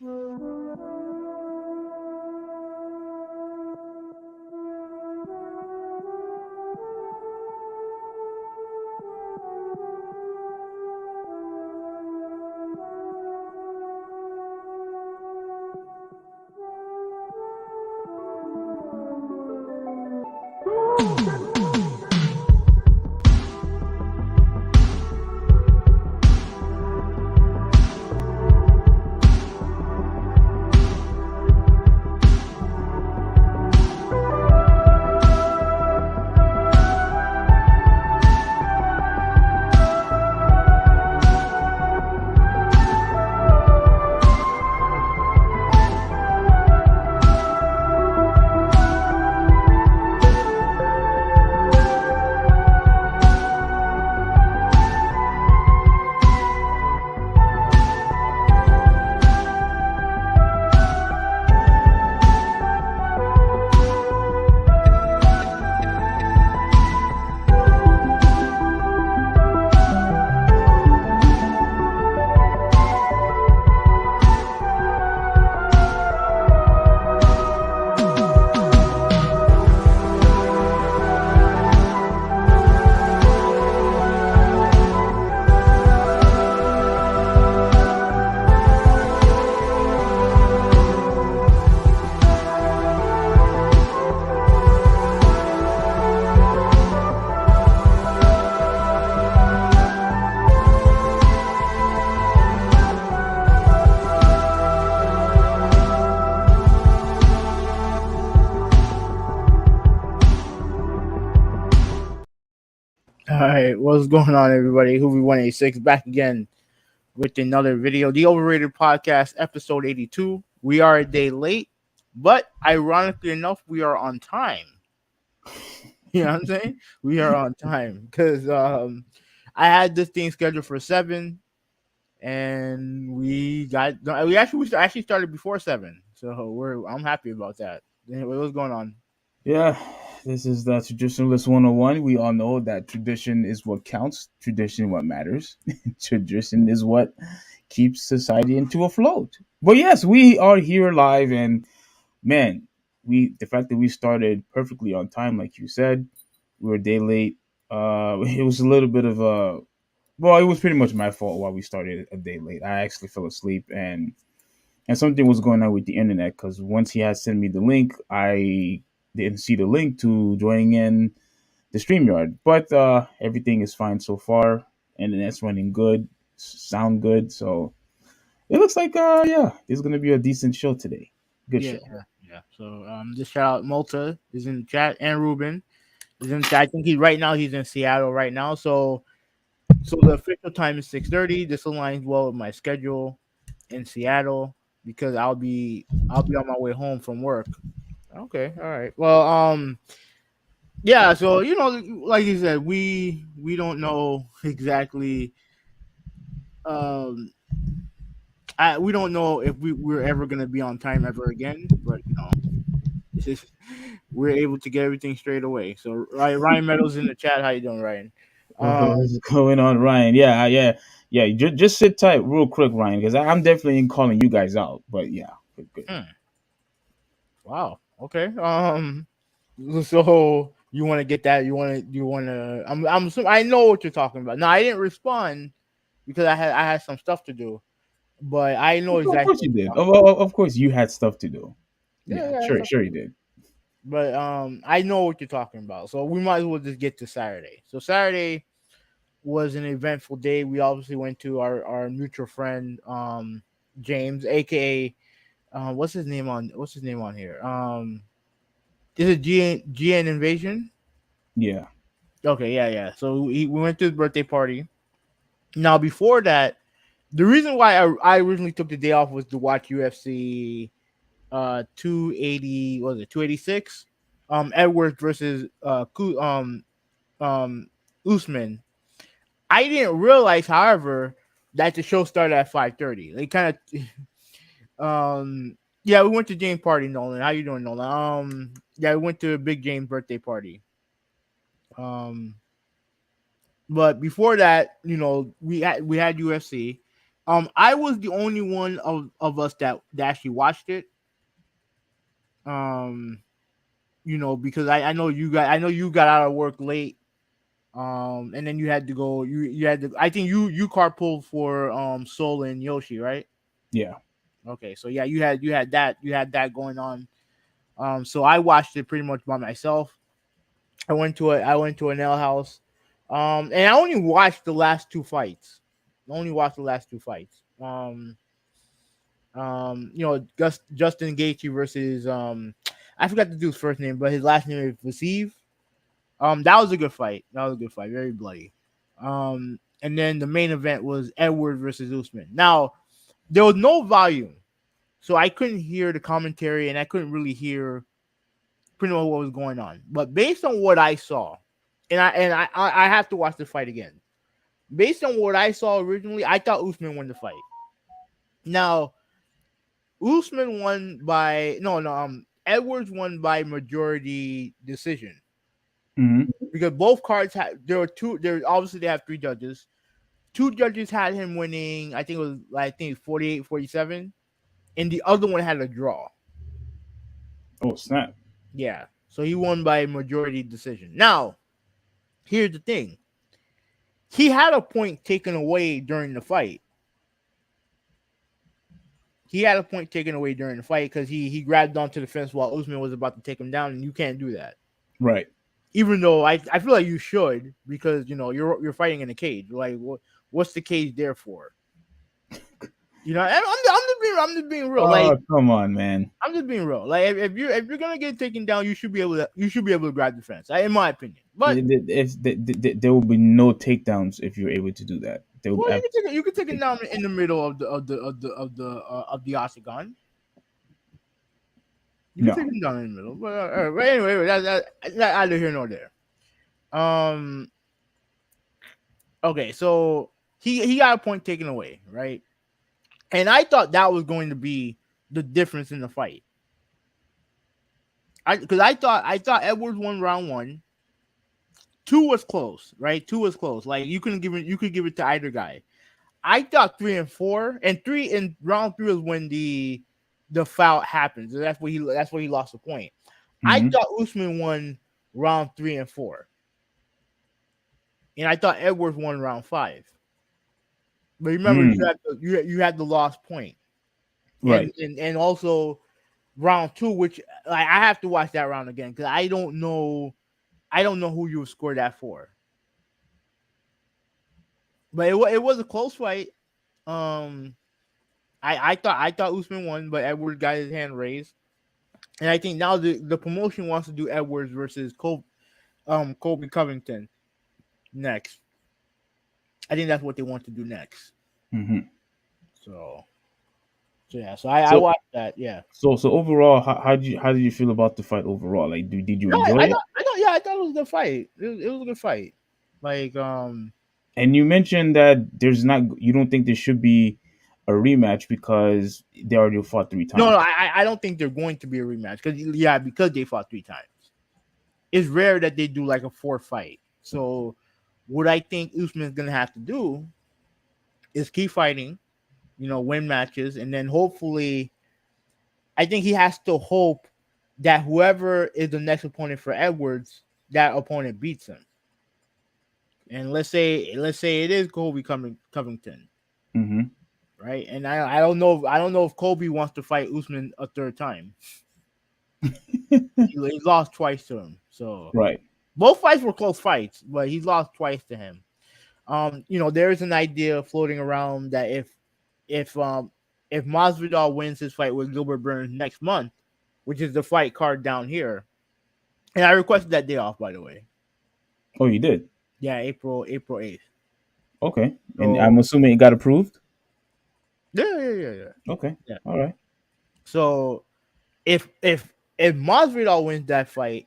All right, what's going on, everybody? Hoovy 186 back again with another video. The Overrated Podcast, episode 82. We are a day late, but ironically enough, we are on time. You know what I'm saying? We are on time because I had this thing scheduled for 7, and we actually started before 7, so I'm happy about that. Anyway, what's going on? Yeah, this is the Traditionalist 101. We all know that tradition is what counts, tradition what matters. Tradition is what keeps society into afloat. But yes, we are here live, and man, the fact that we started perfectly on time, like you said, we were a day late. It was a little bit of a well, it was pretty much my fault why we started a day late. I actually fell asleep, and something was going on with the internet because once he had sent me the link, I didn't see the link to joining in the StreamYard. But everything is fine so far. Internet's running good, sound good. So it looks like yeah, there's gonna be a decent show today. Good Yeah, show. yeah. So just shout out Malta is in the chat and Ruben is in the chat. I think he's in Seattle right now. So the official time is 6:30. This aligns well with my schedule in Seattle because I'll be on my way home from work. Okay, all right. Well, yeah. So like you said, we don't know exactly. Um, we don't know if we're ever gonna be on time ever again, but it's just, we're able to get everything straight away. So Ryan Meadows in the chat. How you doing, Ryan? What's going on, Ryan? Yeah. Just sit tight, real quick, Ryan, because I'm definitely in calling you guys out. But yeah, good. Hmm. Wow. Okay. So you want to get that? You want to? I know what you're talking about. No, I didn't respond because I had some stuff to do, but I know Of exactly course what you you're did. talking about. Of course you had stuff to do. Yeah, Yeah, yeah, sure, stuff sure to you do. did. But I know what you're talking about. So we might as well just get to Saturday. So Saturday was an eventful day. We obviously went to our mutual friend James, aka what's his name on here? Is it GN Invasion? Yeah. Okay, yeah, yeah. So we went to his birthday party. Now before that, the reason why I originally took the day off was to watch UFC 280, what was it 286? Edwards versus um Usman. I didn't realize, however, that the show started at 5:30. They kind of yeah, we went to James' party, Nolan. How you doing, Nolan? Yeah, we went to a Big James birthday party. Um but before that, we had UFC. I was the only one of us that actually watched it. Um, because I know you got out of work late. And then you had to go. You had to. I think you carpooled for Soul and Yoshi, right? Yeah. Okay, so yeah, you had that going on. So I watched it pretty much by myself. I went to a nail house, and I only watched the last two fights. I only watched the last two fights. Justin Gaethje versus I forgot the dude's first name, but his last name is Vasev. That was a good fight. That was a good fight. Very bloody. And then the main event was Edwards versus Usman. Now there was no volume, so I couldn't hear the commentary, and I couldn't really hear pretty much what was going on. But based on what I saw, and I have to watch the fight again. Based on what I saw originally, I thought Usman won the fight. Now Usman won by no Edwards won by majority decision Hmm. because both cards had there were two there obviously they have three judges. Two judges had him winning, I think 48-47, and the other one had a draw. Oh snap! Yeah. So he won by majority decision. Now, here's the thing. He had a point taken away during the fight. He had a point taken away during the fight because he grabbed onto the fence while Usman was about to take him down, and you can't do that. Right. Even though I feel like you should, because you're fighting in a cage. Like what's the cage there for? And I'm just being real. Like Oh come on, man. I'm just being real. Like if you're gonna get taken down, you should be able to grab the fence, in my opinion. But There will be no takedowns if you're able to do that. There will well, be you can take it down in the middle of the octagon. You can no. take him down in the middle. But anyway, that's neither here nor there. Um. Okay, so he got a point taken away, right? And I thought that was going to be the difference in the fight. I thought Edwards won round one. Two was close, right? Two was close. Like you could give it to either guy. I thought three and four, and three in round three was when the foul happens. That's where he lost the point. I Hmm. thought Usman won round three and four, and I thought Edwards won round five. But remember, Mm. you had the lost point, and Right. and and also round two, which like I have to watch that round again because I don't know who you scored that for. But it was a close fight. Um, I thought Usman won, but Edwards got his hand raised, and I think now the promotion wants to do Edwards versus Colby Covington next. I think that's what they want to do next. Hmm. So yeah, so I So watched that. Yeah, so overall, how did you feel about the fight overall? Like, did you no, enjoy it? I thought it was a good fight. It was a good fight. Like And you mentioned that you don't think there should be a rematch because they already fought three no, times. I don't think they're going to be a rematch because they fought three times. It's rare that they do like a fourth fight. So what I think Usman's gonna have to do is keep fighting, win matches, and then hopefully, I think he has to hope that whoever is the next opponent for Edwards, that opponent beats him. And let's say it is Covington, Hmm. right? And I don't know if Kobe wants to fight Usman a third time. He lost twice to him, so Right. both fights were close fights, but he lost twice to him. There is an idea floating around that if Masvidal wins his fight with Gilbert Burns next month, which is the fight card down here, and I requested that day off, by the way. Oh, you did. Yeah, April 8th. Okay. And I'm So assuming it got approved. yeah. Okay. Yeah. All right. So if Masvidal wins that fight,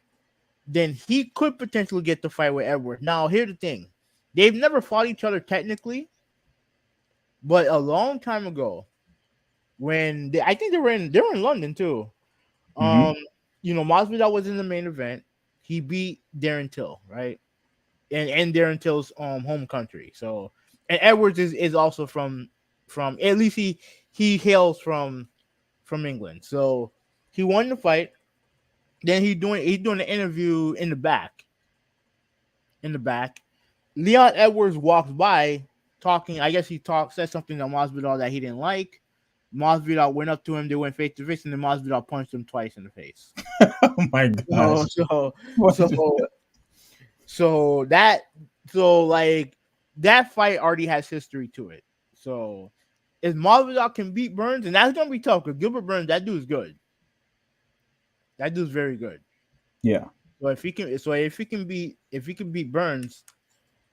then he could potentially get the fight with Edwards. Now, here's the thing: they've never fought each other technically, but a long time ago, when I think they were in London too. Hmm. Um, Masvidal was in the main event. He beat Darren Till, right? And Darren Till's home country. So, and Edwards is also from from at least he hails from England. So he won the fight. Then he's doing the interview in the back. Leon Edwards walks by talking. I guess said something to Masvidal that he didn't like. Masvidal went up to him. They went face to face, and then Masvidal punched him twice in the face. Oh my So gosh. so What so the- so that so like that fight already has history to it. So if Masvidal can beat Burns, and that's gonna be tough because Gilbert Burns, that dude's good. That dude's very good. Yeah. If he can beat Burns,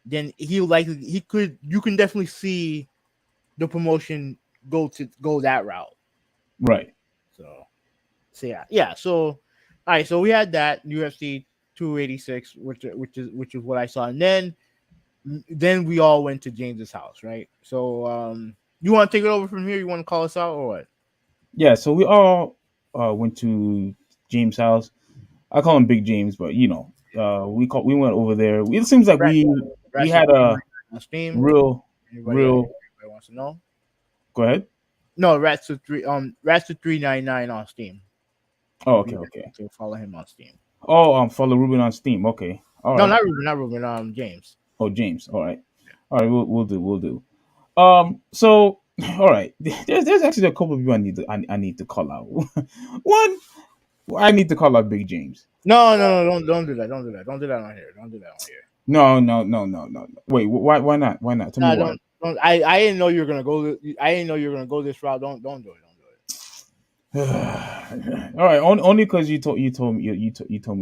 then he could. You can definitely see the promotion go that route. Right. So yeah. So all right. So we had that UFC 286, which is what I saw, and then we all went to James's house, right? So you want to take it over from here? You want to call us out or what? Yeah. So we all went to James' house. I call him Big James, but we went over there. It seems like Ratchet, we Ratchet had a on Steam. real real. Anybody wants to know? Go ahead. No, Ratchet 399 on Steam. Oh, okay, okay. So follow him on Steam. Oh, follow Ruben on Steam. Okay, all No, right. not Ruben. James. Oh, James. All right, all right. We'll do. So all right. There's actually a couple of people I need to call out. One, I need to call out Big James. No, don't do that. Don't do that. Don't do that on here. Don't do that on here. No. Wait, why not? Why not? Tell me No, why. don't. I didn't know you were gonna go. I didn't know you were gonna go this route. Don't do it. Don't do it. All right, only because you told me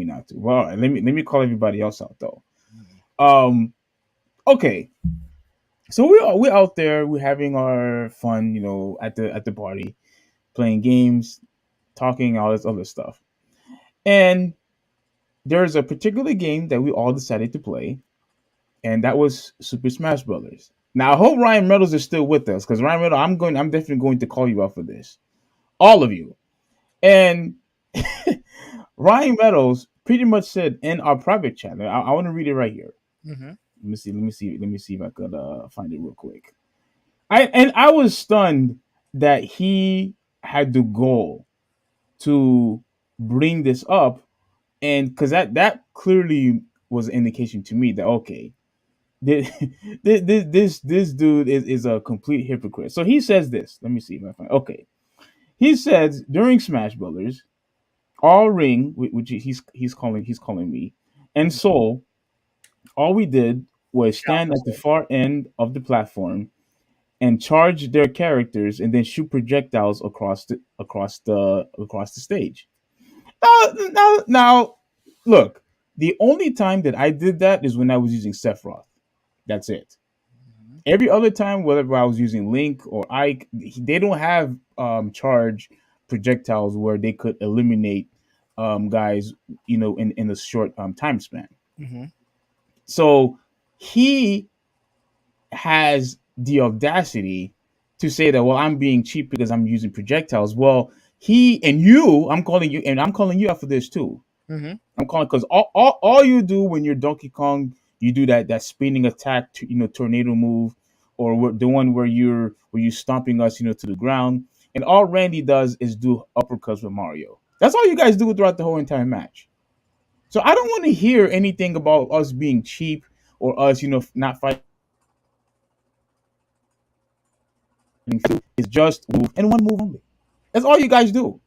not to. Well, all right, let me call everybody else out though. Um, okay, so we're out there, we're having our fun, at the party, playing games, talking, all this other stuff, and there's a particular game that we all decided to play, and that was Super Smash Brothers. Now I hope Ryan Reynolds is still with us because Ryan Reynolds, I'm definitely going to call you out for this, all of you, and. Ryan Meadows pretty much said in our private chat. I want to read it right here. Mm-hmm. Let me see if I could find it real quick. I was stunned that he had the goal to bring this up, and because that clearly was an indication to me that okay, this this dude is a complete hypocrite. So he says this. Let me see if I find. Okay, he says during Smash Brothers, all ring, which he's calling me, and soul, all we did was stand at the far end of the platform and charge their characters and then shoot projectiles across the stage. Now, look, the only time that I did that is when I was using Sephiroth. That's it. Every other time, whether I was using Link or Ike, they don't have charge projectiles where they could eliminate guys, in a short time span. Mm-hmm. So he has the audacity to say that, well, I'm being cheap because I'm using projectiles. Well, I'm calling you out for this too. Mm-hmm. I'm calling because all you do when you're Donkey Kong, you do that spinning attack, tornado move, or the one where you stomping us, to the ground. And all Randy does is do uppercuts with Mario. That's all you guys do throughout the whole entire match. So I don't want to hear anything about us being cheap or us, not fighting. It's just move and one move only. That's all you guys do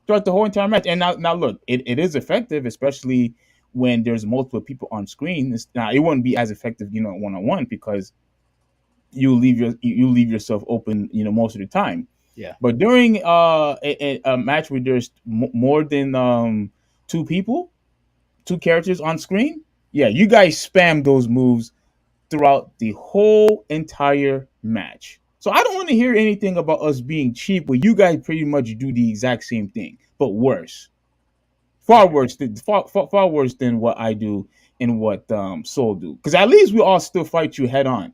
throughout the whole entire match. And now look, it is effective, especially when there's multiple people on screen. Now it wouldn't be as effective, one on one because you leave yourself open, most of the time. Yeah. But during a match where there's more than two characters on screen, yeah, you guys spam those moves throughout the whole entire match. So I don't want to hear anything about us being cheap, but you guys pretty much do the exact same thing, but worse. Far worse than what I do and what Soul do. Because at least we all still fight you head on.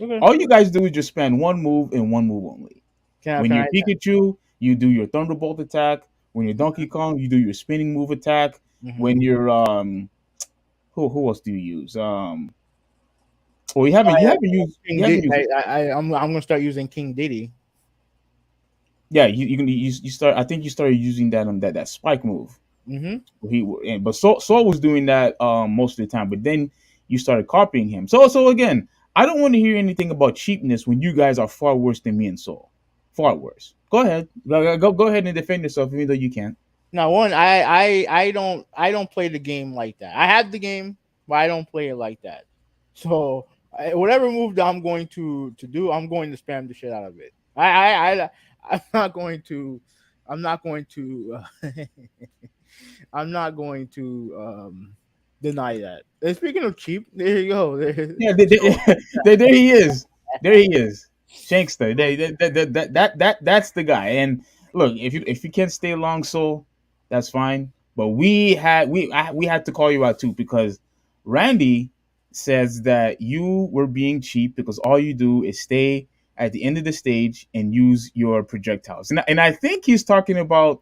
Okay. All you guys do is just spam one move and one move only. When Can you're I? Pikachu, you do your Thunderbolt attack. When you're Donkey Kong, you do your spinning move attack. Mm-hmm. When you're who else do you use? Well, King you haven't Diddy. used it. I'm gonna start using King Diddy. Yeah, you start. I think you started using that that spike move. Mm-hmm. But Saul was doing that most of the time. But then you started copying him. So again, I don't want to hear anything about cheapness when you guys are far worse than me and Saul. Far worse. Go ahead. Go ahead and defend yourself, even though you can't. Now, one, I don't play the game like that. I have the game, but I don't play it like that. So whatever move that I'm going to do, I'm going to spam the shit out of it. I'm not going to. I'm not going to. I'm not going to deny that. And speaking of cheap, there you go. Yeah, So there he is. There he is. Shankster. That's the guy. And look, if you can't stay long, so that's fine. But we had to call you out too because Randy says that you were being cheap because all you do is stay at the end of the stage and use your projectiles. And I think he's talking about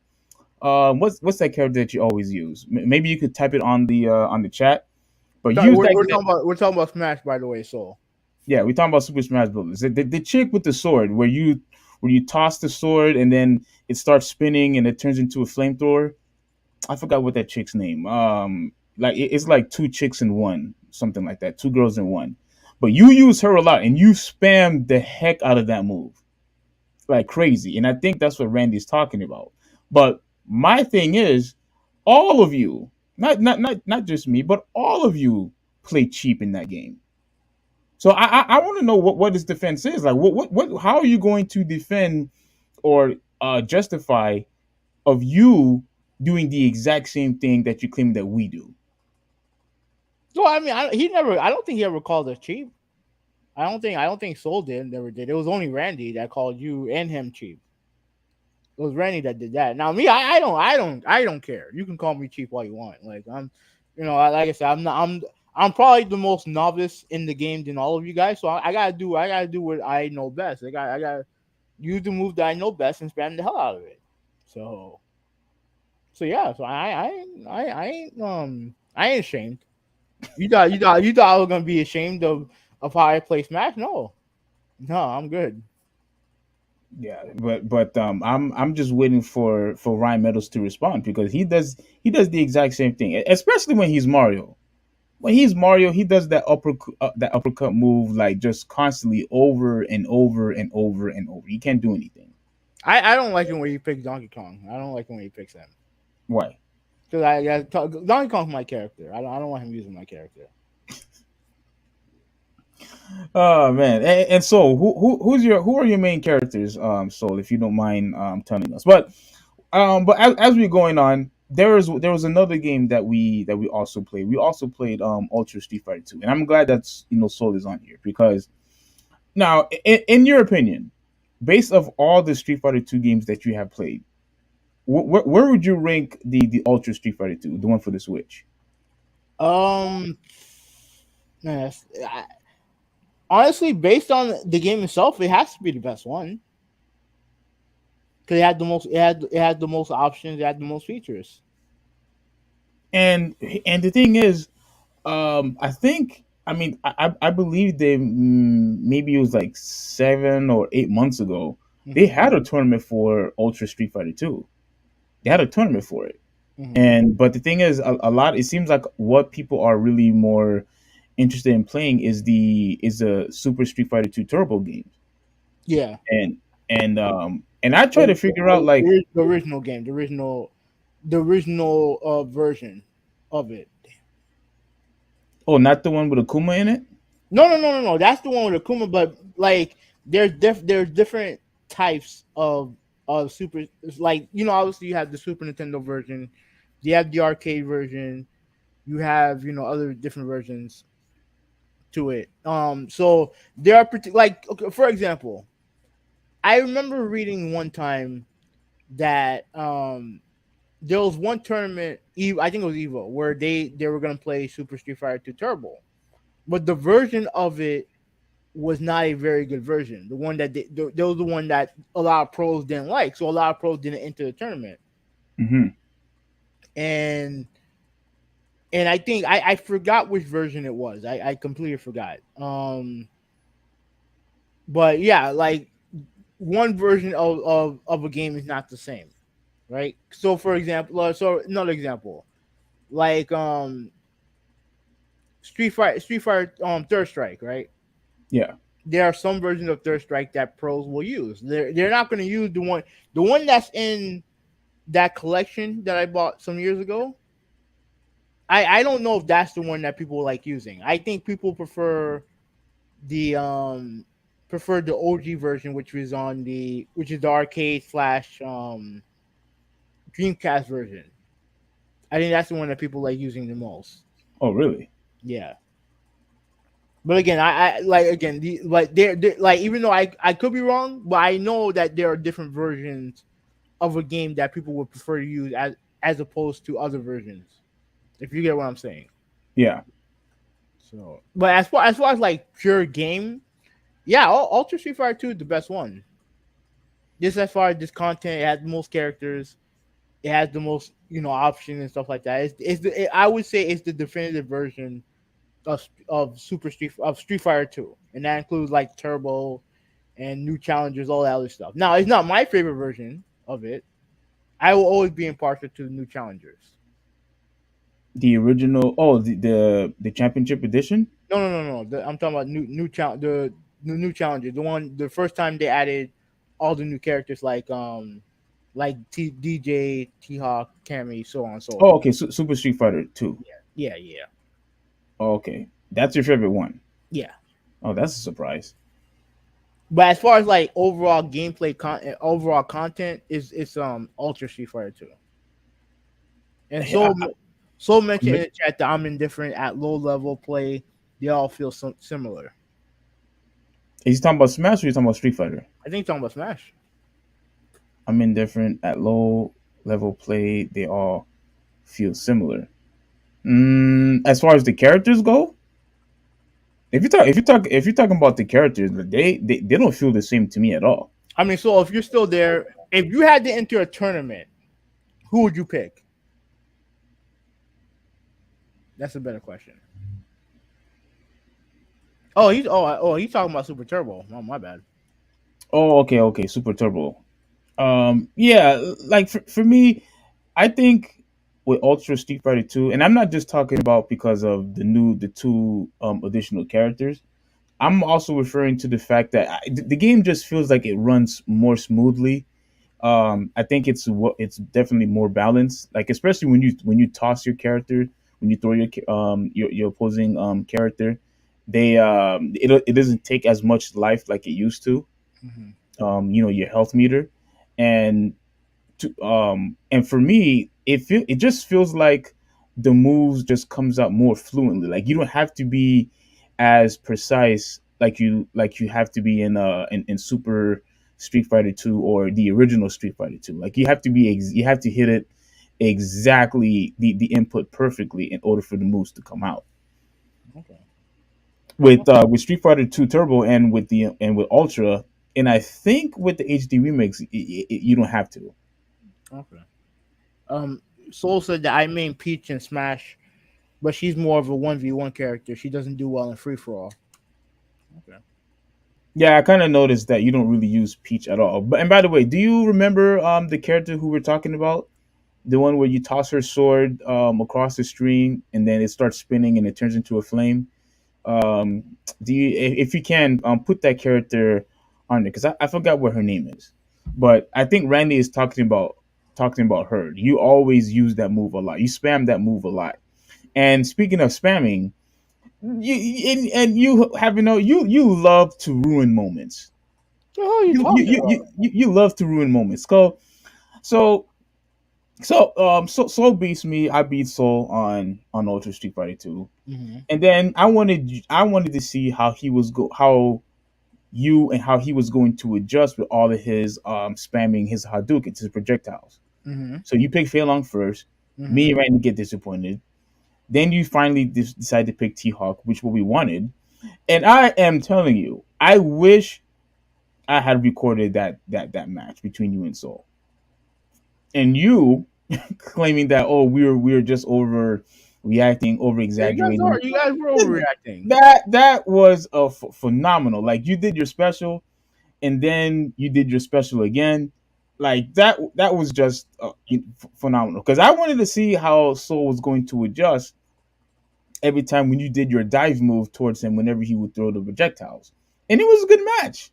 what's that character that you always use? Maybe you could type it on the chat. But use that. we're talking about Smash, by the way. So Yeah, we're talking about Super Smash Bros. The chick with the sword, where you toss the sword and then it starts spinning and it turns into a flamethrower. I forgot what that chick's name. Like it's like two chicks in one, something like that. Two girls in one. But you use her a lot and you spam the heck out of that move like crazy. And I think that's what Randy's talking about. But my thing is, all of you, not just me, but all of you play cheap in that game. So I want to know what his defense is. Like what how are you going to defend or justify of you doing the exact same thing that you claim that we do? so I mean, he never. I don't think he ever called us cheap. I don't think Soul did. Never did. It was only Randy that called you and him cheap. It was Randy that did that. Now me, I don't care. You can call me cheap all you want. Like I'm, like I said, I'm probably the most novice in the game than all of you guys. So I gotta do what I know best. I got to use the move that I know best and spam the hell out of it. So yeah. So I ain't ashamed. You thought I was gonna be ashamed of how I play Smash? No, I'm good. Yeah, but I'm just waiting for Ryan Meadows to respond because he does the exact same thing, especially when he's Mario. When he's Mario, he does that uppercut move like just constantly over and over and over and over. He can't do anything. I don't like it when he picks Donkey Kong. I don't like it when he picks him Why? because Donkey Kong's my character. I don't want him using my character. Oh man! And so who are your main characters? Soul, if you don't mind telling us. But as we're going on, there was another game that we also played. We also played Ultra Street Fighter 2, and I'm glad that's Soul is on here because now in your opinion, based of all the Street Fighter 2 games that you have played, where would you rank the Ultra Street Fighter 2, the one for the Switch? Um, man, honestly, based on the game itself, it has to be the best one because it had the most options, it had the most features. And the thing is, I think I mean I believe they maybe it was like 7 or 8 months ago they Hmm. had a tournament for Ultra Street Fighter 2. They had a tournament for it, Hmm. and but the thing is, a lot. It seems like what people are really more interested in playing is the Super Street Fighter 2 Turbo games, Yeah, and and I try to figure out like, the original game, the original version of it. oh, not the one with Akuma in it. No. That's the one with Akuma, but like there's different types of super. It's like obviously you have the Super Nintendo version, you have the arcade version, you have other different versions to it. So there are like okay, for example, I remember reading one time that there was one tournament, I think it was Evo, where they were gonna play Super Street Fighter 2 Turbo, but the version of it was not a very good version. The one that there was the one that a lot of pros didn't like, so a lot of pros didn't enter the tournament. Hmm. And and I think I forgot which version it was. I completely forgot. But yeah, like one version of a game is not the same, right? So for example, so another example, like Street Fighter Third Strike, right? Yeah. There are some versions of Third Strike that pros will use. They're not going to use the one that's in that collection that I bought some years ago. I don't know if that's the one that people like using. I think people the um prefer the OG version, which is the arcade slash Dreamcast version. I think that's the one that people like using the most. Oh, really? Yeah. But again, I like again like they're like even though I could be wrong, but I know that there are different versions of a game that people would prefer to use as opposed to other versions. If you get what I'm saying. Yeah. So, but as far as like pure game, yeah, Ultra Street Fighter 2 is the best one. Just as far as this content, it has the most characters, it has the most options and stuff like that. I would say it's the definitive version of Street Fighter 2, and that includes like Turbo and new challengers, all that other stuff. Now, it's not my favorite version of it. I will always be impartial to the new challengers. The original. Oh, the championship edition. No, no, no, no. I'm talking about the new challenges. The first time they added all the new characters like DJ, T Hawk, Cammy, so on and so Oh, forth. okay. Super Street Fighter 2. Yeah, yeah, Oh, okay, that's your favorite one. yeah. Oh, that's a surprise. But as far as like overall gameplay content, overall content is it's Ultra Street Fighter 2. And Yeah, so mentioned in I- the chat that I'm indifferent at low level play. They all feel similar. He's talking about Smash or he's talking about Street Fighter? I think talking about Smash. I'm indifferent at low level play. They all feel similar. As far as the characters go, if you're talking about the characters, they don't feel the same to me at all. I mean, so if you're still there, if you had to enter a tournament, who would you pick? That's a better question. He's talking about Super Turbo. Oh, my bad. Oh, okay, Super Turbo. Yeah, like for me, I think with Ultra Street Fighter 2, and I'm not just talking about because of the two additional characters. I'm also referring to the fact that the game just feels like it runs more smoothly. I think it's definitely more balanced. Like especially when you toss your character, when you throw your opposing character, it doesn't take as much life like it used to. Hmm. Your health meter, and and for me, it just feels like the moves just comes out more fluently. Like you don't have to be as precise like you have to be in Super Street Fighter 2 or the original Street Fighter 2. Like you have to hit it exactly the input perfectly in order for the moves to come out. Okay. With Street Fighter 2 Turbo and with Ultra, and I think with the HD remix, you don't have to. Okay. Um, Soul said that I main Peach in Smash, but she's more of a 1v1 character. She doesn't do well in free for all. Okay. Yeah, I kind of noticed that you don't really use Peach at all. But and by the way, do you remember the character who we're talking about? The one where you toss her sword across the stream and then it starts spinning and it turns into a flame. Um, do you if you can put that character on there because I forgot what her name is, but I think Randy is talking about her. You always use that move a lot. You spam that move a lot. And speaking of spamming, you have you love to ruin moments. What the hell are you talking about? You love to ruin moments. So Soul beats me. I beat Soul on Ultra Street Fighter 2. Hmm. And then I wanted to see how you and how he was going to adjust with all of his spamming his Hadoukens, his projectiles. Hmm. So you pick Fei Long first. Hmm. Me and Randy get disappointed. Then you finally decide to pick T Hawk, which what we wanted. And I am telling you, I wish I had recorded that match between you and Soul. And you claiming that we were just over reacting, over Yeah, exaggerating. you guys were overreacting. That was phenomenal. Like you did your special, and then you did your special again. Like that was just phenomenal. Because I wanted to see how Soul was going to adjust every time when you did your dive move towards him. Whenever he would throw the projectiles, and it was a good match.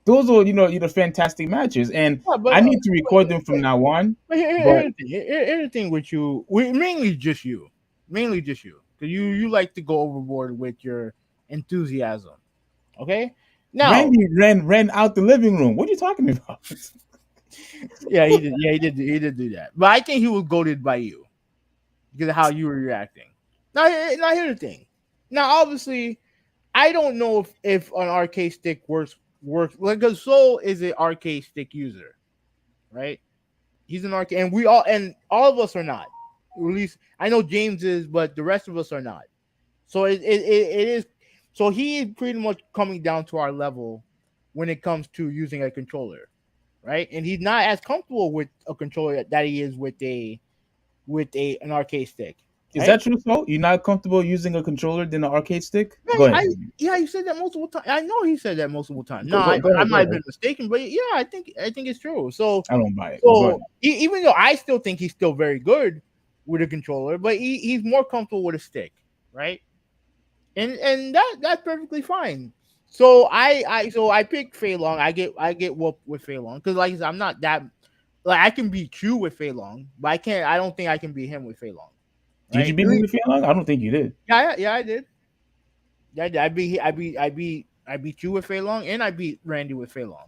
Those are fantastic matches, and Yeah, I need to record them from now on. but But here's the thing with you, mainly just you, because you like to go overboard with your enthusiasm. Okay, now, Randy ran out the living room. What are you talking about? yeah, he did, he did do that, but I think he was goaded by you because of how you were reacting. Now here's the thing. Now, obviously, I don't know if an arcade stick works like because Soul is an arcade stick user, right? He's an arcade, and all of us are not. At least I know James is, but the rest of us are not. So it is. So he is pretty much coming down to our level when it comes to using a controller, right? And he's not as comfortable with a controller that he is with a an arcade stick, Is right? that true? So you're not comfortable using a controller than an arcade stick? Yeah, Go ahead. yeah, he said that multiple times. I know he said that multiple times. No, Go I ahead. Go might have been ahead. mistaken, but yeah, I think it's true. I don't buy it, but go So ahead. even though I still think he's still very good with a controller, but he's more comfortable with a stick, right? And that's perfectly fine. So I picked Fei Long. I get whooped with Fei Long because like I said, I'm not that like I can beat you with Fei Long, but I can't. I don't think I can beat him with Fei Long, Did right? you beat me with Feel? I don't think you did. Yeah, I did. Yeah, I beat you with Fei Long, and I beat Randy with Fei Long.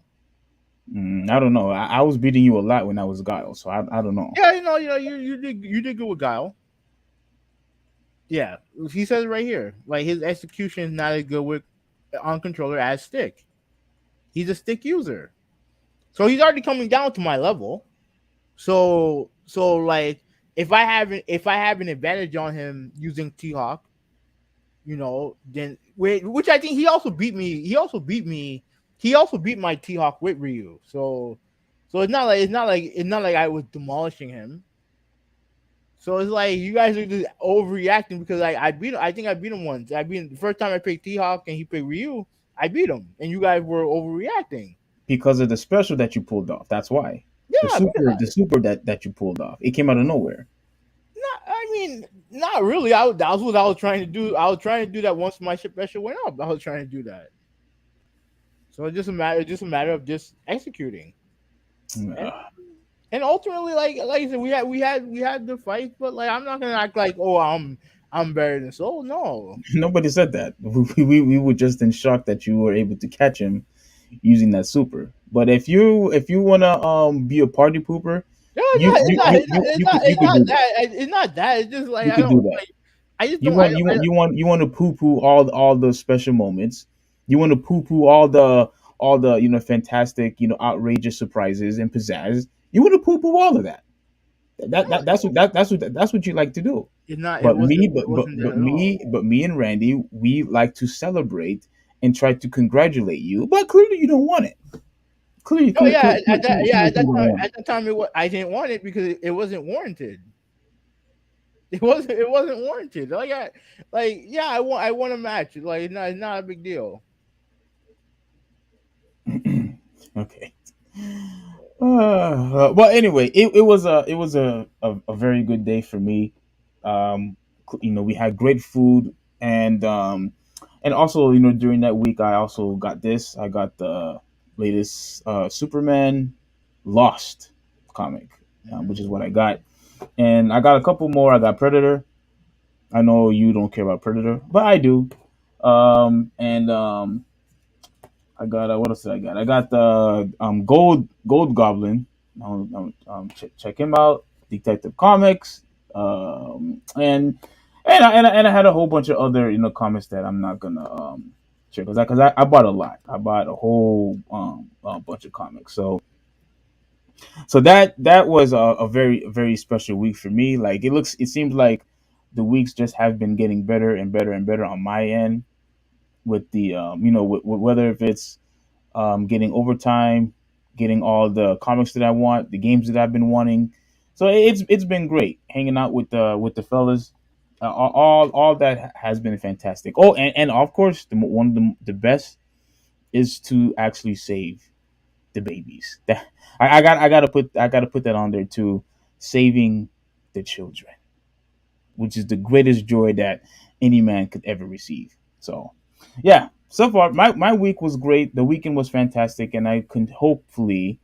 I don't know. I was beating you a lot when I was Guile, so I don't know. Yeah, you did good with Guile. Yeah, he says it right here. Like his execution is not as good with on controller as stick. He's a stick user, so he's already coming down to my level. So like if I have an advantage on him using T Hawk, then which I think he also beat me. He also beat me. He also beat my T Hawk with Ryu. So it's not like I was demolishing him. So it's like you guys are just overreacting because I think I beat him once. I beat the first time I picked T Hawk and he picked Ryu. I beat him, and you guys were overreacting. Because of the special that you pulled off. That's why. Yeah, The super that you pulled off. It came out of nowhere. I mean, not really. That was what I was trying to do. I was trying to do that once my special went up. I was trying to do that. So it's just a matter of just executing. And, Ugh. and ultimately, like I said, we had the fight, but like I'm not gonna act like I'm better than Soul. No, Nobody said that. We were just in shock that you were able to catch him using that super. But if you wanna be a party pooper, no, you could do that. it's not that. It's just like You I could don't do that. like. I just You don't. I want don't. you want you want you want to poo poo all the special moments. You want to poo poo all the fantastic outrageous surprises and pizzazz. You want to poo poo all of that. That's what you like to do. It's not. But me, It wasn't that at all. but me and Randy, we like to celebrate and try to congratulate you. But clearly, you don't want it. Oh yeah, Clearly you don't want at it that time I didn't want it because it wasn't warranted. It wasn't warranted. Yeah, I want a match. Like it's not a big deal. Okay. Well, anyway, it was a very good day for me. We had great food, and also during that week I also got this. I got the latest Superman Lost comic, which is what I got, and I got a couple more. I got Predator. I know you don't care about Predator, but I do. And I got what else did I got? I got the Gold Goblin. Check him out. Detective Comics. And I had a whole bunch of other comics that I'm not gonna check because I bought a lot. I bought a whole bunch of comics. So that was a very special week for me. Like it seems like the weeks just have been getting better and better and better on my end with the with whether if it's getting overtime, getting all the comics that I want, the games that I've been wanting. So it's been great hanging out with the fellas. All that has been fantastic. Oh, and of course, one of the best is to actually save the babies. That I gotta put that on there too. Saving the children, which is the greatest joy that any man could ever receive. So, yeah. So far, my week was great. The weekend was fantastic, and I can hopefully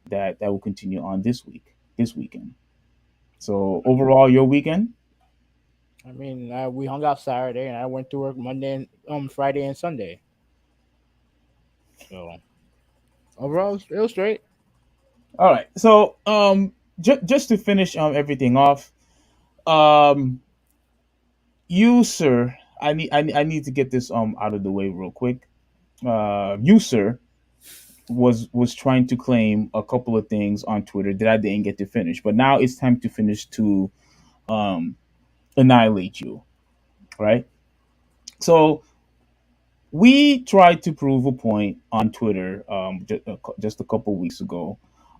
that will continue on this weekend. So overall, your weekend. I mean, we hung out Saturday, and I went to work Monday and Friday and Sunday. So overall, it was straight. All right. So just to finish everything off, um, you sir, I need to get this out of the way real quick. You sir was trying to claim a couple of things on Twitter that I didn't get to finish, but now it's time to finish to um annihilate you, right? So we tried to prove a point on Twitter just a couple weeks ago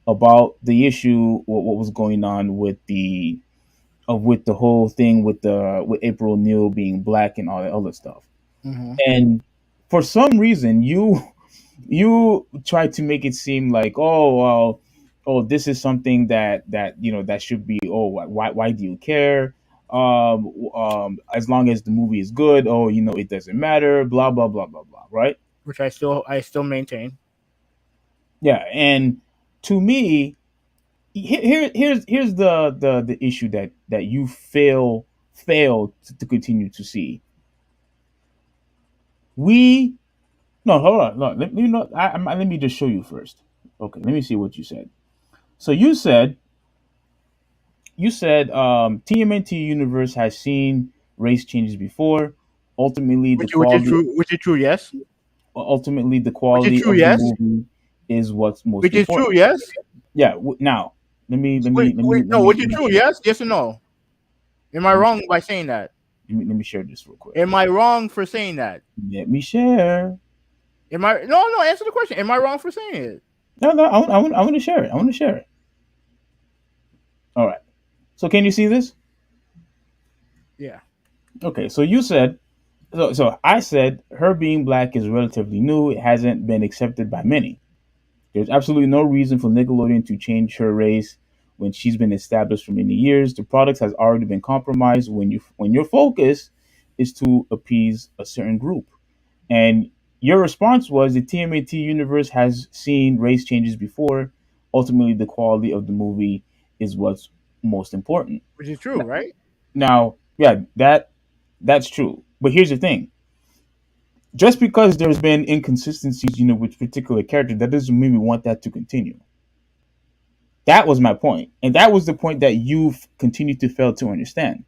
about the issue, what was going on with the whole thing with April O'Neil being black and all that other stuff. Hmm. And for some reason, you tried to make it seem like, oh well, oh, this is something that should be, oh, why do you care? As long as the movie is good, oh, it doesn't matter, blah blah blah blah blah, right? Which I still maintain. Yeah, and to me, here's the issue that you fail to continue to see. We No, hold on, no, let me just show you first. Okay, let me see what you said. So you said TMNT universe has seen race changes before. Ultimately, the Which is quality true. Which is true. Yes. ultimately the Which is quality true. of the Yes. movie is what's most Which is true. important. Yes. Yeah. Now No. Which is true. Yes. Yes or no? Am I let me wrong share, by saying that? let me share this real quick. Am I wrong for saying that? Let me share. Am I no? Answer the question. Am I wrong for saying it? No, no, I want to share it. I want to share it. All right. So can you see this? Yeah. Okay. So you said so I said her being black is relatively new. It hasn't been accepted by many. There's absolutely no reason for Nickelodeon to change her race when she's been established for many years. The product has already been compromised when your focus is to appease a certain group. And your response was the TMAT universe has seen race changes before. Ultimately, the quality of the movie is what's most important. Which is true, right? Now, yeah, that's true. But here's the thing: just because there's been inconsistencies, with particular characters, that doesn't mean we want that to continue. That was my point, and that was the point that you've continued to fail to understand.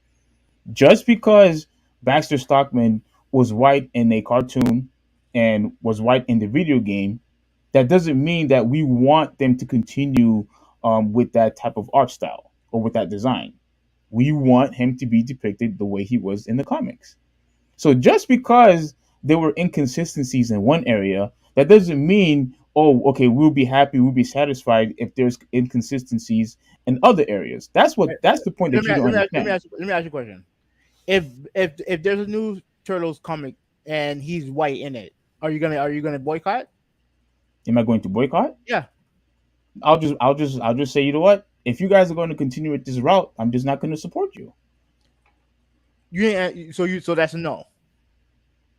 Just because Baxter Stockman was white in a cartoon and was white in the video game, that doesn't mean that we want them to continue with that type of art style or with that design. We want him to be depicted the way he was in the comics. So just because there were inconsistencies in one area, that doesn't mean, oh, okay, we'll be happy, we'll be satisfied if there's inconsistencies in other areas. That's the point Let that me you don't let me ask, let me understand. ask, let me ask you a question. If there's a new Turtles comic and he's white in it, are you gonna boycott? Am I going to boycott? Yeah. I'll just say, you know what? If you guys are going to continue with this route, I'm just not going to support you. So that's a no.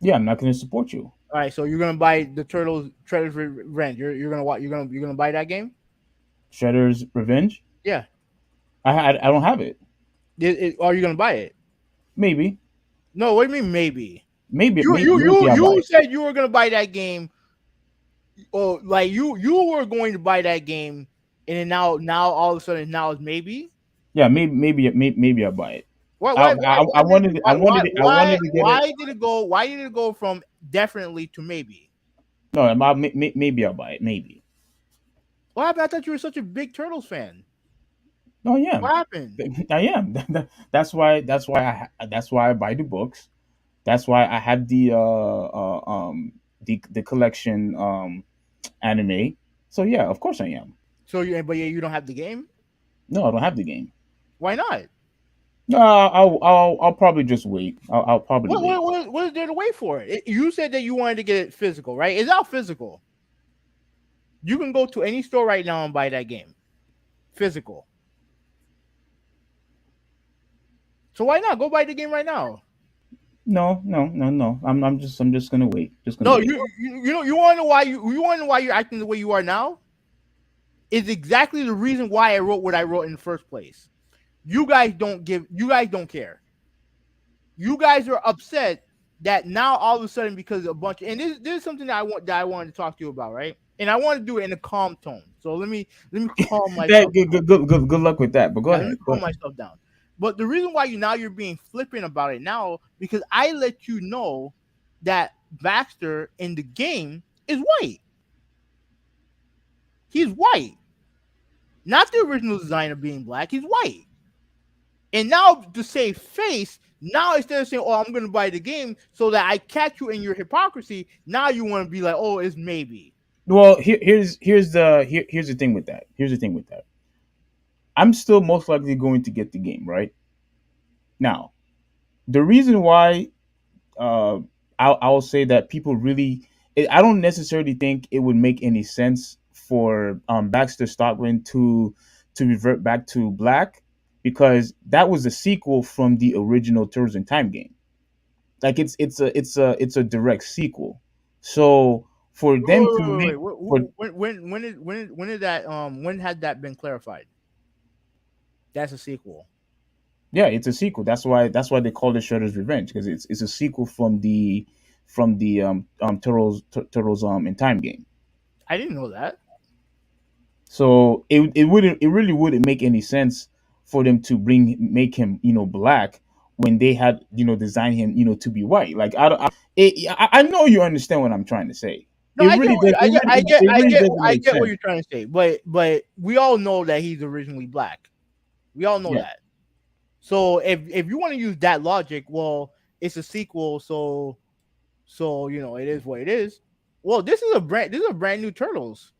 Yeah, I'm not going to support you. All right. So you're gonna buy the Turtles Revenge. You're gonna what? You're gonna buy that game? Shredder's Revenge. Yeah. I don't have it. Are you gonna buy it? Maybe, No. What do you mean maybe? maybe, You maybe, you maybe you I'll buy you it. said you were gonna buy that game. Oh, like you were going to buy that game, and then now all of a sudden now it's maybe. Yeah, maybe I'll buy it. Why I, why I, why I why did wanted it. I why why wanted it. I why wanted to get it. why did it go from definitely to maybe? No, maybe I'll buy it. Maybe. What happened? I thought you were such a big Turtles fan. No, I am. What happened? I am. That's why I buy the books. That's why I have the collection anime. So yeah, of course I am. So you but yeah, you don't have the game. No, I don't have the game. Why not? I'll probably just wait. I'll probably wait. What is there to wait for? You said that you wanted to get it physical, right? It's not physical. You can go to any store right now and buy that game physical. So why not go buy the game right now? No, no, no, no. I'm just gonna wait. Just gonna No, wait. you want to know why you want to know why you're acting the way you are now? Is exactly the reason why I wrote what I wrote in the first place. You guys don't care. You guys are upset that now all of a sudden because a bunch and this is something that I wanted to talk to you about, right? And I want to do it in a calm tone. So let me calm That myself down. good luck with that. But go Yeah, let me ahead. Go calm ahead. myself down. But the reason why you're being flippant about it now because I let you know that Baxter in the game is white. He's white. Not the original designer being black. He's white. And now to save face, now instead of saying, "Oh, I'm going to buy the game," so that I catch you in your hypocrisy, now you want to be like, "Oh, it's maybe." Well, here's the thing with that. Here's the thing with that. I'm still most likely going to get the game right now. The reason why uh, I'll say that people really, I don't necessarily think it would make any sense for Baxter Stockman to revert back to black because that was a sequel from the original Turtles in Time game. Like it's a direct sequel. So for them to Wait, make wait, for wait. When did that when had that been clarified? That's a sequel. yeah, it's a sequel. That's why they call it Shredder's Revenge because it's a sequel from the Turtles in Time game. I didn't know that. So it really wouldn't make any sense for them to make him black when they had designed him to be white. Like I don't I know you understand what I'm trying to say. No, I get what It really doesn't I make get what sense. you're trying to say, but we all know that he's originally black. We all know Yeah. that. So if you want to use that logic, well, it's a sequel, so it is what it is. Well, this is a brand new Turtles.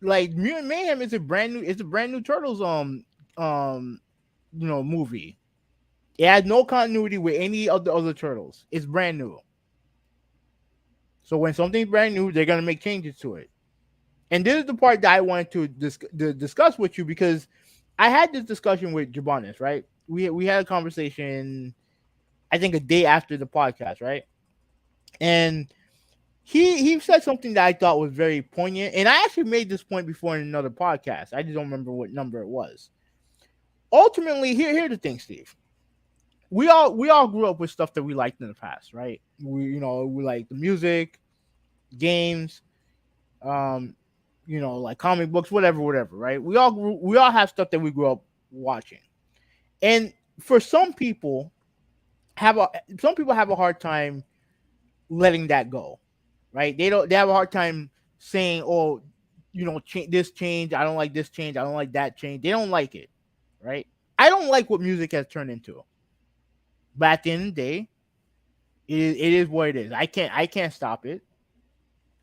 Like Mutant Mayhem is a brand new Turtles movie. It has no continuity with any of the other Turtles. It's brand new. So when something's brand new, they're gonna make changes to it. And this is the part that I wanted to discuss with you because I had this discussion with Jabonis, right? We had a conversation, I think a day after the podcast, right? And he said something that I thought was very poignant, and I actually made this point before in another podcast. I just don't remember what number it was. Ultimately, here's the thing, Steve. We all grew up with stuff that we liked in the past, right? We like the music, games, um, like comic books, whatever, right? We all have stuff that we grew up watching, and for some people have a hard time letting that go, right? They have a hard time saying, "Oh, this change. I don't like this change. I don't like that change." They don't like it, right? I don't like what music has turned into, but at the end of the day, it is what it is. I can't stop it.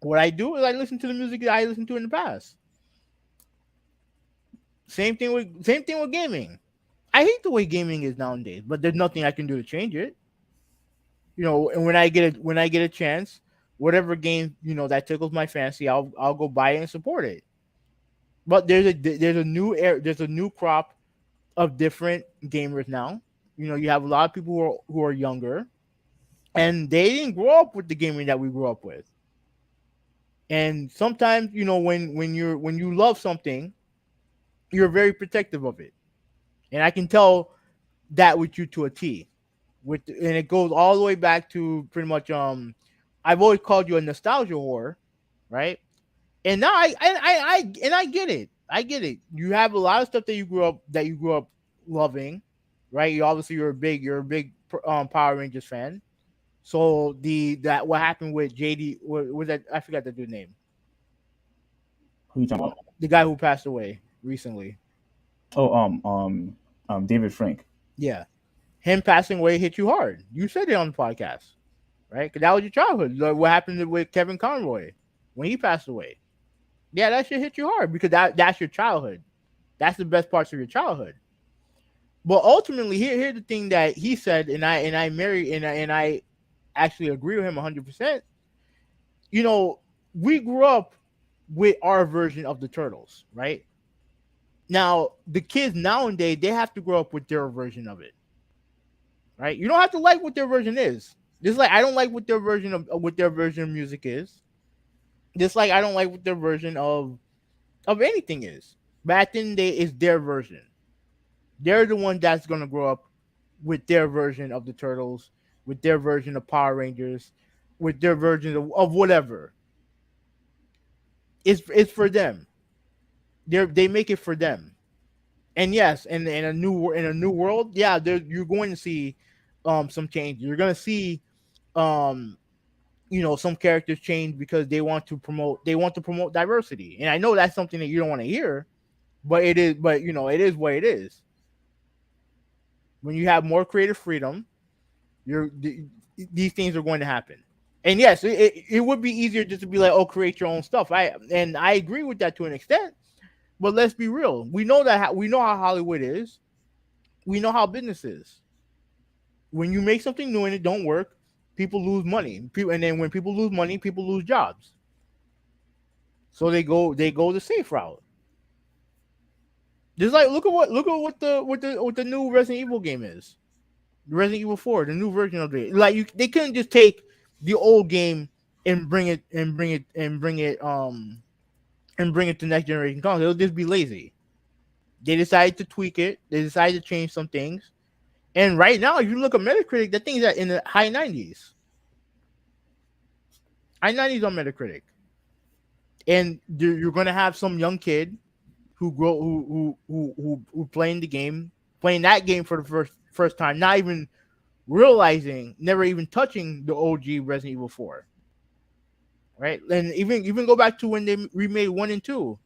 What I do is I listen to the music that I listened to in the past. Same thing with gaming. I hate the way gaming is nowadays, but there's nothing I can do to change it. And when I get a chance, whatever game that tickles my fancy, I'll go buy it and support it. But there's a new crop of different gamers now. You have a lot of people who are younger, and they didn't grow up with the gaming that we grew up with. And sometimes, when you love something, you're very protective of it, and I can tell that with you to a T. And it goes all the way back to pretty much I've always called you a nostalgia whore, right? And now I get it. I get it. You have a lot of stuff that you grew up loving, right? You're a big Power Rangers fan. So that what happened with JD was that I forgot the dude name. Who you talking about? The guy who passed away recently. Oh, David Frank. Yeah. Him passing away hit you hard. You said it on the podcast, right? Because that was your childhood. Like what happened with Kevin Conroy when he passed away. Yeah, that shit hit you hard because that's your childhood. That's the best parts of your childhood. But ultimately, here's the thing that he said, and I actually agree with him 100%. You know, we grew up with our version of the turtles, right? Now the kids nowadays they have to grow up with their version of it, right? You don't have to like what their version is. Just like I don't like what their version of what their version of music is. Just like I don't like what their version of anything is. But at the end of the day, it's their version. They're the one that's gonna grow up with their version of the turtles, with their version of Power Rangers, with their version of whatever. It's for them. They make it for them. And yes, in a new world, yeah, you're going to see some change. You're gonna see um some characters change because they want to promote diversity. And I know that's something that you don't want to hear, but it is what it is. When you have more creative freedom, you're these things are going to happen. And yes, it would be easier just to be like, oh, create your own stuff. I agree with that to an extent. But let's be real. We know how Hollywood is. We know how business is. When you make something new and it don't work, people lose money. And then when people lose money, people lose jobs. So they go the safe route. Just like look at what the new Resident Evil game is. Resident Evil 4, the new version of it. Like they couldn't just take the old game and bring it to next generation consoles. It'll just be lazy. They decided to tweak it. They decided to change some things. And right now, if you look at Metacritic, that thing's at in the high 90s. High 90s on Metacritic. And you're gonna have some young kid who playing the game, playing that game for the first time, not even realizing, never even touching the OG Resident Evil 4. Right? And even go back to when they remade 1 and 2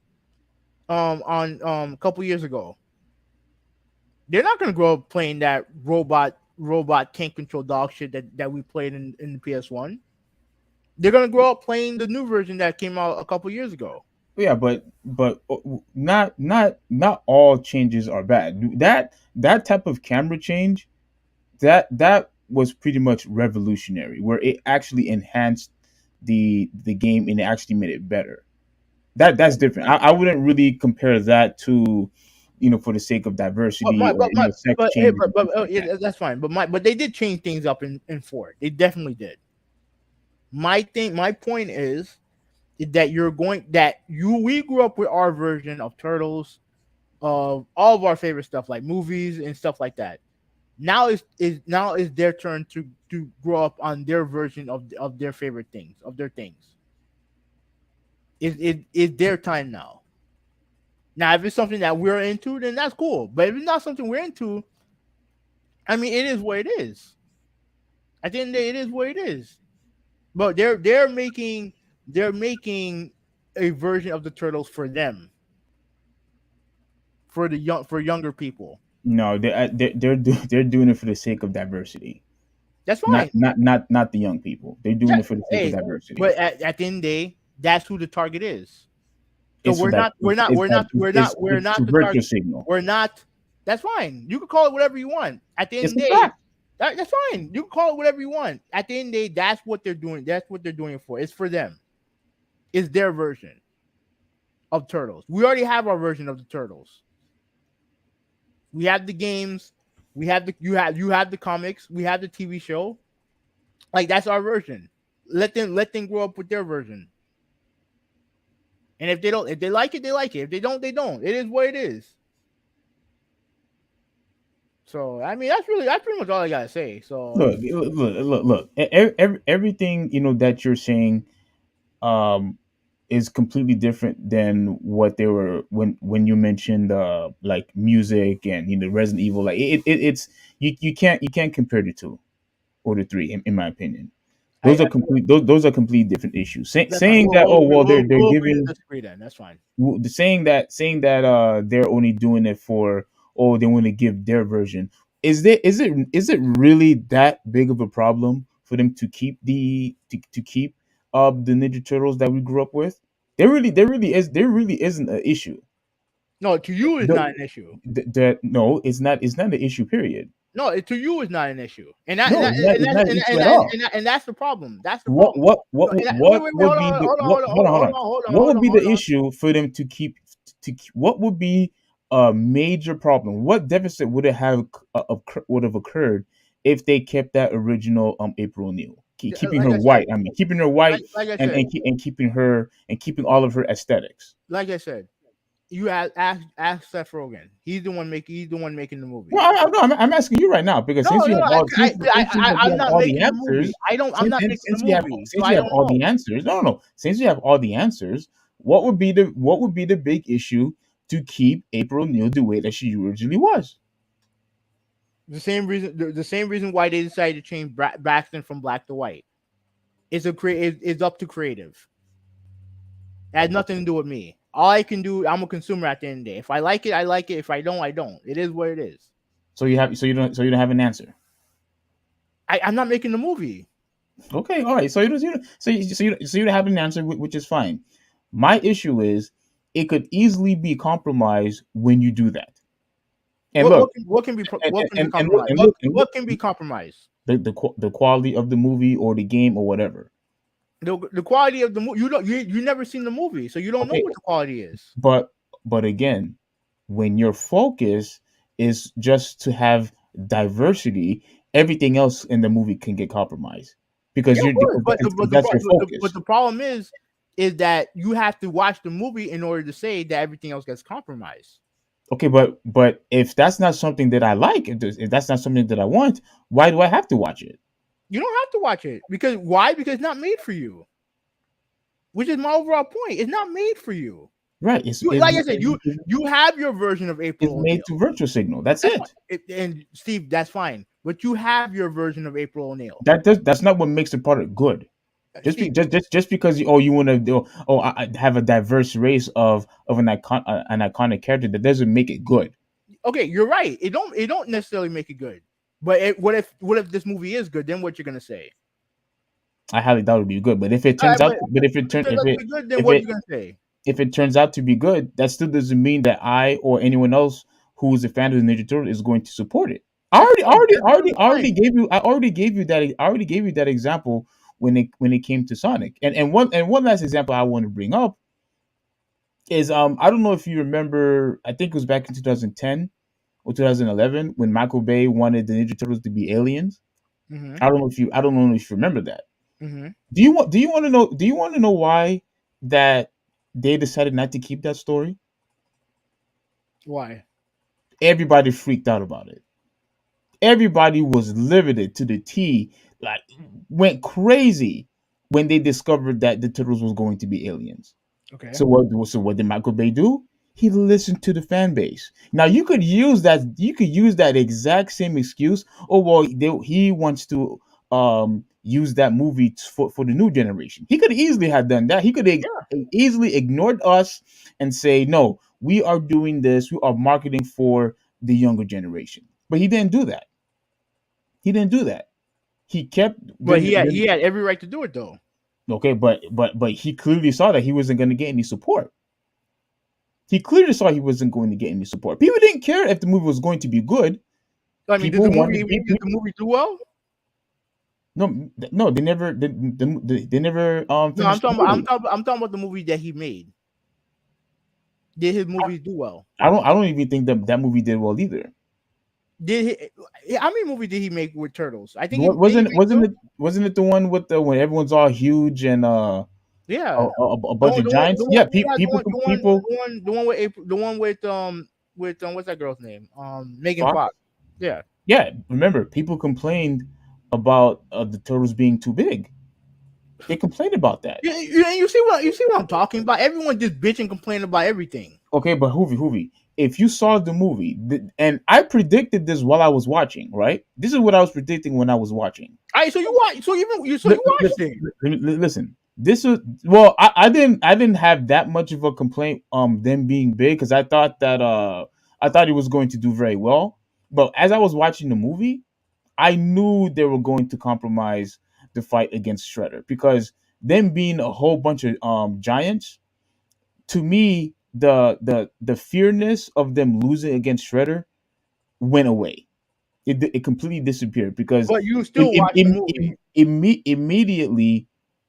on a couple years ago. They're not gonna grow up playing that robot tank control dog shit that we played in the PS1. They're gonna grow up playing the new version that came out a couple years ago. Yeah, but not all changes are bad. That type of camera change, that was pretty much revolutionary, where it actually enhanced the game and it actually made it better. That's different. I wouldn't really compare that to, for the sake of But diversity my or but my sex but changes and but things oh, like that. yeah, that's fine. But they did change things up in 4. They definitely did. My point is that we grew up with our version of turtles, of all of our favorite stuff like movies and stuff like that. Now is their turn to grow up on their version of their favorite things, of their things. Is their time now. Now, if it's something that we're into, then that's cool. But if it's not something we're into, I mean, it is what it is. At the end of the day, it is what it is. But they're making a version of the turtles for them, for younger people. No, they're doing it for the sake of diversity, That's not fine. not the young people. They're doing Yeah, it for the sake of hey, diversity. but at the end of the day, that's who the target is. So It's for we're that. not we're not we're not we're not we're It's not to the virtue target. signal. We're not. That's fine. You can call it whatever you want. At the end It's of the a day, fact. that's fine. You can call it whatever you want. At the end of the day, that's what they're doing. That's what they're doing it for. It's for them. It's their version of turtles. We already have our version of the turtles. We have the games. We have the you have the comics. We have the TV show. Like that's our version. Let them grow up with their version. And if they like it, they like it. If they don't, they don't. It is what it is. So I mean, that's pretty much all I gotta say. So Look. Everything that you're saying um is completely different than what they were when you mentioned like music and Resident Evil. Like it's you can't compare the two or the three in my opinion. I, Those are I complete those are complete different issues. that's fine. Saying that, oh well, they're We'll agree to giving, disagree then. That's fine. saying that they're only doing it for, oh, they want to give their version. Is it really that big of a problem for them to keep to keep the Ninja Turtles that we grew up with? There really isn't an issue. No, to you is not an issue. No, it's not the issue. Period. No, to you is not an issue, and that and No, that it's not an issue at and, all. and that's the problem. That's the What problem. what what No, and what wait, would hold be on, the hold on, what? hold on, Hold on, hold on. hold on, What hold would on, be hold the on. issue for them what would be a major problem? What deficit would it have would have occurred if they kept that original April O'Neil, keeping Like her I said, white? I mean, keeping her white like I said, and keeping her and keeping all of her aesthetics. like I said, you ask Seth Rogen. He's the one making the movie. Well, no, I'm asking you right now because No, since you no, have all I'm not all the making the movie. answers, I'm not making the movie, so since you I have don't all know. the answers, no, since you have all the answers, what would be the big issue to keep April O'Neil the way that she originally was? The same reason why they decided to change Braxton from black to white. It's up to creative. It has nothing to do with me. All I can do, I'm a consumer at the end of the day. If I like it, I like it. If I don't, I don't. It is what it is. So you don't have an answer. I'm not making the movie. Okay, all right. So you don't have an answer, which is fine. My issue is it could easily be compromised when you do that. And look, What can be and look, compromised? and look, and look, What can be compromised? the quality of the movie or the game or whatever. The quality of the movie. You never seen the movie, so you don't know Okay, what the quality is. but again, when your focus is just to have diversity, everything else in the movie can get compromised because Yeah, of course. that's your focus. The problem is that you have to watch the movie in order to say that everything else gets compromised. Okay, but if that's not something that I like, if that's not something that I want, why do I have to watch it? You don't have to watch it because why? Because it's not made for you. Which is my overall point. It's not made for you. Right. Like I said, you have your version of It's April made O'Neil. to virtual signal. That's That's it. fine. And Steve, that's fine. But you have your version of April O'Neil. That's not what makes the product good. Steve, Just because you want to do I have a diverse race of an iconic character, that doesn't make it good. okay, you're right. It don't necessarily make it good. But what if this movie is good? Then what you're gonna say? I highly doubt it would be good. But if it All turns right, out, but but if it if it turn turns out to be good, then if what are it you gonna say? if it turns out to be good, that still doesn't mean that I or anyone else who is a fan of the Ninja Turtle is going to support it. That's fine. That's fine. I already gave you that example when it came to Sonic. And one last example I want to bring up is I don't know if you remember, I think it was back in 2010 or 2011 when Michael Bay wanted the Ninja Turtles to be aliens. Mm-hmm. I don't know if you remember that. Mm-hmm. Do you want to know why that they decided not to keep that story? Why? Everybody freaked out about it. Everybody was livid to the T, like went crazy when they discovered that the turtles was going to be aliens. Okay. So what did Michael Bay do? He listened to the fan base. Now you could use that exact same excuse. Oh well, he wants to use that movie for the new generation. He could easily have done that. He could Yeah. easily ignored us and say, no, we are doing this. We are marketing for the younger generation. But he didn't do that. He didn't do that. He kept But he had every right to do it though. okay, but he clearly saw that he wasn't going to get any support. He clearly saw he wasn't going to get any support. People didn't care if the movie was going to be good. I mean, People wanted did the movie do well? no, they never No, finished the movie. I'm talking about the movie that he made. Did his movies do well? I don't even think that movie did well either. Did he? How many movies did he make with turtles? I think Wasn't it the one with the when everyone's all huge and yeah. a bunch of giants? Yeah, people The one with April, the one with what's that girl's name? Megan Fox. Fox. Yeah. Yeah, remember people complained about the turtles being too big. They complained about that. You see what I'm talking about? Everyone just bitch and complain about everything. Okay, but Hoovy, if you saw the movie, and I predicted this while I was watching, right? This is what I was predicting when I was watching. All right, so you watch, so even you watched it. Listen, this was I didn't have that much of a complaint them being big because I thought that I thought it was going to do very well. But as I was watching the movie, I knew they were going to compromise the fight against Shredder because them being a whole bunch of giants, to me, the fearness of them losing against Shredder went away. It completely disappeared because But you still watch the movie. immediately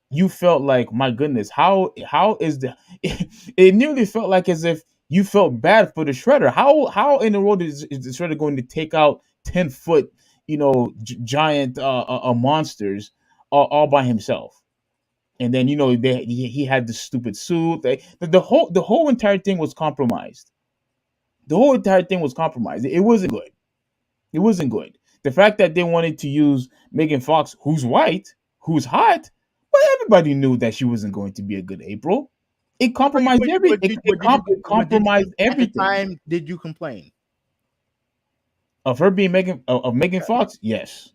you felt like, my goodness, how is the it nearly felt like as if you felt bad for the Shredder. How in the world is the Shredder going to take out 10-foot, giant monsters all by himself? And then he had the stupid suit. The whole entire thing was compromised. The whole entire thing was compromised. It wasn't good. It wasn't good. The fact that they wanted to use Megan Fox, who's white, who's hot, but everybody knew that she wasn't going to be a good April. It compromised it compromised At the everything. time, did you complain? Of her being Megan Fox, yes.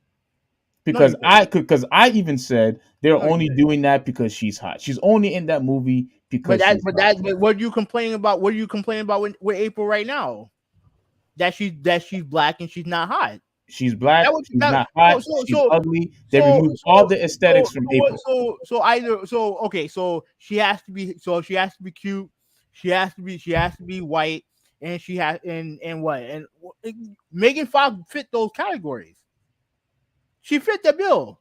No, you didn't. Because I even said they're No, you only didn't. doing that because she's hot. She's only in that movie because she's hot. But what are you complaining about? What are you complaining about with April right now? That she's black and she's not hot. She's black. That was She's that. not hot. So She's so ugly. They so removed all so the aesthetics from April. okay. So she has to be cute. She has to be white, and she has and what and Megan Fox fit those categories. She fit the bill.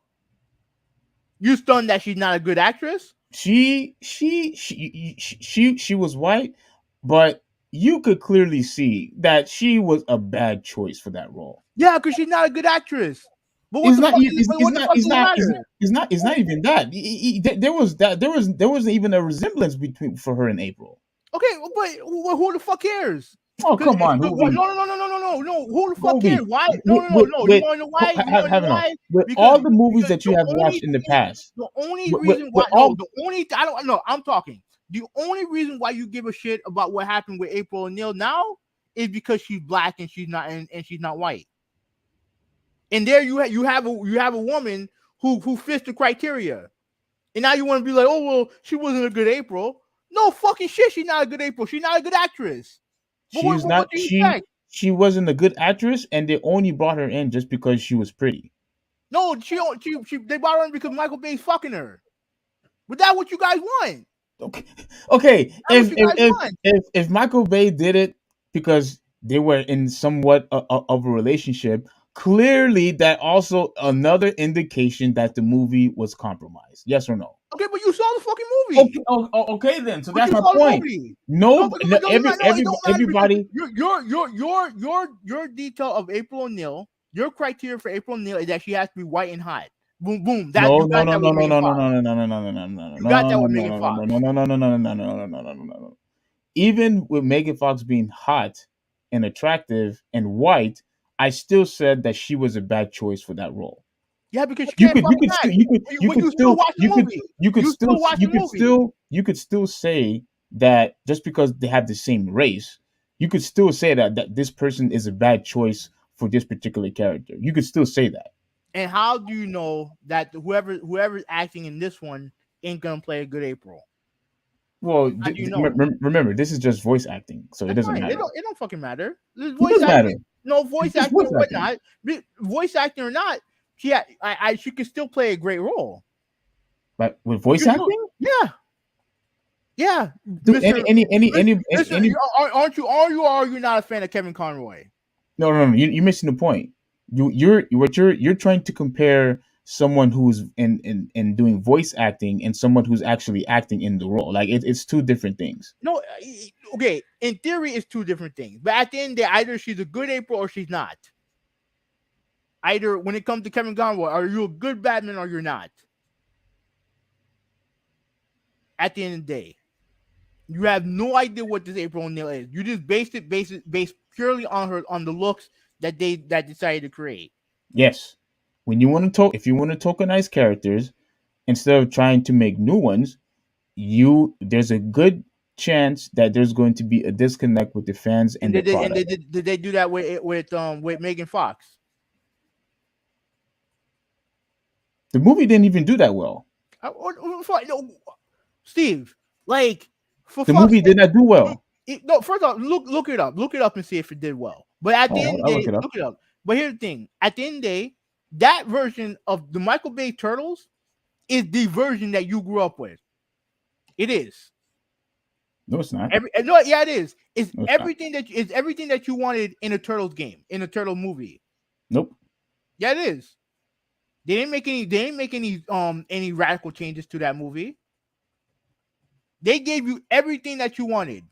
You stunned that she's not a good actress? She was white, but you could clearly see that she was a bad choice for that role. Yeah, because she's not a good actress. But what It's the not. fuck? It's What the not. fuck It's does it not. It's matter? not. It's not. It's not even that. There was that. There wasn't even a resemblance between for her and April. Okay, but who the fuck cares? Oh, Because come on, no, Ruby. no. Who the fuck cares? Ruby. Why? No. You want to know why? You want to know Having why? with Because all the movies because that you have watched in the past, the only with, reason with why all the only I don't know. I'm talking. The only reason why you give a shit about what happened with April O'Neil now is because she's black and she's not white. And there you have a woman who fits the criteria. And now you want to be like, oh well, she wasn't a good April. No fucking shit, she's not a good April. She's not a good actress. But she's what not do you expect? she wasn't a good actress, and they only brought her in just because she was pretty. No, she they brought her in because Michael Bay's fucking her. But that's what you guys want. Okay, okay. That's what you guys want. If Michael Bay did it because they were in somewhat of a relationship, clearly that also another indication that the movie was compromised. Yes or no? Okay, but you saw the fucking movie. Okay, okay then. So But that's you my saw the point. movie. No, But no it don't matter because everybody. your detail of April O'Neil, your criteria for April O'Neil is that she has to be white and hot. Boom, boom. That No, you no, got no, that no, with no, Megan no, no, Fox. no, no, no, no, no, no, no, no, You got that with no, Megan no, no, Fox. no, no, no, no, no, no, no, no, no, no, no, no. Even with Megan Fox being hot and attractive and white, I still said that she was a bad choice for that role. Yeah, because you can't You fucking could still act. When you still watch the movie, you could still say that just because they have the same race, you could still say that this person is a bad choice for this particular character. You could still say that. And how do you know that whoever's acting in this one ain't gonna play a good April? Well, How do you know? remember, this is just voice acting, so it That's doesn't fine. matter. It don't fucking matter. This It voice does matter. acting, no It's voice just acting voice or acting. whatnot. Voice acting or not, she could still play a great role. But with voice acting, Yeah, do Mister. Mister, any aren't you? Are you not a fan of Kevin Conroy? no, you're missing the point. You're trying to compare someone who's in doing voice acting and someone who's actually acting in the role. Like it's two different things. No, okay. In theory, it's two different things. But at the end of the day, either she's a good April or she's not. Either when it comes to Kevin Conroy, are you a good Batman or you're not? At the end of the day, you have no idea what this April O'Neil is. You just based purely on the looks that they decided to create. Yes, when you want to talk, if you want to tokenize characters instead of trying to make new ones, there's a good chance that there's going to be a disconnect with the fans And and the product. did they do that with Megan Fox? The movie didn't even do that well. No, Steve, like for The fuck's movie did sake, not do well. no. First off, look it up and see if it did well. But at the end of the I'll day, look it up. look it up. But here's the thing: at the end of the day, that version of the Michael Bay Turtles is the version that you grew up with. It is. No, it's not. No, yeah, it is. No, it's not. It's everything that you wanted in a Turtles game, in a Turtle movie. Nope. Yeah, it is. They didn't make any radical changes to that movie. They gave you everything that you wanted.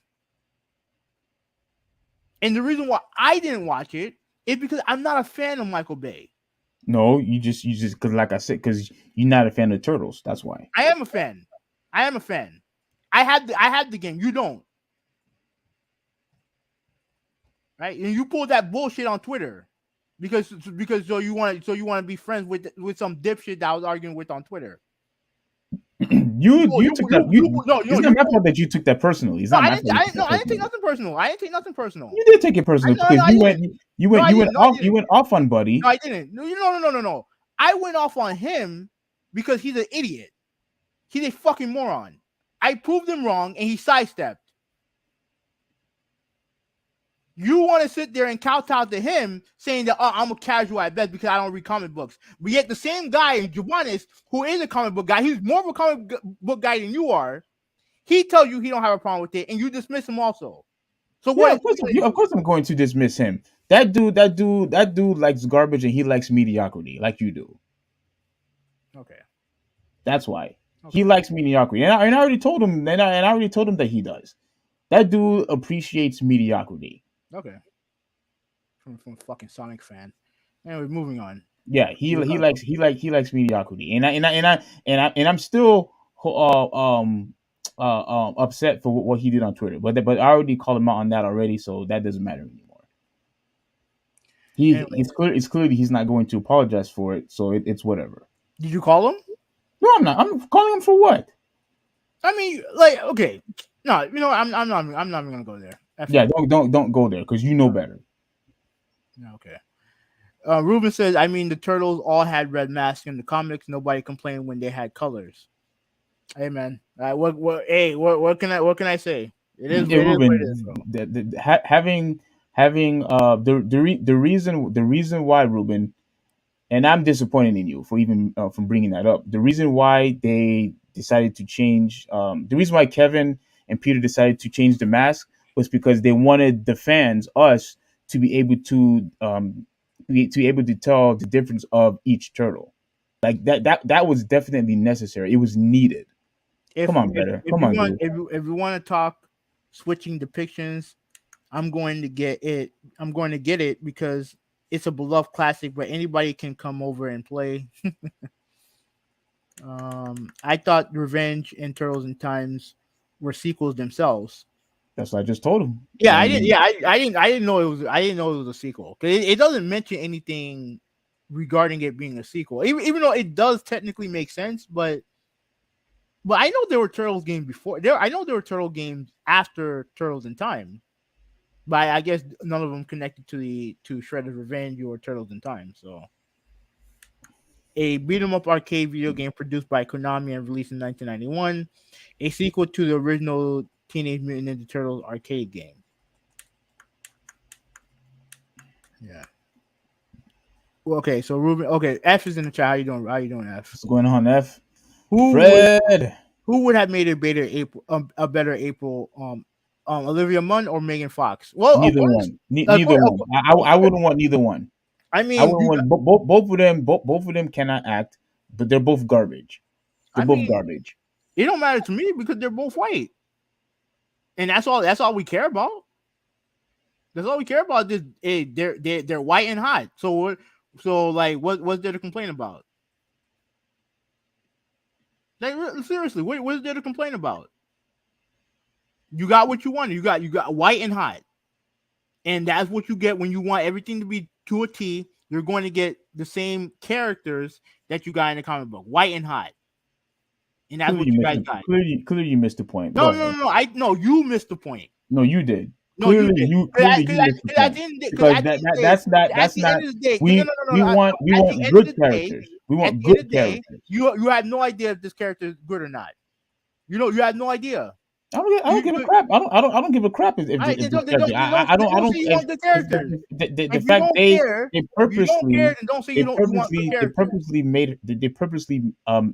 And the reason why I didn't watch it is because I'm not a fan of Michael Bay. No, you just because, like I said, because you're not a fan of turtles. That's why. I am a fan. I am a fan. I had the game. You don't. Right? And you pulled that bullshit on Twitter. Because so you want to be friends with some dipshit that I was arguing with on Twitter. You took that. It's not my fault that you took that personally. It's not my fault. I didn't take nothing personal. I didn't take nothing personal. You did take it personal because you went off on Buddy. No, I didn't. No. I went off on him because he's an idiot. He's a fucking moron. I proved him wrong and he sidestepped. You want to sit there and kowtow to him saying that I'm a casual at best because I don't read comic books. But yet the same guy, Giovannis, who is a comic book guy, he's more of a comic book guy than you are. He tells you he don't have a problem with it, and you dismiss him also. So what? Of course, I'm going to dismiss him. That dude likes garbage and he likes mediocrity, like you do. Okay. That's why he likes mediocrity, and I already told him. And I already told him that he does. That dude appreciates mediocrity. Okay. From fucking Sonic fan. Anyway, moving on. Yeah, he likes mediocrity, and I'm still upset for what he did on Twitter, but I already called him out on that already, so that doesn't matter anymore. It's clearly he's not going to apologize for it, so it's whatever. Did you call him? No, I'm not. I'm calling him for what? I mean, like, okay, no, I'm not even gonna go there. Yeah, don't go there because you know better. Okay. Ruben says, I mean, the Turtles all had red masks in the comics. Nobody complained when they had colors. Hey, man. What can I say? It is. Yeah, Ruben, what it is, having the reason why, Ruben, and I'm disappointed in you for even from bringing that up. The reason why they decided to change, the reason why Kevin and Peter decided to change the mask was because they wanted the fans, us, to be able to tell the difference of each turtle. Like that was definitely necessary. It was needed. Come on, better. Come on, dude. If we want to talk switching depictions, I'm going to get it. I'm going to get it because it's a beloved classic, but anybody can come over and play. I thought Revenge and Turtles in Times were sequels themselves. That's what I just told him. Yeah, I didn't. Yeah, I didn't know it was. I didn't know it was a sequel because it doesn't mention anything regarding it being a sequel. Even though it does technically make sense, but I know there were Turtles games before. I know there were Turtle games after Turtles in Time, but I guess none of them connected to Shredder's Revenge or Turtles in Time. So, a beat 'em up arcade video game produced by Konami and released in 1991, a sequel to the original Teenage Mutant Ninja Turtles arcade game. Yeah. Well, okay, so Ruben. Okay, F is in the chat. How you doing? F? What's going on, F? Fred. Who would have made a better April? Olivia Munn or Megan Fox? Well, neither one. Neither one. I wouldn't want neither one. I mean, I wouldn't want both of them. Both of them cannot act, but they're both garbage. They're both garbage. It don't matter to me because they're both white, and that's all we care about. That's all we care about. They're white and hot. So like, what's there to complain about? Like, seriously, what is there to complain about? You got what you wanted. You got white and hot, and that's what you get when you want everything to be to a T. You're going to get the same characters that you got in the comic book, white and hot, and that's what you guys got. Clearly, you missed the point. No. You missed the point. No, you did. No, clearly, you missed the point. Because that's not. We want good characters. We want good characters. You have no idea if this character is good or not. You have no idea. I don't give a crap. I don't give a crap if I don't. The fact they purposely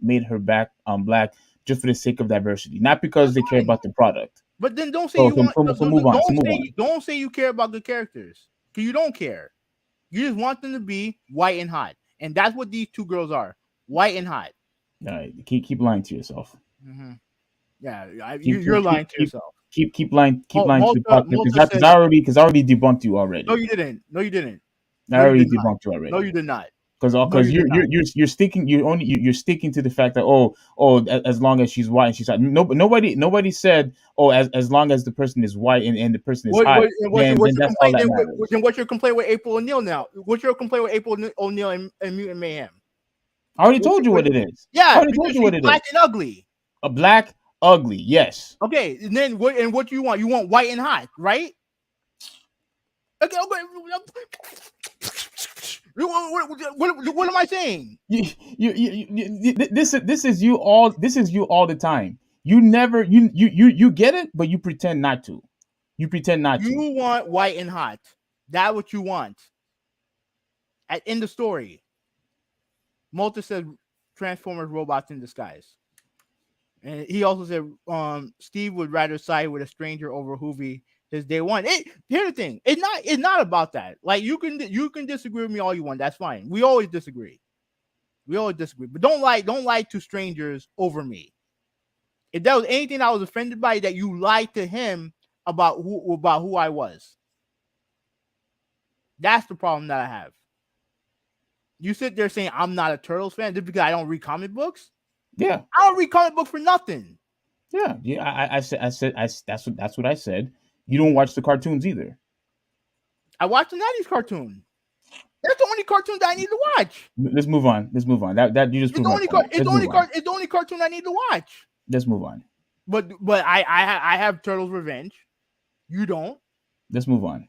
made her black just for the sake of diversity, not because they care about the product. But then don't say So you want. so move on. So move on. Don't say you care about good characters because you don't care. You just want them to be white and hot, and that's what these two girls are: white and hot. All right, keep lying to yourself. Mm-hmm. Yeah, Keep you're keep keep lying to keep yourself. keep lying to the podcast Malta said, because I already debunked you "No, already. you didn't. No, you didn't. I No, you already did not. debunked you No, already. you did not. No, Because you did not. you're sticking you're sticking to the fact that as long as she's white and she's hot. Nobody said as long as the person is white and the person is hot, then What's your that's all complaint? that matters. Then what's your complaint with April O'Neil now? What's your complaint with April O'Neil and Mutant Mayhem? I already told you what it is. I Yeah, already told because you she's what it black is. and ugly. A black ugly, yes. Okay, and then what? And what do you want? You want white and hot, right? Okay. What am I saying? This is you all. This is you all the time. You never you get it, but you pretend not to. You pretend not to. You want white and hot. That's what you want. In the story, Malta said Transformers robots in disguise. And he also said Steve would rather side with a stranger over Hoovy his day one. Here's the thing. It's not about that. Like you can disagree with me all you want. That's fine. We always disagree. But don't lie to strangers over me. If there was anything I was offended by, that you lied to him about who I was. That's the problem that I have. You sit there saying I'm not a Turtles fan just because I don't read comic books. Yeah, I don't read comic books for nothing. yeah. That's what I said. You don't watch the cartoons either. I watched the '90s cartoon. That's the only cartoon that I need to watch. Let's move on. That you just proved my point. It's the only cartoon I need to watch. Let's move on. But I have Turtles Revenge. You don't, Let's move on.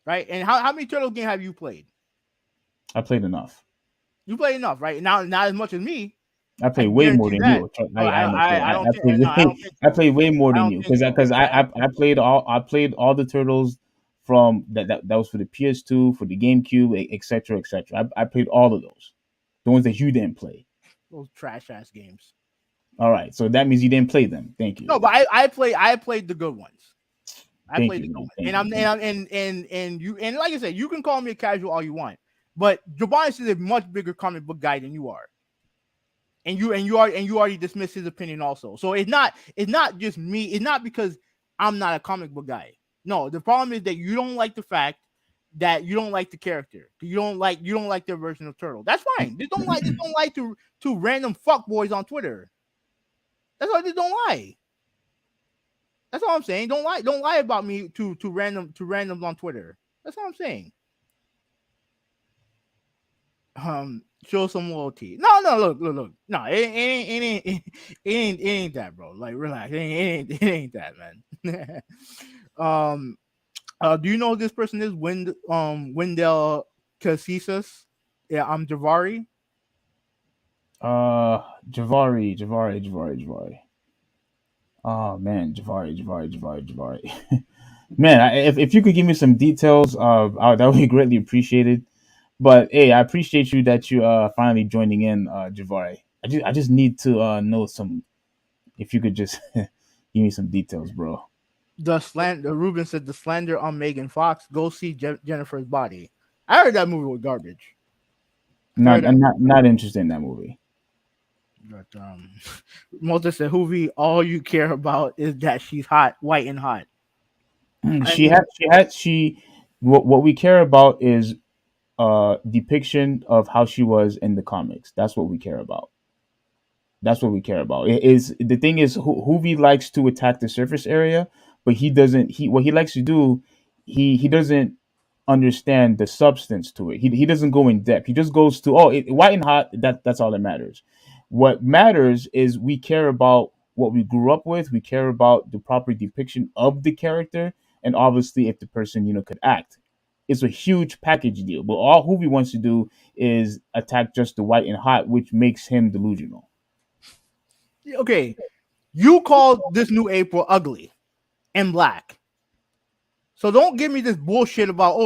right? And how many Turtles games have you played? I played enough. You played enough, right? Now not as much as me. I played I way more guarantee than that. you. I don't think. No, I don't think I so. played way more I than don't you think so. because I played all the turtles from that was for the PS2, for the GameCube, etc. etc. I played all of those, the ones that you didn't play. Those trash ass games. All right, so that means you didn't play them. Thank you. No, but I played the good ones. I Thank played the you, good man. ones. Thank And you. I'm and you and like I said, you can call me a casual all you want, but Jabarius is a much bigger comic book guy than you are. And you already dismissed his opinion also. So it's not just me. It's not because I'm not a comic book guy. No, the problem is that you don't like the fact that you don't like the character. You don't like their version of Turtle. That's fine. Just don't lie to random fuckboys on Twitter. That's why just don't lie. That's all I'm saying. Don't lie about me to randoms on Twitter. That's all I'm saying. Show some loyalty. No, look. No, it ain't that, bro. Like, relax. It ain't that, man. Do you know who this person is? Wendell Casisas. Yeah, I'm Javari. Javari. Oh man, Javari. Man, if you could give me some details, that would be greatly appreciated. But hey, I appreciate you that you finally joining in, Javari. I just need to know some. If you could just give me some details, bro. The Ruben said the slander on Megan Fox. Go see Jennifer's Body. I heard that movie was garbage. I'm not interested in that movie. But Malta said, "Hoovy, all you care about is that she's hot, white and hot." What we care about is depiction of how she was in the comics. That's what we care about. That's what we care about. It is the thing is Hoovy likes to attack the surface area, but he doesn't. He what he likes to do, he doesn't understand the substance to it. He doesn't go in depth. He just goes to white and hot. That's all that matters. What matters is we care about what we grew up with. We care about the proper depiction of the character, and obviously if the person could act. It's a huge package deal. But all Hoovy wants to do is attack just the white and hot, which makes him delusional. Okay, you called this new April ugly and black. So don't give me this bullshit about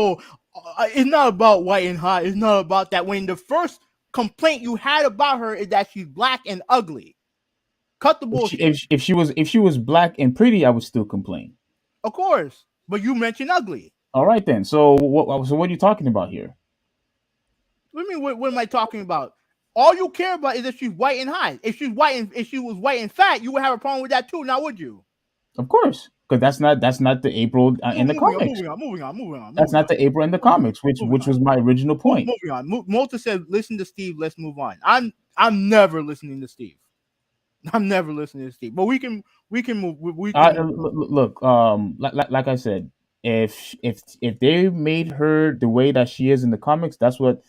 it's not about white and hot. It's not about that. When the first complaint you had about her is that she's black and ugly. Cut the bullshit. If she was black and pretty, I would still complain. Of course. But you mentioned ugly. All right then. So what are you talking about here? What do you mean? What am I talking about? All you care about is if she's white and hot. If she was white and fat, you would have a problem with that too. Now, would you? Of course, because that's not the April in the comics. Moving on. That's not the April in the comics, which was my original point. Moving on. Malta said, "Listen to Steve. Let's move on." I'm never listening to Steve. I'm never listening to Steve. But we can move. Look, like I said, if they made her the way that she is in the comics, that's what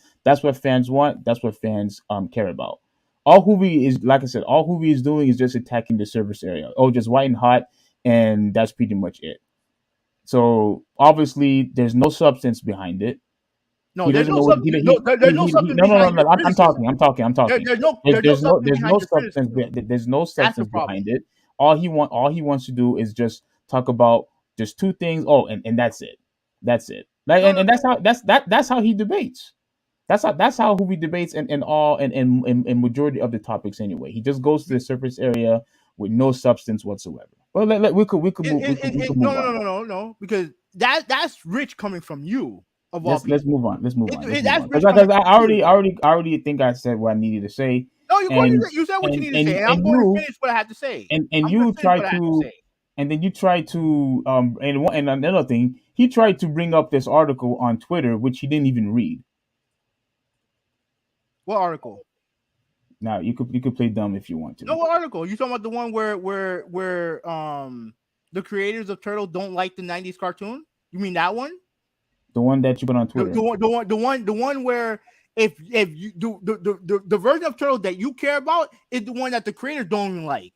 fans want. That's what fans care about. All Hoovy is, like I said, all Hoovy is doing is just attacking the surface area. Oh, just white and hot, and that's pretty much it. So obviously, there's no substance behind it. No, there's no substance. No. I'm talking. There's no substance. There's no substance behind it. All he wants to do is just talk about just two things. Oh, and that's it. That's it. Like, and that's how he debates. That's how he debates and majority of the topics anyway. He just goes to the surface area with no substance whatsoever. Well, we could move on. No, because that's rich coming from you. Let's move on. Because I already think I said what I needed to say. No, you said what you needed to say. I'm going to finish what I had to say. And you try to, and then you try to, and another thing, he tried to bring up this article on Twitter, which he didn't even read. What article? Now you could play dumb if you want to. No, what article? You talking about the one where the creators of Turtle don't like the '90s cartoon? You mean that one? The one that you put on Twitter. The one where if you do the version of Turtle that you care about is the one that the creators don't even like.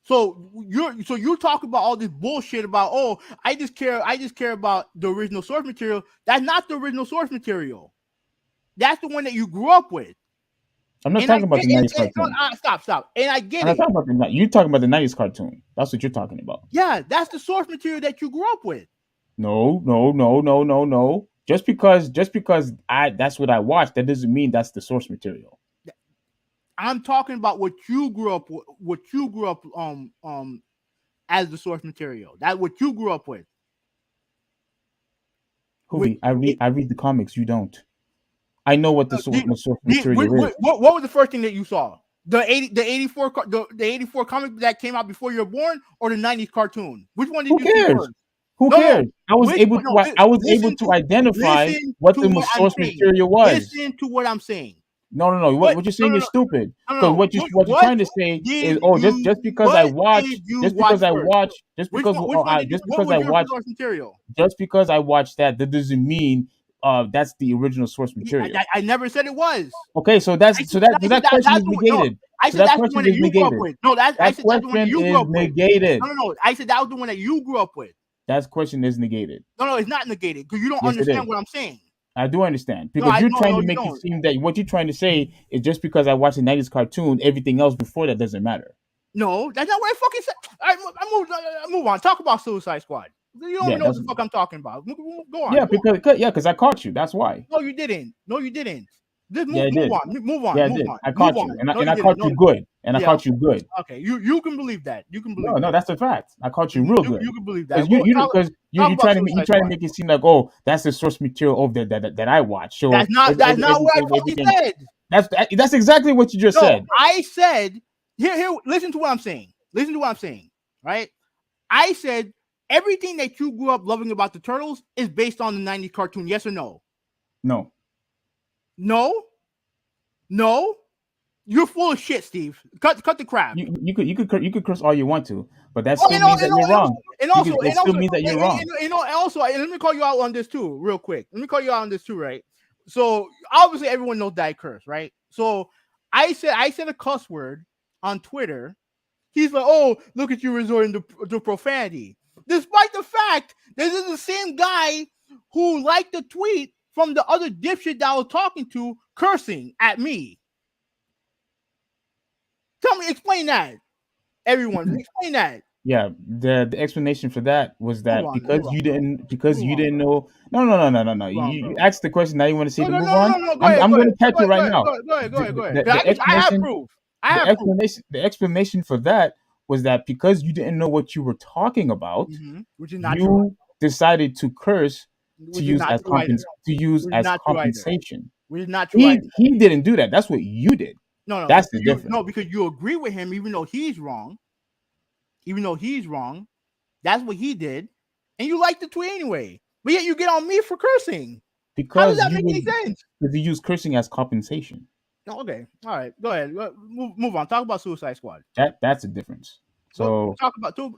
So you talk about all this bullshit about, oh, I just care about the original source material. That's not the original source material. That's the one that you grew up with. I'm not talking about the 90s cartoon. Stop. And I get it. You're talking about the 90s cartoon. That's what you're talking about. Yeah, that's the source material that you grew up with. No. Just because that's what I watched, that doesn't mean that's the source material. I'm talking about what you grew up as the source material. That's what you grew up with. Hoovy, I read the comics. You don't. I know what the source material is. What was the first thing that you saw? The 84 comic that came out before you were born, or the 90s cartoon? Which one did you see first? Who cares? I was able to identify what the source material was. Listen to what I'm saying. No. What you're saying is stupid. Because what you're trying to say is, oh, just because I watched that doesn't mean that's the original source material. I never said it was. Okay, so that question is negated. I said that's the one that you grew up with. No, that question is negated. No. I said that was the one that you grew up with. That question is negated. No, it's not negated because you don't understand what I'm saying. I do understand because you're trying to make it seem that what you're trying to say is just because I watched the 90s cartoon, everything else before that doesn't matter. No, that's not what I fucking said. I move on. Talk about Suicide Squad. You don't know what the fuck I'm talking about. Go on. Yeah, because I caught you. That's why. No, you didn't. Just move on. Yeah, I did. I caught you, and I caught you good. And I caught you good. Okay, you can believe that. No, that's a fact. I caught you real good. You can believe that. Because you're trying to make it seem like, oh, that's the source material of that I watched. So that's not what I fucking said. That's exactly what you just said. I said here. Listen to what I'm saying. Right? I said everything that you grew up loving about the Turtles is based on the 90s cartoon. Yes or no? No. You're full of shit, Steve. Cut the crap. You could curse all you want to, but that still means that you're wrong. It still means that you're wrong. And also, let me call you out on this too, real quick. Right? So obviously, everyone knows that I curse, right? So I said a cuss word on Twitter. He's like, "Oh, look at you resorting to profanity," despite the fact that this is the same guy who liked the tweet from the other dipshit that I was talking to, cursing at me. Explain that. Everyone, explain that. Yeah, the explanation for that was that you didn't know. No. You asked the question. Now you want to see the move on? I'm going to catch it right now. Go ahead. I have proof. I have proof. The explanation for that was that because you didn't know what you were talking about, Which is not true. you decided to curse to Which is use not as true either. Which is not true either. compensation. Which is not true either. He didn't do that. That's what you did. No, no, That's the you difference. no, because you agree with him, even though he's wrong. Even though he's wrong, that's what he did, and you like the tweet anyway. But yet you get on me for cursing. How does Because that make any sense? you use cursing as compensation. No, okay, all right, go ahead. Move on. Talk about Suicide Squad. That's a difference. Well, So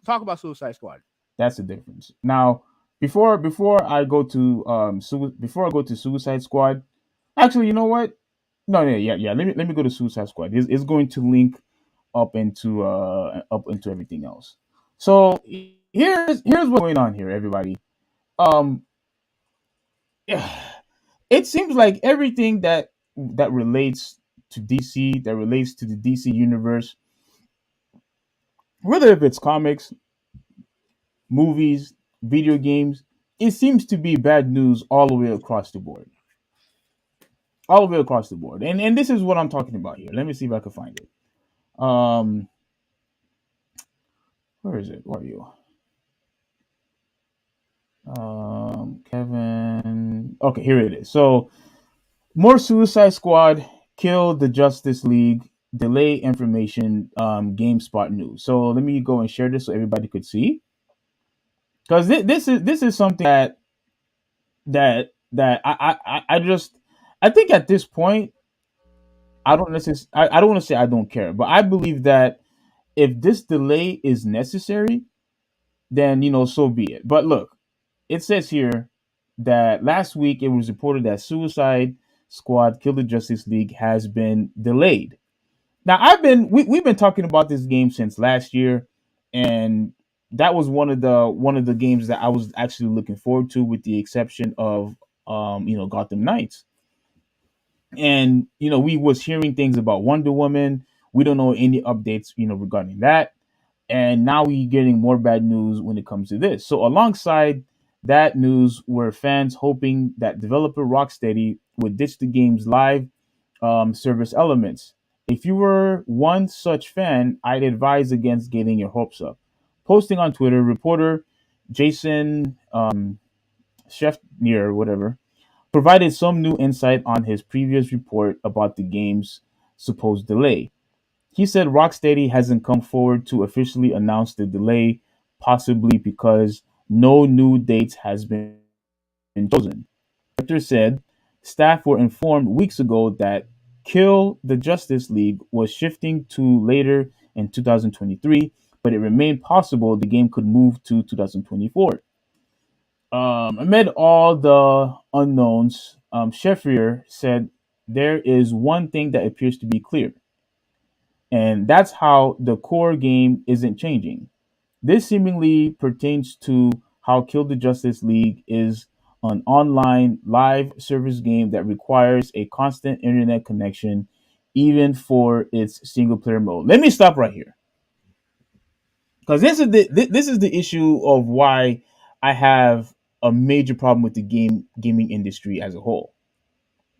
talk about Suicide Squad. that's the difference. Now, before I go to before I go to Suicide Squad, actually, you know what? No, yeah. Let me go to Suicide Squad. It's going to link up into everything else. So here's what's going on here, everybody. Um, it seems like everything that relates to DC, that relates to the DC universe, whether if it's comics, movies, video games, it seems to be bad news all the way across the board. All the way across the board. And this is what I'm talking about here. Let me see if I can find it. Um where is it? Where are you? Kevin. Okay, here it is. So more Suicide Squad, kill the Justice League, delay information, GameSpot news. So let me go and share this so everybody could see. Because this is something that I just I think at this point I don't want to say I don't care, but I believe that if this delay is necessary, then so be it. But look, it says here that last week it was reported that Suicide Squad Kill the Justice League has been delayed. Now we've been talking about this game since last year, and that was one of the games that I was actually looking forward to, with the exception of Gotham Knights. And we was hearing things about Wonder Woman. We don't know any updates regarding that, and now we getting more bad news when it comes to this. So alongside that news were fans hoping that developer Rocksteady would ditch the game's live service elements. If you were one such fan, I'd advise against getting your hopes up. Posting on Twitter, reporter Jason Chefnier, whatever, provided some new insight on his previous report about the game's supposed delay. He said Rocksteady hasn't come forward to officially announce the delay, possibly because no new dates has been chosen. Director said staff were informed weeks ago that Kill the Justice League was shifting to later in 2023, but it remained possible the game could move to 2024. Amid all the unknowns, Sheffier said there is one thing that appears to be clear, and that's how the core game isn't changing. This seemingly pertains to how Kill the Justice League is an online live service game that requires a constant internet connection, even for its single player mode. Let me stop right here, because this is the issue of why I have a major problem with the gaming industry as a whole.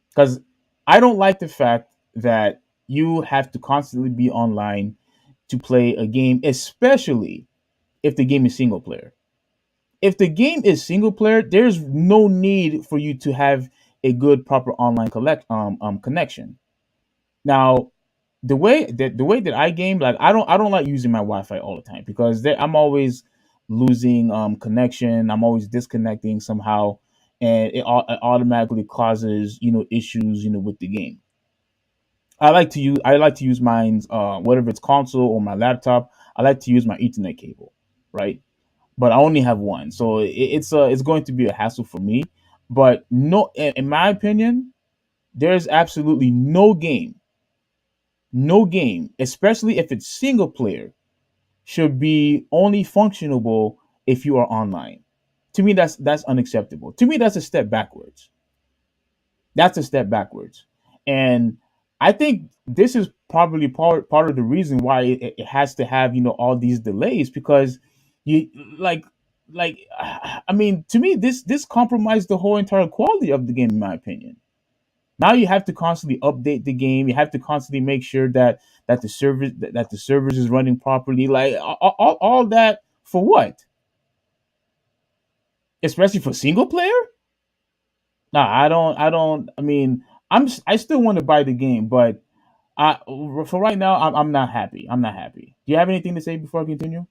Because I don't like the fact that you have to constantly be online to play a game, especially if the game is single player. If the game is single player, there's no need for you to have a good proper online connection. Now, the way that I game, like I don't like using my Wi-Fi all the time, because I'm always losing connection. I'm always disconnecting somehow, and it automatically causes issues with the game. I like to use mine's whether it's console or my laptop. I like to use my Ethernet cable, right? But I only have one, so it's going to be a hassle for me. But no, in my opinion, there's absolutely no game, especially if it's single player, should be only functionable if you are online. To me, that's unacceptable. To me, that's a step backwards. That's a step backwards. And I think this is probably part of the reason why it has to have all these delays, because you I mean, to me, this compromised the whole entire quality of the game, in my opinion. Now you have to constantly update the game. You have to constantly make sure that the servers is running properly. Like all that for what? Especially for single player? Nah, I don't. I mean, I still want to buy the game, but I for right now, I'm not happy. I'm not happy. Do you have anything to say before I continue?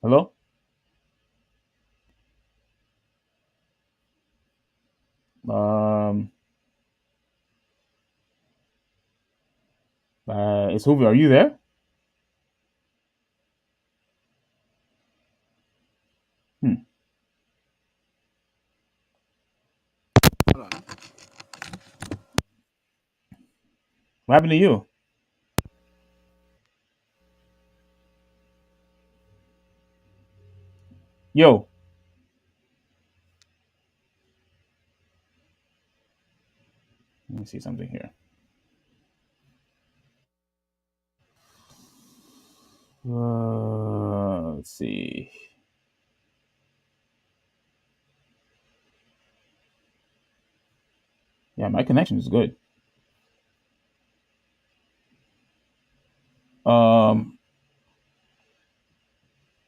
Hello. Um. It's Hoover. Are you there? Hmm. Hold on. What happened to you? Yo. Let me see something here. Let's see. Yeah, my connection is good. Um.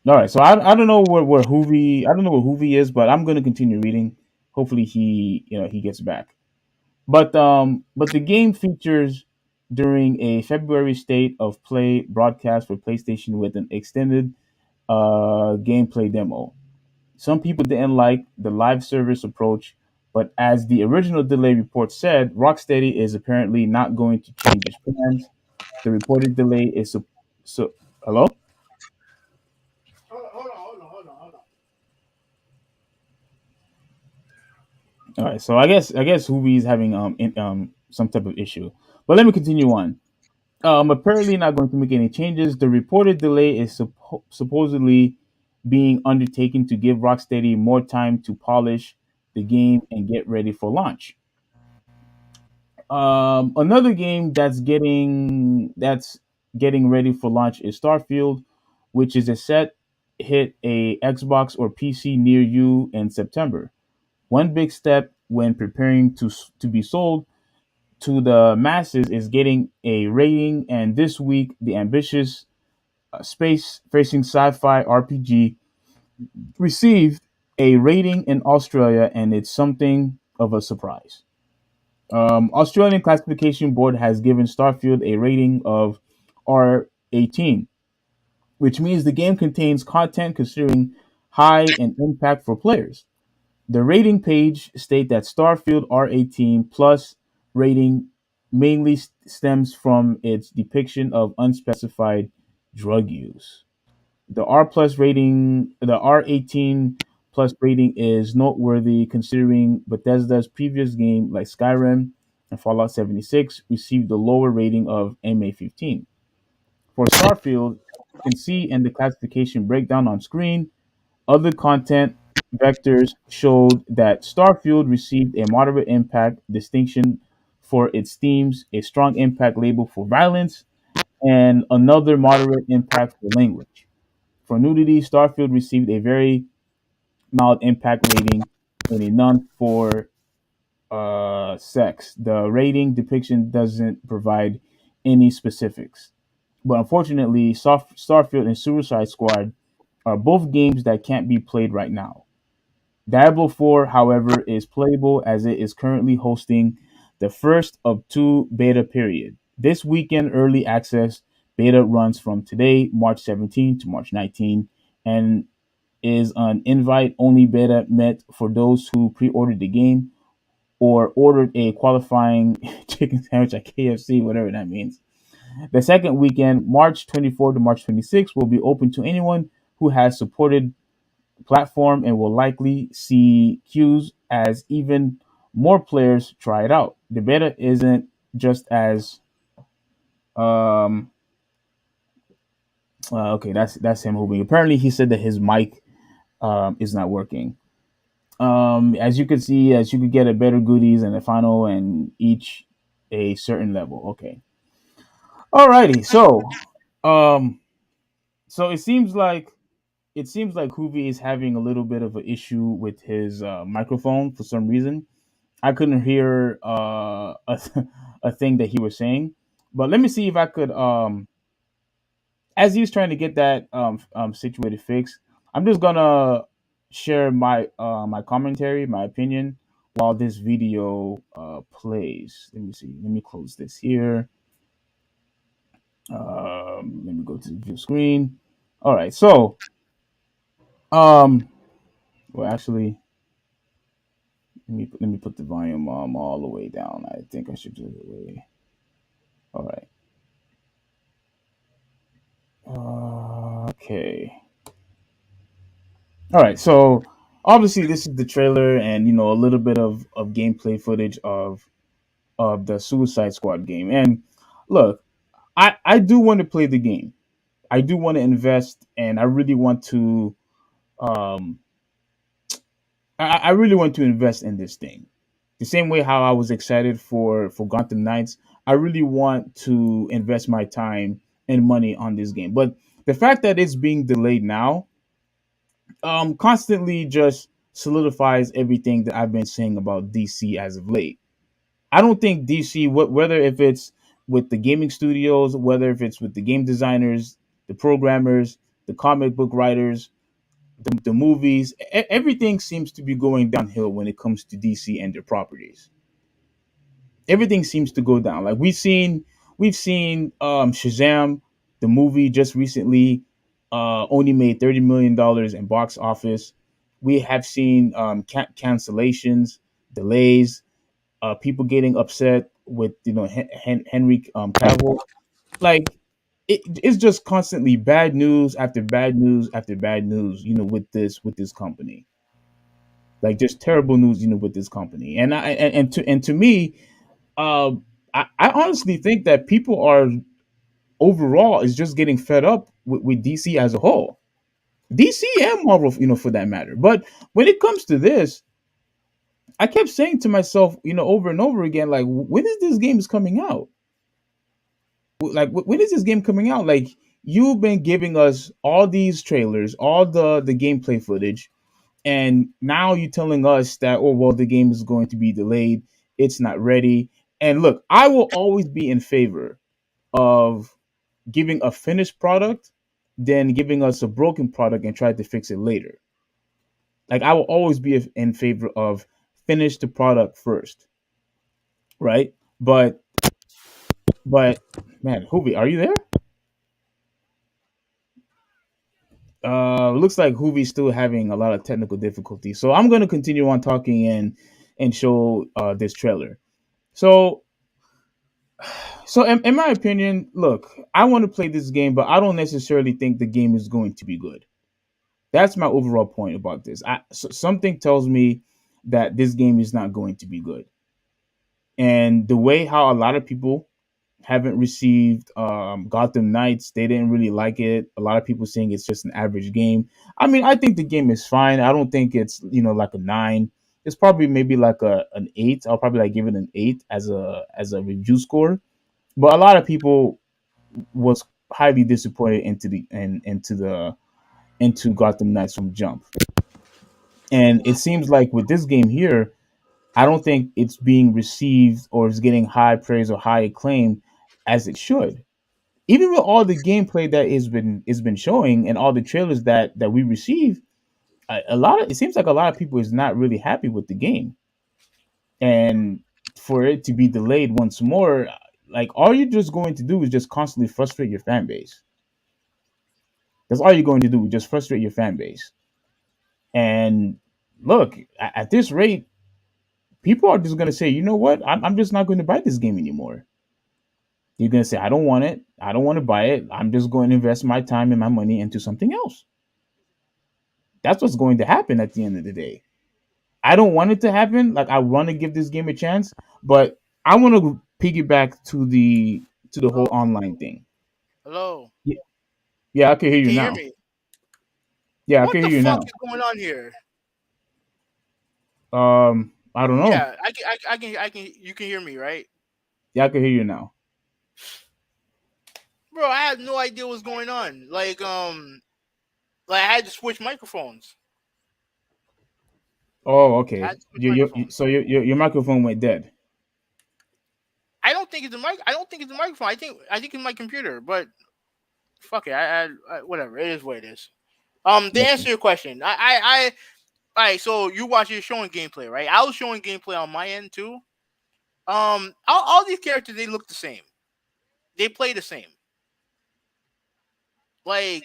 All right. So I don't know where Hoovy. I don't know where Hoovy is, but I'm gonna continue reading. Hopefully he gets back. But the game features during a February state of play broadcast for PlayStation with an extended gameplay demo. Some people didn't like the live service approach, but as the original delay report said, Rocksteady is apparently not going to change its plans. The reported delay is so. Hello. Hold on. All right. So I guess Hubi's having some type of issue. But let me continue on. Apparently not going to make any changes. The reported delay is supposedly being undertaken to give Rocksteady more time to polish the game and get ready for launch. Another game that's getting ready for launch is Starfield, which is a set hit a Xbox or PC near you in September. One big step when preparing to be sold to the masses is getting a rating, and this week the ambitious space-facing sci-fi RPG received a rating in Australia, and it's something of a surprise. Australian Classification Board has given Starfield a rating of R18, which means the game contains content considering high in impact for players. The rating page state that Starfield R18 plus rating mainly stems from its depiction of unspecified drug use. The R18 plus rating is noteworthy considering Bethesda's previous game like Skyrim and Fallout 76 received a lower rating of MA15. For Starfield, you can see in the classification breakdown on screen, other content vectors showed that Starfield received a moderate impact distinction for its themes, a strong impact label for violence, and another moderate impact for language. For nudity, Starfield received a very mild impact rating and a none for sex. The rating depiction doesn't provide any specifics. But unfortunately, Starfield and Suicide Squad are both games that can't be played right now. Diablo 4, however, is playable as it is currently hosting the first of two beta period. This weekend early access beta runs from today, March 17 to March 19, and is an invite only beta meant for those who pre-ordered the game or ordered a qualifying chicken sandwich at KFC, whatever that means. The second weekend, March 24 to March 26, will be open to anyone who has supported platform and will likely see queues as even more players try it out. The beta isn't just as um okay, that's him moving. Apparently he said that his mic is not working. As you can see, as you could get a better goodies in the final and each a certain level. Okay. Alrighty, um so it seems like it seems like Hoovy is having a little bit of an issue with his microphone for some reason. I couldn't hear a thing that he was saying. But let me see if I could as he's trying to get that situated fixed, I'm just gonna share my commentary, my opinion, while this video plays. Let me see. Let me close this here. Let me go to the view screen. All right. So, um, well, actually, let me put the volume all the way down. I think I should do it way. All right. Okay. All right. So obviously, this is the trailer, and a little bit of gameplay footage of the Suicide Squad game. And look, I do want to play the game. I do want to invest, and I really want to um I really want to invest in this thing. The same way how I was excited for Gotham Knights, I really want to invest my time and money on this game. But the fact that it's being delayed now constantly just solidifies everything that I've been saying about DC as of late. I don't think DC, whether if it's with the gaming studios, whether if it's with the game designers, the programmers, the comic book writers, the movies, everything seems to be going downhill when it comes to DC and their properties. Everything seems to go down. Like we've seen Shazam, the movie just recently, only made $30 million in box office. We have seen cancellations, delays, people getting upset with Henry Cavill. Like it's just constantly bad news after bad news after bad news. With this company, like just terrible news. With this company, and to me, uh, I honestly think that people are overall is just getting fed up with DC as a whole. DC and Marvel, for that matter. But when it comes to this, I kept saying to myself, over and over again, like, when is this game is coming out? Like, when is this game coming out? Like, you've been giving us all these trailers, all the gameplay footage, and now you're telling us that, oh well, the game is going to be delayed, it's not ready. And look, I will always be in favor of giving a finished product than giving us a broken product and try to fix it later. Like, I will always be in favor of finish the product first, right? But man, Hoovy, are you there? Looks like Hoovy's still having a lot of technical difficulties. So I'm going to continue on talking and show this trailer. So in my opinion, look, I want to play this game, but I don't necessarily think the game is going to be good. That's my overall point about this. Something tells me that this game is not going to be good. And the way how a lot of people haven't received Gotham Knights. They didn't really like it. A lot of people saying it's just an average game. I mean, I think the game is fine. I don't think it's like a 9. It's probably maybe like an 8. I'll probably like give it an 8 as a review score. But a lot of people was highly disappointed into Gotham Knights from jump. And it seems like with this game here, I don't think it's being received or is getting high praise or high acclaim as it should. Even with all the gameplay that has been showing and all the trailers that we receive, a lot of it seems like a lot of people is not really happy with the game, and for it to be delayed once more, like all you're just going to do is just constantly frustrate your fan base. That's all you're going to do, just frustrate your fan base. And look, at this rate, people are just going to say, you know what, I'm just not going to buy this game anymore. You're going to say, I don't want it. I don't want to buy it. I'm just going to invest my time and my money into something else. That's what's going to happen at the end of the day. I don't want it to happen. Like, I want to give this game a chance, but I want to piggyback to the whole Hello, online thing. hello. Yeah, yeah, I can hear you Can you hear now. me? Yeah, I What can the hear you fuck now. is going on here? I don't know. Yeah, I can. You can hear me, right, Yeah, I can hear you now. bro? I had no idea what's going on. Like, Like I had to switch microphones. Oh, I okay. had to switch microphones. So your microphone went dead. I don't think it's a mic. I don't think it's a microphone. I think it's my computer. But fuck it. Whatever. It is what it is. To Okay. answer your question, all right. So you watch it showing gameplay, right? I was showing gameplay on my end too. All these characters they look the same. They play the same. Like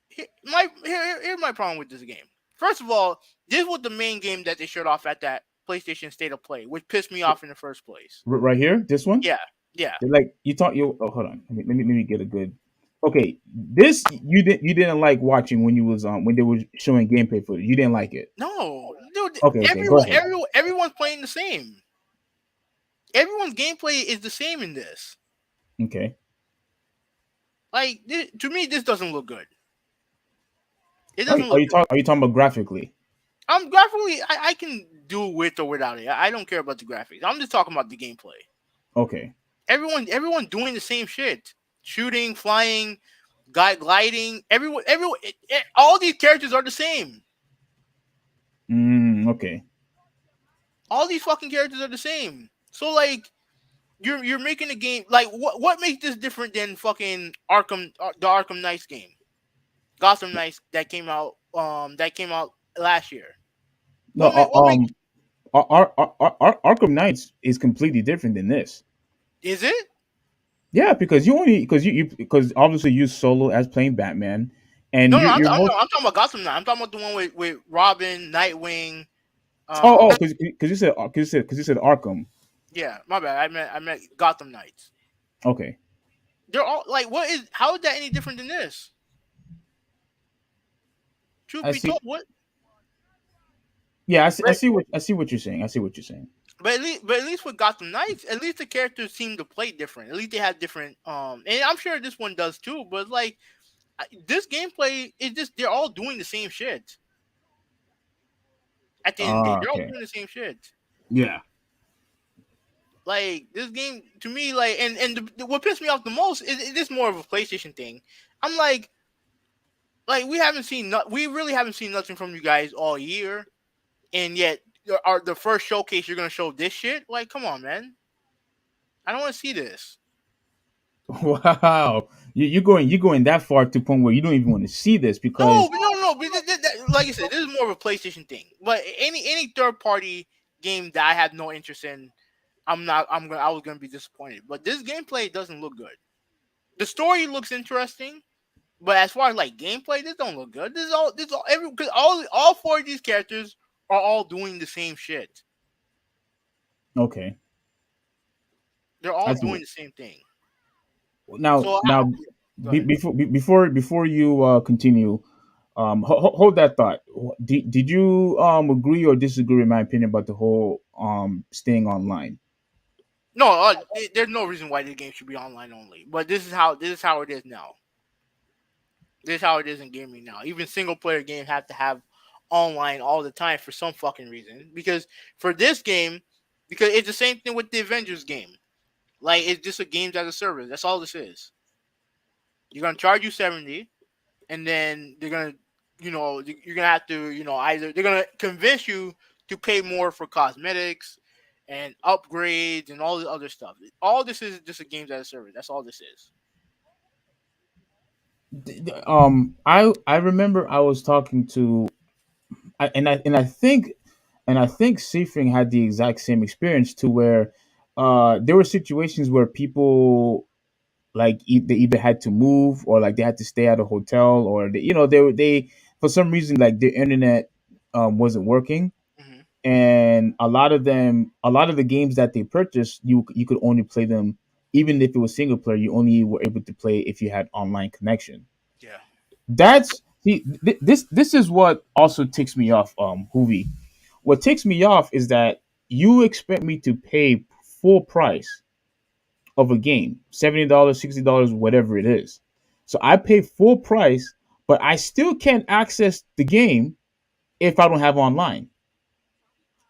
here's my problem with this game. First of all, this was the main game that they showed off at that PlayStation State of Play, which pissed me off in the first place. Right here, this one. Yeah, yeah. They're like you thought you. Oh, hold on. Let me get a good. Okay, this you didn't like watching when you was when they were showing gameplay footage. You didn't like it. No, dude. Okay, go ahead. Everyone's playing the same. Everyone's gameplay is the same in this. Okay. Like to me, this doesn't look good. It doesn't Are look you good. talking about graphically? Graphically, I can do with or without it. I don't care about the graphics. I'm just talking about the gameplay. Okay. Everyone doing the same shit. Shooting, flying, gliding. All these characters are the same. Okay. All these fucking characters are the same. So like, you're making a game like what makes this different than fucking Arkham the Arkham Knights game, Gotham Knights that came out last year. No. What make Arkham Knights is completely different than this. is it? Yeah, because because obviously you solo as playing Batman, and No, no, you're most. I'm talking about Gotham Knight. I'm talking about the one with Robin, Nightwing. Oh, Um, because you said Arkham. yeah, my bad. I meant Gotham Knights. Okay. They're all like, what is? How is that any different than this? Truth I be see. told, what? Yeah, But I see what you're saying. I see what you're saying. at least with Gotham Knights, at least the characters seem to play different. At least they have different. And I'm sure this one does too. But like this gameplay is just they're all doing the same shit. At the end of the day, Ah, they're all okay. doing the same shit. Yeah. Like this game to me, like, what pissed me off the most is it is more of a PlayStation thing. I'm like we really haven't seen nothing from you guys all year, and yet the first showcase you're gonna show this shit. Like, come on, man, I don't want to see this. Wow. You going that far to the point where you don't even want to see this No, because but no. But like I said, this is more of a PlayStation thing. But any third party game that I have no interest in, I'm not. I was gonna be disappointed. But this gameplay doesn't look good. The story looks interesting. But as far as like gameplay, this don't look good. This is all every because all four of these characters are all doing the same shit. okay. They're all I see. doing the same thing. Now So now go ahead. before you continue, hold that thought. Did you agree or disagree in my opinion about the whole staying online? No, there's no reason why this game should be online only. But this is how it is now. This is how it is in gaming now. Even single player games have to have online all the time for some fucking reason. Because for this game, because it's the same thing with the Avengers game. Like it's just a games as a service. That's all this is. You're gonna charge you 70, and then they're gonna, you're gonna have to, either they're gonna convince you to pay more for cosmetics and upgrades and all the other stuff. All this is just a games as a service. That's all this is. I remember I was talking to and I think Seafring had the exact same experience to where there were situations where people like they either had to move or like they had to stay at a hotel or they for some reason like their internet wasn't working, Hmm. and a lot of the games that they purchased you could only play them even if it was single player. You only were able to play if you had online connection. Yeah. That's see, this is what also ticks me off, Hoovy. What ticks me off is that you expect me to pay full price of a game, $70, $60, whatever it is. So I pay full price, but I still can't access the game if I don't have online.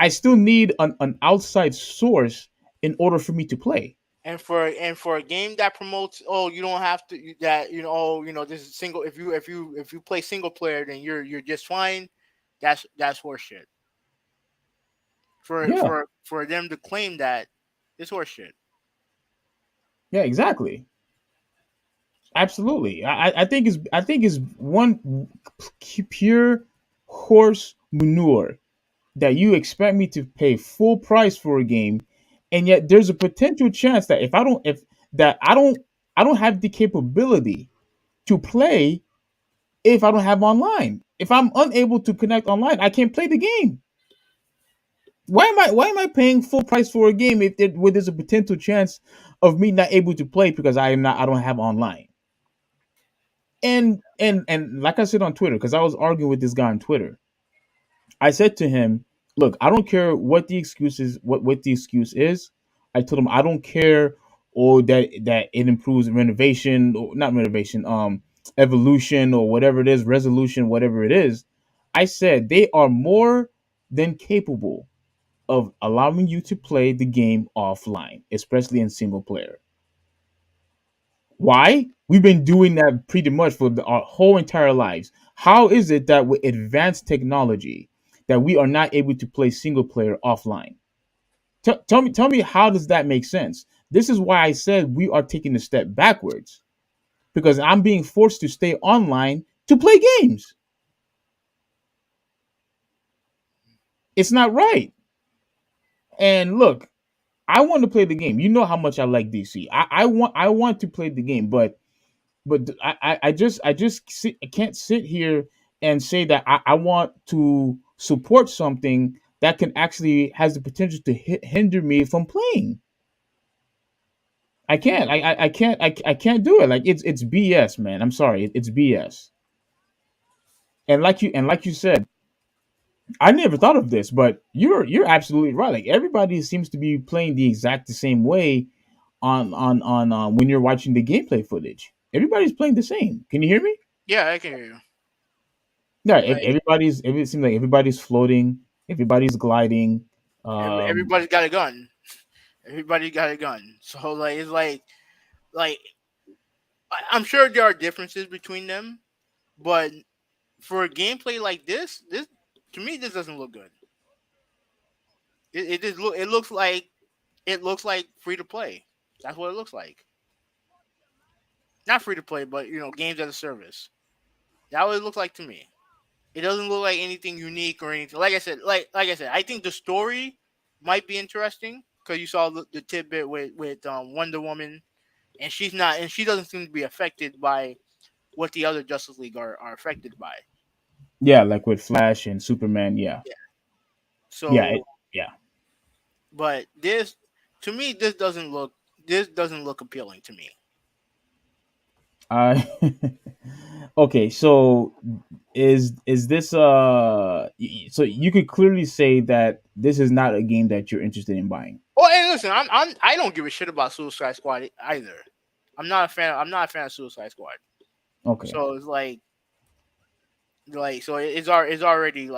I still need an outside source in order for me to play. And for a game that promotes, oh, you don't have to that oh, this is single. If you play single player, then you're just fine. That's horseshit. For Yeah, for for them to claim that, it's horseshit. yeah, exactly. Absolutely. I think is one pure horse manure that you expect me to pay full price for a game, and yet there's a potential chance that if that I don't have the capability to play if I don't have online. If I'm unable to connect online, I can't play the game. Why am I paying full price for a game if where there's a potential chance of me not able to play because I don't have online? And like I said on Twitter, because I was arguing with this guy on Twitter, I said to him, "Look, I don't care what the excuse is. What the excuse is." I told him I don't care or that it improves renovation or not renovation, evolution or whatever it is, resolution, whatever it is. I said they are more than capable of allowing you to play the game offline, especially in single player. Why? We've been doing that pretty much for our whole entire lives. How is it that with advanced technology that we are not able to play single player offline? Tell me how does that make sense? This is why I said we are taking a step backwards because I'm being forced to stay online to play games. It's not right. And look, I want to play the game. You know how much I like DC. I want to play the game, I can't sit here and say that I want to support something that can actually has the potential to hinder me from playing. I can't. I can't do it. Like it's BS, man. I'm sorry. It's BS. And like you said, I never thought of this, but you're absolutely right. Like everybody seems to be playing the exact the same way on when you're watching the gameplay footage. Everybody's playing the same. Can you hear me? Yeah, I can hear you. Yeah, Like it seems like everybody's floating, everybody's gliding. Um, everybody's got a gun. Everybody got a gun. So like it's like I'm sure there are differences between them, but for a gameplay like this to me this doesn't look good. It just it looks like free to play. That's what it looks like. Not free to play, but games as a service. That's what it looks like to me. It doesn't look like anything unique or anything. Like I said, I think the story might be interesting because you saw the tidbit with Wonder Woman, and she doesn't seem to be affected by what the other Justice League are affected by. yeah, like with Flash and Superman. Yeah, Yeah. yeah, So, yeah. but this to me this doesn't look appealing to me. Uh, okay, so is this so you could clearly say that this is not a game that you're interested in buying. Oh, and listen, I don't give a shit about Suicide Squad either. I'm not a fan of Suicide Squad. Okay. So it's so it's already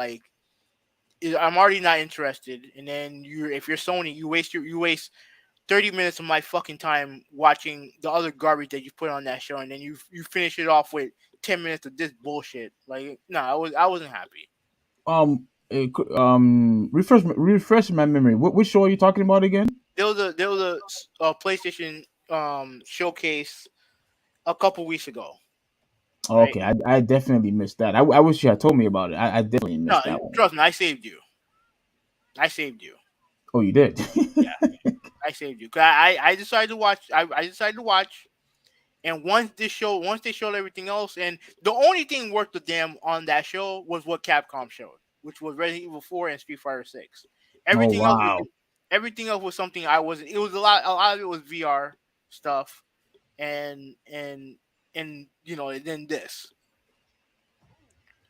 I'm already not interested. And then if you're Sony, you waste 30 minutes of my fucking time watching the other garbage that you put on that show, and then you finish it off with 10 minutes of this bullshit. Like, no, I wasn't happy. Refresh my memory. Which show are you talking about again? There was a PlayStation showcase a couple weeks ago, right? Okay, I definitely missed that. I wish you had told me about it. I definitely No, missed that one. trust me, I saved you. I saved you. Oh, you did. Yeah, I saved you. 'Cause I decided to watch. I decided to watch. And once they showed everything else, and the only thing worth the damn on that show was what Capcom showed, which was Resident Evil 4 and Street Fighter 6. Oh Everything else was wow. everything else was something I wasn't. It was a lot of it was VR stuff, and then this.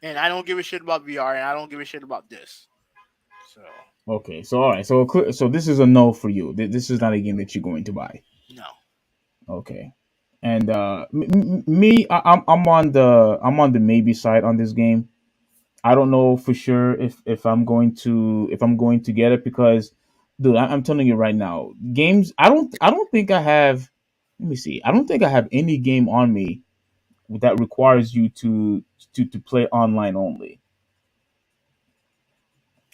And I don't give a shit about VR, and I don't give a shit about this. So Okay, so all right, so this is a no for you. This is no, not a game that you're going to buy. no. Okay, and me, I'm on the maybe side on this game. I don't know for sure if I'm going to get it because dude. I'm telling you right now, games. I don't think I have. Let me see. I don't think I have any game on me that requires you to play online only.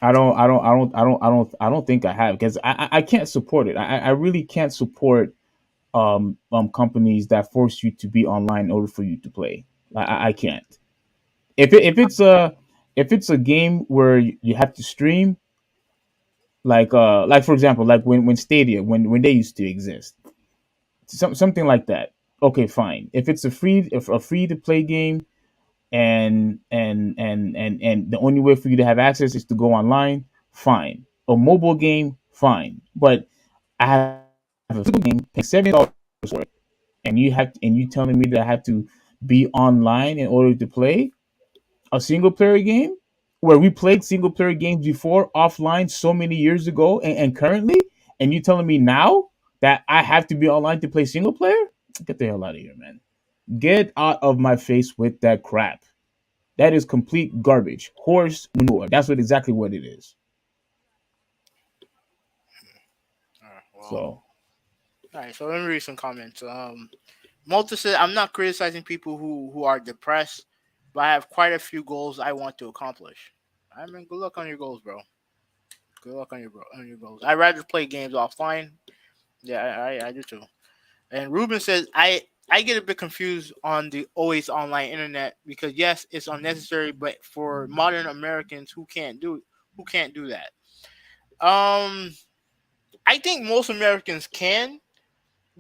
I don't think I have because I can't support it. I really can't support companies that force you to be online in order for you to play. I can't. If it's a game where you have to stream, like for example, like when Stadia, when they used to exist, something like that. Okay, fine. If it's a free to play game, and the only way for you to have access is to go online, fine. A mobile game, fine. But I have a physical game, paying $70 for it, and you telling me that I have to be online in order to play a single player game, where we played single player games before offline so many years ago, and currently, and you telling me now that I have to be online to play single player? Get the hell out of here, man. Get out of my face with that crap. That is complete garbage. Horse manure. That's exactly what it is. Well, So all right. So let me read some comments. Malta said, "I'm not criticizing people who are depressed, but I have quite a few goals I want to accomplish. I mean, good luck on your goals, bro. Good luck on your goals. I'd rather play games offline. Yeah, I do too." And Ruben says, I get a bit confused on the always online internet because yes, it's unnecessary, but for modern Americans who can't do that. Um, I think most Americans can.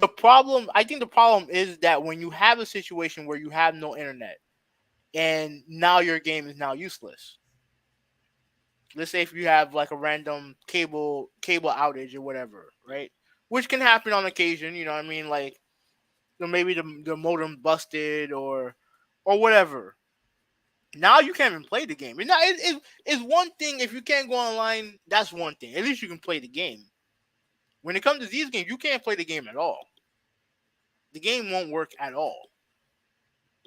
I think the problem is that when you have a situation where you have no internet and now your game is now useless. Let's say if you have like a random cable outage or whatever, right? Which can happen on occasion, you know what I mean? Like, maybe the modem busted or whatever. Now you can't even play the game. It's one thing if you can't go online. That's one thing. At least you can play the game. When it comes to these games, you can't play the game at all. The game won't work at all.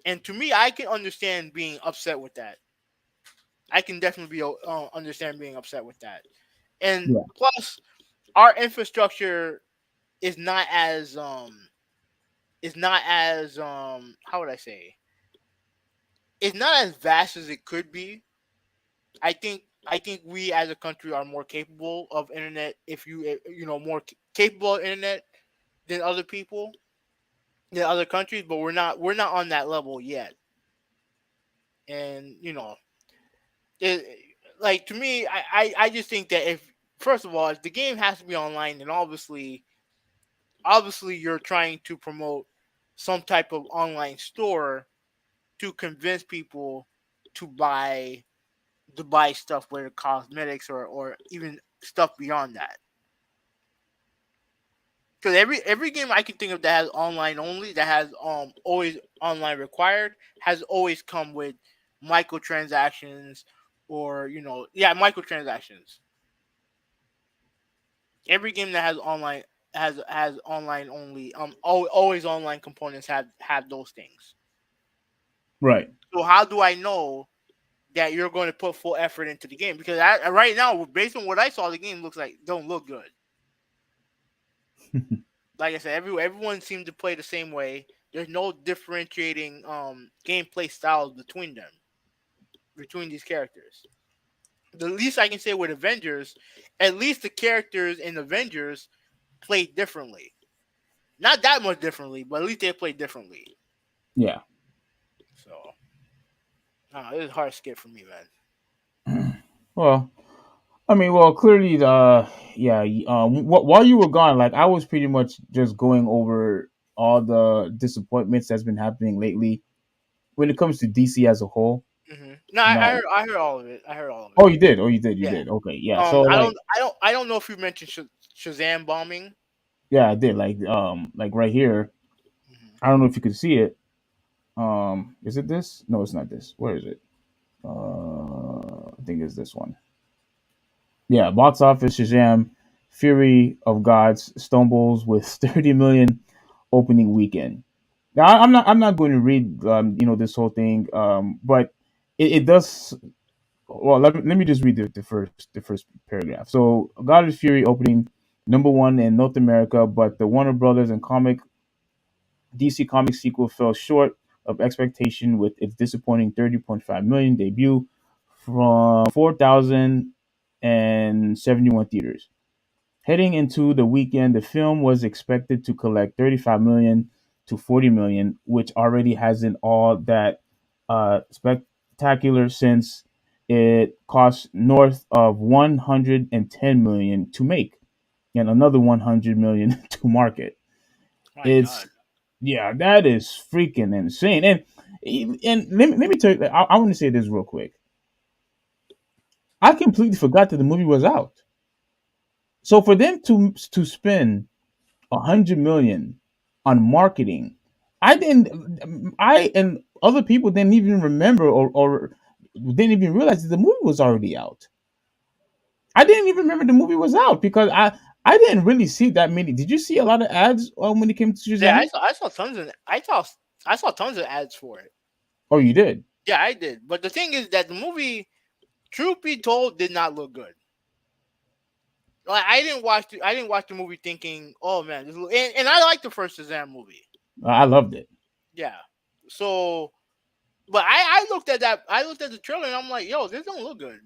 And to me, I can understand being upset with that. I can definitely be understand being upset with that. And yeah, plus, our infrastructure is not as how would I say, it's not as vast as it could be. I think we as a country are more capable of internet. If you more capable of internet than other people, than other countries, but we're not on that level yet. And it, like, to me, I just think that, if first of all, if the game has to be online, then obviously you're trying to promote some type of online store to convince people to buy stuff, whether cosmetics or even stuff beyond that. Because every game I can think of that has online only, that has always online required, has always come with microtransactions, or microtransactions. Every game that has online has online only, always online components have those things. right. So how do I know that you're going to put full effort into the game? Because right now, based on what I saw, the game looks like don't look good. Like I said, everyone seems to play the same way. There's no differentiating gameplay styles between these characters. The least I can say with Avengers, at least the characters in Avengers play differently. Not that much differently, but at least they play differently. Yeah. So, it was a hard skip for me, man. Well, I mean, well, clearly, yeah. While you were gone, like I was pretty much just going over all the disappointments that's been happening lately when it comes to DC as a whole. No, You know, I heard all of it. I heard all of it. oh, you did. Oh, you did. You Yeah. did. Okay, yeah. So I don't know if you mentioned Shazam bombing. yeah, I did. Like right here. Hmm. I don't know if you could see it. Is it this? No, it's not this. Where is it? I think it's this one. Yeah, box office Shazam, Fury of Gods stumbles with 30 million opening weekend. Now I'm not going to read this whole thing, but it does. well, let me just read the first paragraph. So, God of Fury opening number one in North America, but the Warner Brothers and DC Comics sequel fell short of expectation with its disappointing 30.5 million debut from 4,071 theaters. Heading into the weekend, the film was expected to collect 35 million to 40 million, which already hasn't all that spectacular since it cost north of 110 million to make and another 100 million to market. My It's God. yeah, that is freaking insane. And let me tell you, I want to say this real quick. I completely forgot that the movie was out. So for them to spend 100 million on marketing, I and other people didn't even remember or didn't even realize that the movie was already out. I didn't even remember the movie was out because I didn't really see that many. Did you see a lot of ads when it came to Yeah, Shazam? I saw tons of ads for it. Oh, you did. Yeah, I did. But the thing is that the movie, truth be told, did not look good. Like I didn't watch the movie thinking, oh man, and I like the first Shazam movie. I loved it. Yeah. So, but I looked at that. I looked at the trailer and I'm like, yo, this don't look good.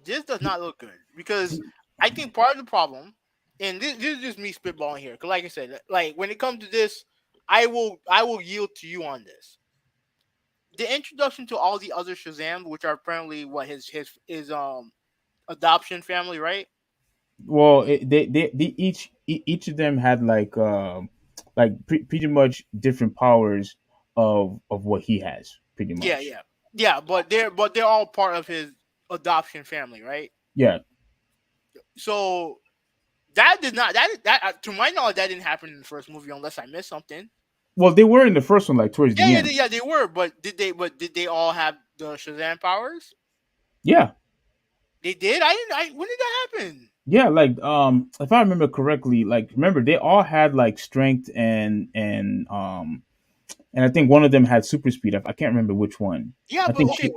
This does not look good because I think part of the problem, and this is just me spitballing here, because like I said, like when it comes to this, I will yield to you on this. The introduction to all the other Shazam, which are apparently what his adoption family, right? Well, they each of them had pretty much different powers of what he has, pretty Yeah, much. yeah, yeah. But they're all part of his adoption family, right? Yeah. So that did not that to my knowledge that didn't happen in the first movie unless I missed something. Well, they were in the first one, like towards Yeah, the yeah, end. yeah, they were, but did they all have the Shazam powers? Yeah. They did. I didn't. When did that happen? Yeah, like if I remember correctly, like remember they all had like strength and I think one of them had super speed. I can't remember which one. Yeah, I but think okay, she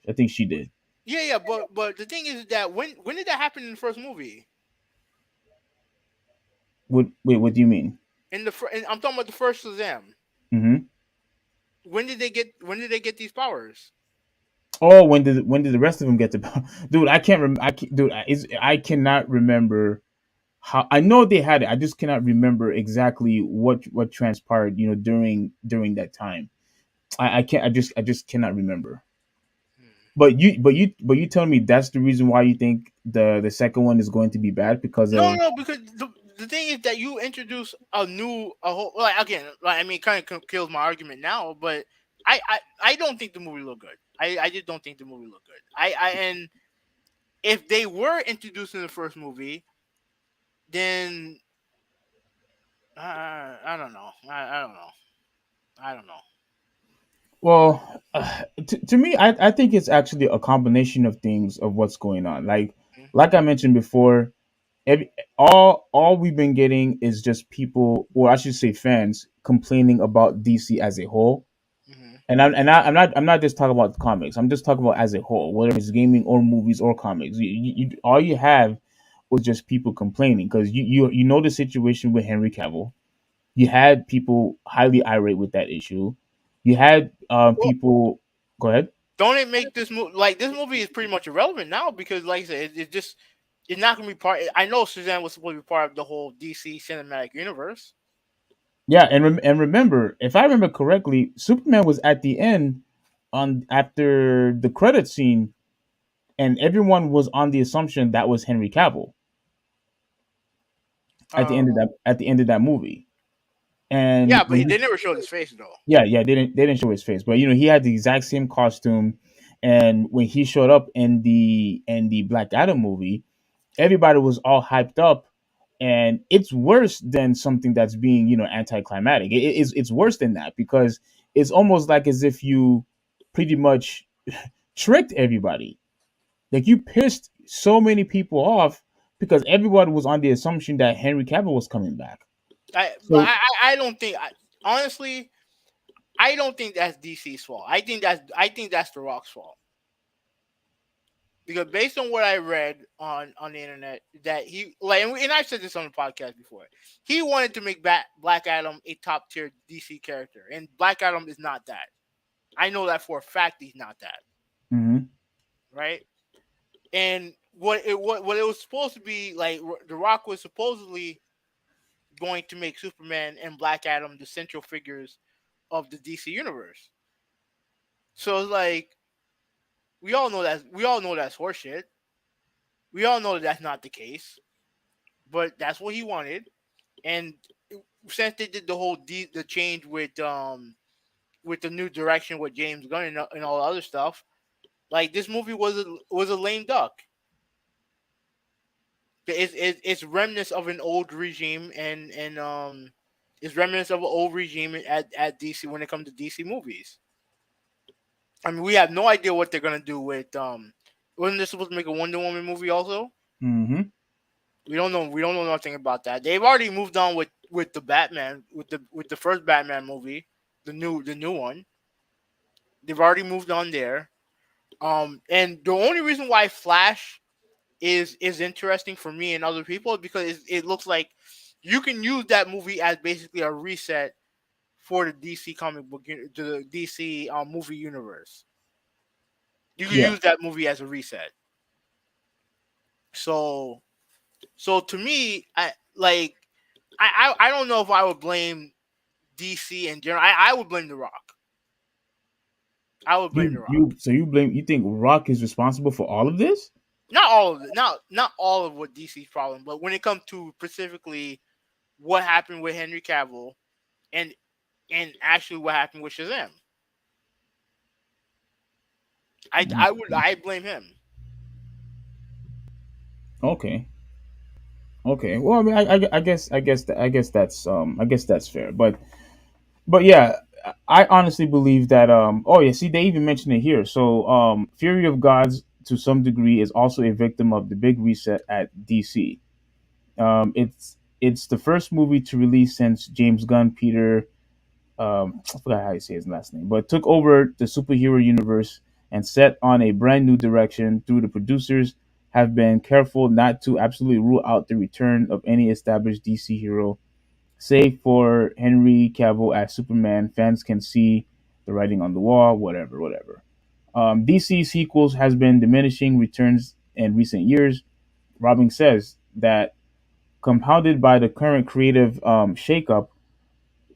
I think she did. yeah, yeah, but the thing is that when did that happen in the first movie? What do you mean? I'm talking about the first Shazam. Hmm. When did they get these powers? Oh, when did the rest of them get to? Dude, I can't remember. Dude, I cannot remember how. I know they had it. I just cannot remember exactly what transpired. During that time. I can't. I just cannot remember. But you tell me that's the reason why you think the second one is going to be bad because No, of. no, because the thing is that you introduce a whole like again like I mean kind of kills my argument now, but I don't think the movie looked good. I just don't think the movie looked good. And if they were introduced in the first movie, then I don't know. I don't know. I don't know. Well, to me, I think it's actually a combination of things of what's going on. Like I mentioned before, every, all we've been getting is just people, or I should say fans, complaining about DC as a whole. Mm-hmm. I'm not just talking about comics. I'm just talking about as a whole, whether it's gaming or movies or comics. All you have was just people complaining because you know the situation with Henry Cavill. You had people highly irate with that issue. You had Well, people. Go ahead. don't it make this movie like this movie is pretty much irrelevant now because like I said, it just it's not gonna be part. I know Suzanne was supposed to be part of the whole DC cinematic universe. Yeah, and remember, if I remember correctly, Superman was at the end on after the credit scene, and everyone was on the assumption that was Henry Cavill Uh, at the end of that movie. And yeah, but they never showed his face though. yeah, yeah, they didn't show his face, but he had the exact same costume, and when he showed up in the Black Adam movie, everybody was all hyped up, and it's worse than something that's being anticlimactic. It's worse than that because it's almost like as if you pretty much tricked everybody. Like you pissed so many people off because everybody was on the assumption that Henry Cavill was coming back. But So I don't think honestly I don't think that's DC's fault. I think that's The Rock's fault. Because based on what I read on the internet, that he like, and I've said this on the podcast before, he wanted to make Black Adam a top tier DC character, and Black Adam is not that. I know that for a fact he's not that, Mm-hmm. right? And what it was supposed to be like, The Rock was supposedly going to make Superman and Black Adam the central figures of the DC universe. So it's like we all know that's horseshit. We all know that that's not the case, but that's what he wanted. And since they did the whole the change with the new direction with James Gunn and all the other stuff, like this movie was a lame duck. It's remnants of an old regime, and it's remnants of an old regime at DC when it comes to DC movies. I mean, we have no idea what they're gonna do with Wasn't they supposed to make a Wonder Woman movie also? Mm-hmm. We don't know. We don't know nothing about that. They've already moved on with the Batman with the first Batman movie, the new one. They've already moved on there. And the only reason why Flash is interesting for me and other people is because it looks like you can use that movie as basically a reset for the DC comic book, to the DC movie universe. You can Yeah. use that movie as a reset. So so to me, I don't know if I would blame DC in general. I would blame The Rock. I would blame The Rock. You think Rock is responsible for all of this? Not all of it. Not all of what DC's problem, but when it comes to specifically what happened with Henry Cavill and actually what happened with Shazam, I blame him. Okay. Okay. Well, I mean, I guess that's fair. But yeah, I honestly believe that. Oh yeah, see, they even mentioned it here. So, Fury of Gods to some degree is also a victim of the big reset at DC. It's the first movie to release since James Gunn, Peter, I forgot how you say his last name, but took over the superhero universe and set on a brand new direction. Through the producers have been careful not to absolutely rule out the return of any established DC hero. Save for Henry Cavill as Superman, fans can see the writing on the wall. Whatever, whatever. DC sequels has been diminishing returns in recent years. Robin says that compounded by the current creative shakeup,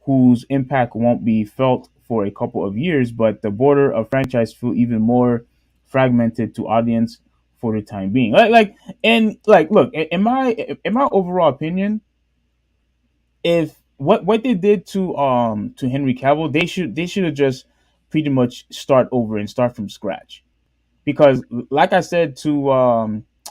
whose impact won't be felt for a couple of years, but the border of franchise feel even more fragmented to audience for the time being. Look, in my overall opinion, if what they did to Henry Cavill, they should have just pretty much start over and start from scratch. Because like I said to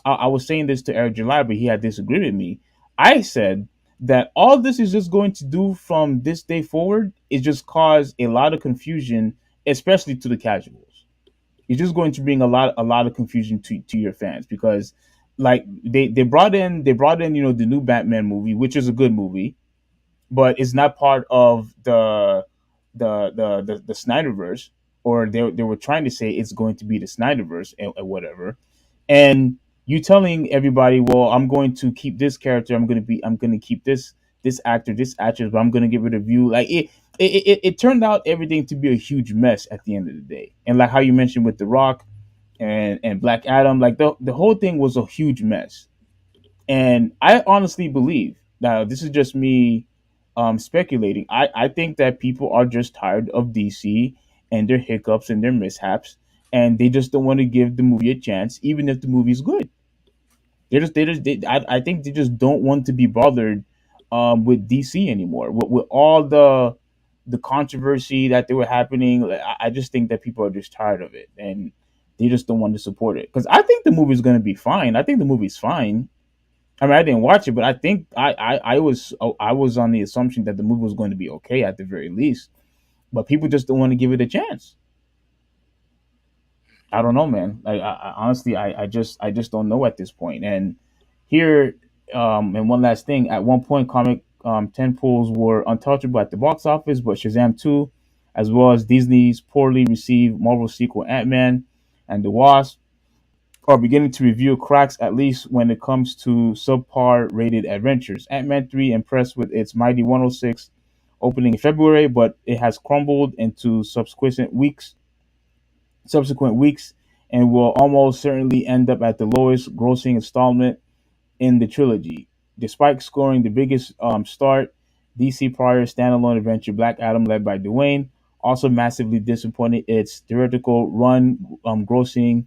I was saying this to Eric July, but he had disagreed with me. I said that all this is just going to do from this day forward is just cause a lot of confusion, especially to the casuals. It's just going to bring a lot of confusion to your fans because like they brought in the new Batman movie, which is a good movie, but it's not part of the Snyderverse, or they were trying to say it's going to be the Snyderverse and whatever. And you telling everybody, well, I'm going to keep this character, I'm going to keep this actor, this actress, but I'm going to get rid of you. Like it turned out everything to be a huge mess at the end of the day. And like how you mentioned with The Rock and Black Adam, like the whole thing was a huge mess. And I honestly believe, now this is just me speculating. I think that people are just tired of DC and their hiccups and their mishaps, and they just don't want to give the movie a chance, even if the movie's good. I think they just don't want to be bothered with DC anymore. With all the controversy that they were happening, like, I just think that people are just tired of it, and they just don't want to support it. Because I think the movie's going to be fine. I think the movie's fine. I mean, I didn't watch it, but I think I was on the assumption that the movie was going to be okay at the very least. But people just don't want to give it a chance. I don't know, man. I honestly, I just don't know at this point. And here, and one last thing. At one point, comic 10 pulls were untouchable at the box office, but Shazam 2 as well as Disney's poorly received Marvel sequel Ant-Man and the Wasp, are beginning to reveal cracks, at least when it comes to subpar rated adventures. Ant-Man 3 impressed with its mighty 106 opening in February, but it has crumbled into subsequent weeks and will almost certainly end up at the lowest grossing installment in the trilogy. Despite scoring the biggest start, DC prior standalone adventure Black Adam, led by Dwayne, also massively disappointed its theoretical run, grossing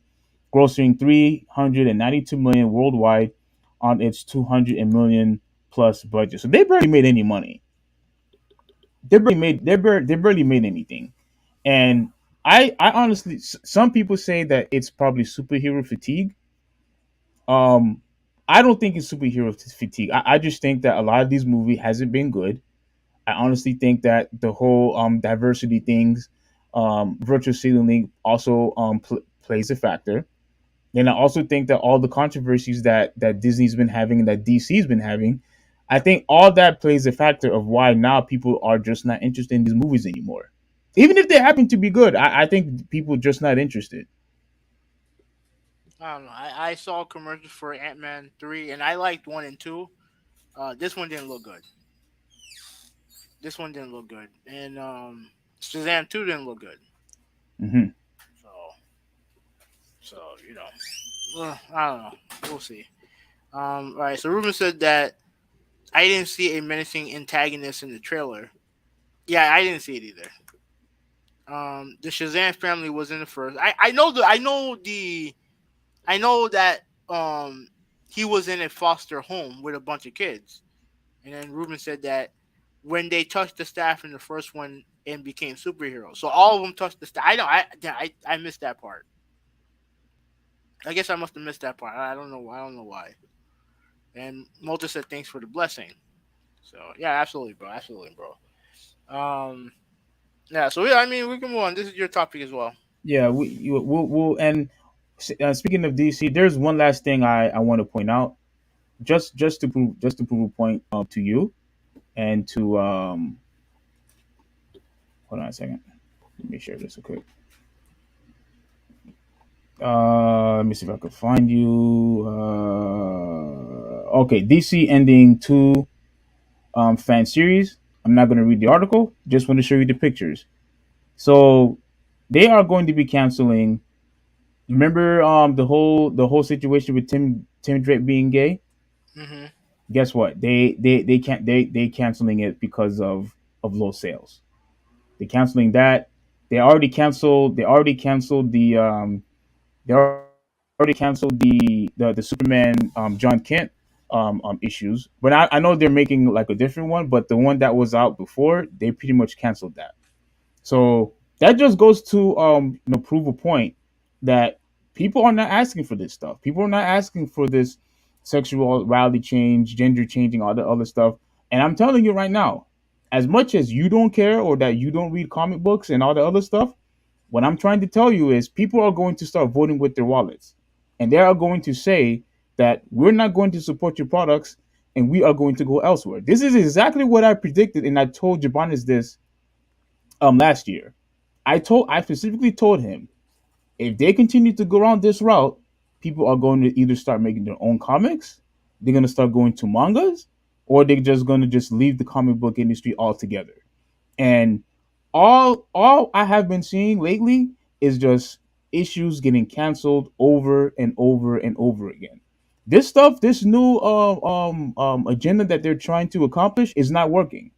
392 million worldwide on its 200 million plus budget. So they barely made any money. They barely made anything. And I honestly, some people say that it's probably superhero fatigue. Um, I don't think it's superhero fatigue. I just think that a lot of these movies hasn't been good. I honestly think that the whole diversity things, virtual ceiling also plays a factor. And I also think that all the controversies that Disney's been having and that DC's been having, I think all that plays a factor of why now people are just not interested in these movies anymore. Even if they happen to be good, I think people are just not interested. I don't know. I saw commercials for Ant Man 3, and I liked 1 and 2. This one didn't look good. This one didn't look good. And Shazam 2 didn't look good. Hmm. So, so I don't know. We'll see. All right. So Ruben said that I didn't see a menacing antagonist in the trailer. Yeah, I didn't see it either. The Shazam family was in the first. I know that he was in a foster home with a bunch of kids, and then Ruben said that when they touched the staff in the first one and became superheroes, so all of them touched the staff. I know. I missed that part. I guess I must have missed that part. I don't know. I don't know why. And Multa said thanks for the blessing. So yeah, absolutely, bro. Absolutely, bro. Yeah. So yeah, I mean, we can move on. This is your topic as well. Yeah, we'll and speaking of DC, there's one last thing I want to point out, just to prove a point to you and to hold on a second. Let me share this real quick. Let me see if I could find you. Okay, DC ending two fan series. I'm not going to read the article. Just want to show you the pictures. So they are going to be canceling. Remember the whole situation with Tim Drake being gay. Hmm. Guess what? They can't they canceling it because of low sales. They're canceling that. They already canceled they already canceled the Superman John Kent issues. But I know they're making like a different one, but the one that was out before, they pretty much canceled that. So that just goes to prove a point that people are not asking for this stuff. People are not asking for this sexuality change, gender changing, all the other stuff. And I'm telling you right now, as much as you don't care or that you don't read comic books and all the other stuff, what I'm trying to tell you is people are going to start voting with their wallets. And they are going to say that we're not going to support your products and we are going to go elsewhere. This is exactly what I predicted, and I told Jabanis this last year. I specifically told him if they continue to go around this route, people are going to either start making their own comics, they're going to start going to mangas, or they're just going to just leave the comic book industry altogether. And all I have been seeing lately is just issues getting canceled over and over and over again. This stuff, this new agenda that they're trying to accomplish is not working.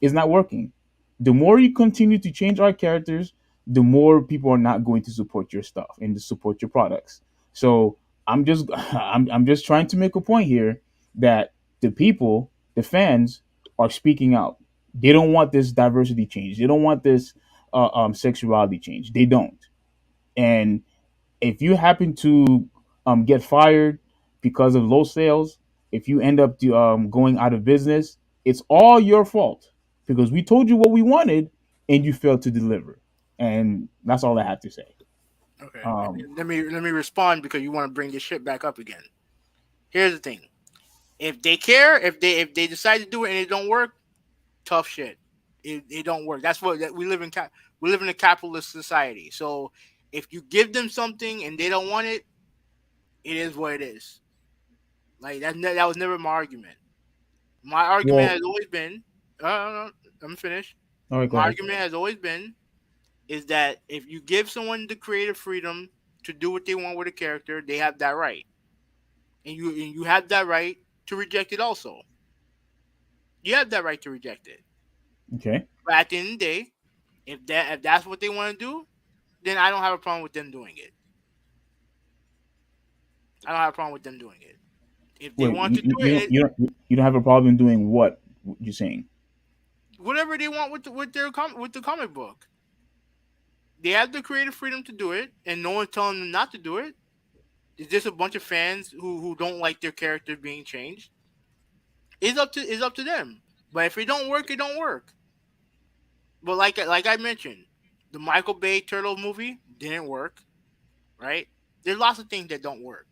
Is not working. The more you continue to change our characters, the more people are not going to support your stuff and to support your products. So I'm just trying to make a point here that the people, the fans, are speaking out. They don't want this diversity change. They don't want this sexuality change. They don't. And if you happen to get fired because of low sales, if you end up going out of business, it's all your fault because we told you what we wanted and you failed to deliver. And that's all I have to say. Okay. Um, Let me respond because you want to bring this shit back up again. Here's the thing. If they care, if they decide to do it and it don't work, tough shit. It don't work. That's what that we live in. We live in a capitalist society. So if you give them something and they don't want it, it is what it is. Like that was never my argument. My argument Well, has always been. I'm finished. all right, go My ahead. argument has always been is that if you give someone the creative freedom to do what they want with a character, they have that right, and you have that right to reject it. Also, you have that right to reject it. Okay. But at the end of the day, if that's what they want to do, then I don't have a problem with them doing it. I don't have a problem with them doing it. If they Wait, want to do it, you don't have a problem doing what you're saying? whatever they want with the comic book, they have the creative freedom to do it, and no one's telling them not to do it. It's just a bunch of fans who don't like their character being changed. It's up to them. But if it don't work, it don't work. But like I mentioned, the Michael Bay Turtle movie didn't work. Right? There's lots of things that don't work.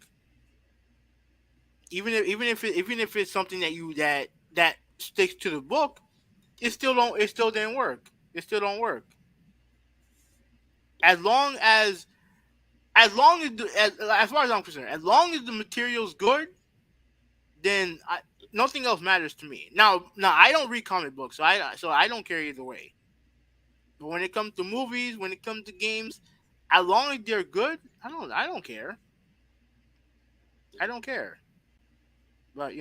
Even if it's something that sticks to the book, it still didn't work. It still don't work. As long as far as I'm concerned, as long as the material's good, then nothing else matters to me. Now I don't read comic books, so I don't care either way. But when it comes to movies, when it comes to games, as long as they're good, I don't care. I don't care. But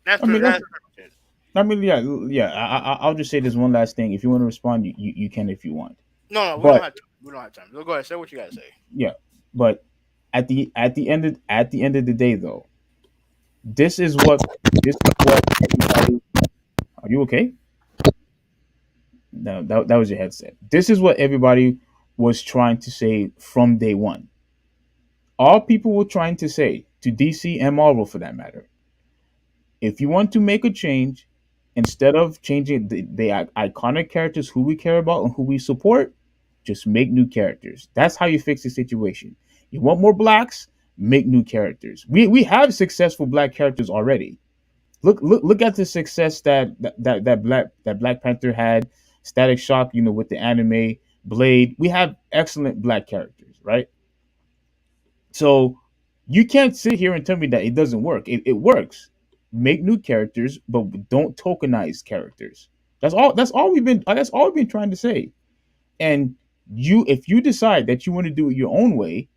that's I mean, that's it. yeah, yeah. I'll just say this one last thing. If you want to respond, you can if you want. No, we don't But have time. We don't have time. So go ahead, say what you gotta say. yeah, but at the end of the day, though, this is what this is what everybody. Are you okay? No, that was your headset. This is what everybody was trying to say from day one. All people were trying to say to DC and Marvel, for that matter, if you want to make a change, instead of changing the iconic characters who we care about and who we support, just make new characters. That's how you fix the situation. You want more blacks? Make new characters. We have successful black characters already. Look at the success that Black Panther had, Static Shock, with the anime, Blade. We have excellent black characters, right? So you can't sit here and tell me that it doesn't work. It works. Make new characters, but don't tokenize characters. That's all we've been. That's all we've been trying to say. And if you decide that you want to do it your own way,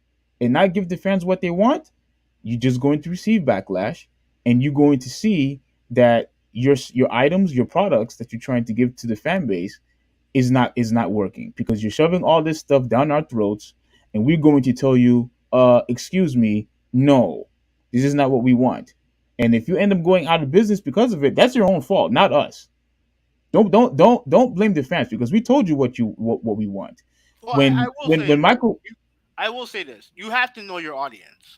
and not give the fans what they want, you're just going to receive backlash, and you're going to see that your items, your products that you're trying to give to the fan base is not working because you're shoving all this stuff down our throats, and we're going to tell you, excuse me, no, this is not what we want. And if you end up going out of business because of it, that's your own fault, not us. Don't blame the fans because we told you what we want. Well, I When will when say when this. Michael, I will say this. You have to know your audience.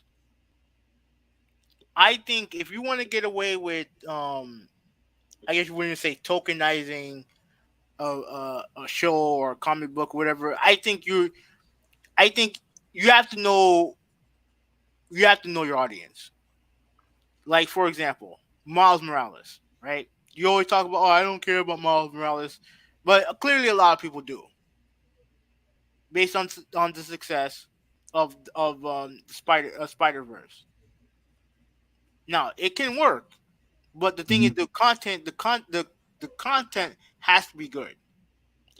I think if you want to get away with, I guess you wouldn't say tokenizing a show or a comic book, or whatever. I think you have to know, your audience. Like for example, Miles Morales, right? You always talk about, oh, I don't care about Miles Morales, but clearly a lot of people do, based on the success of Spider Verse. Now it can work, but the thing is, Mhm. the content has to be good.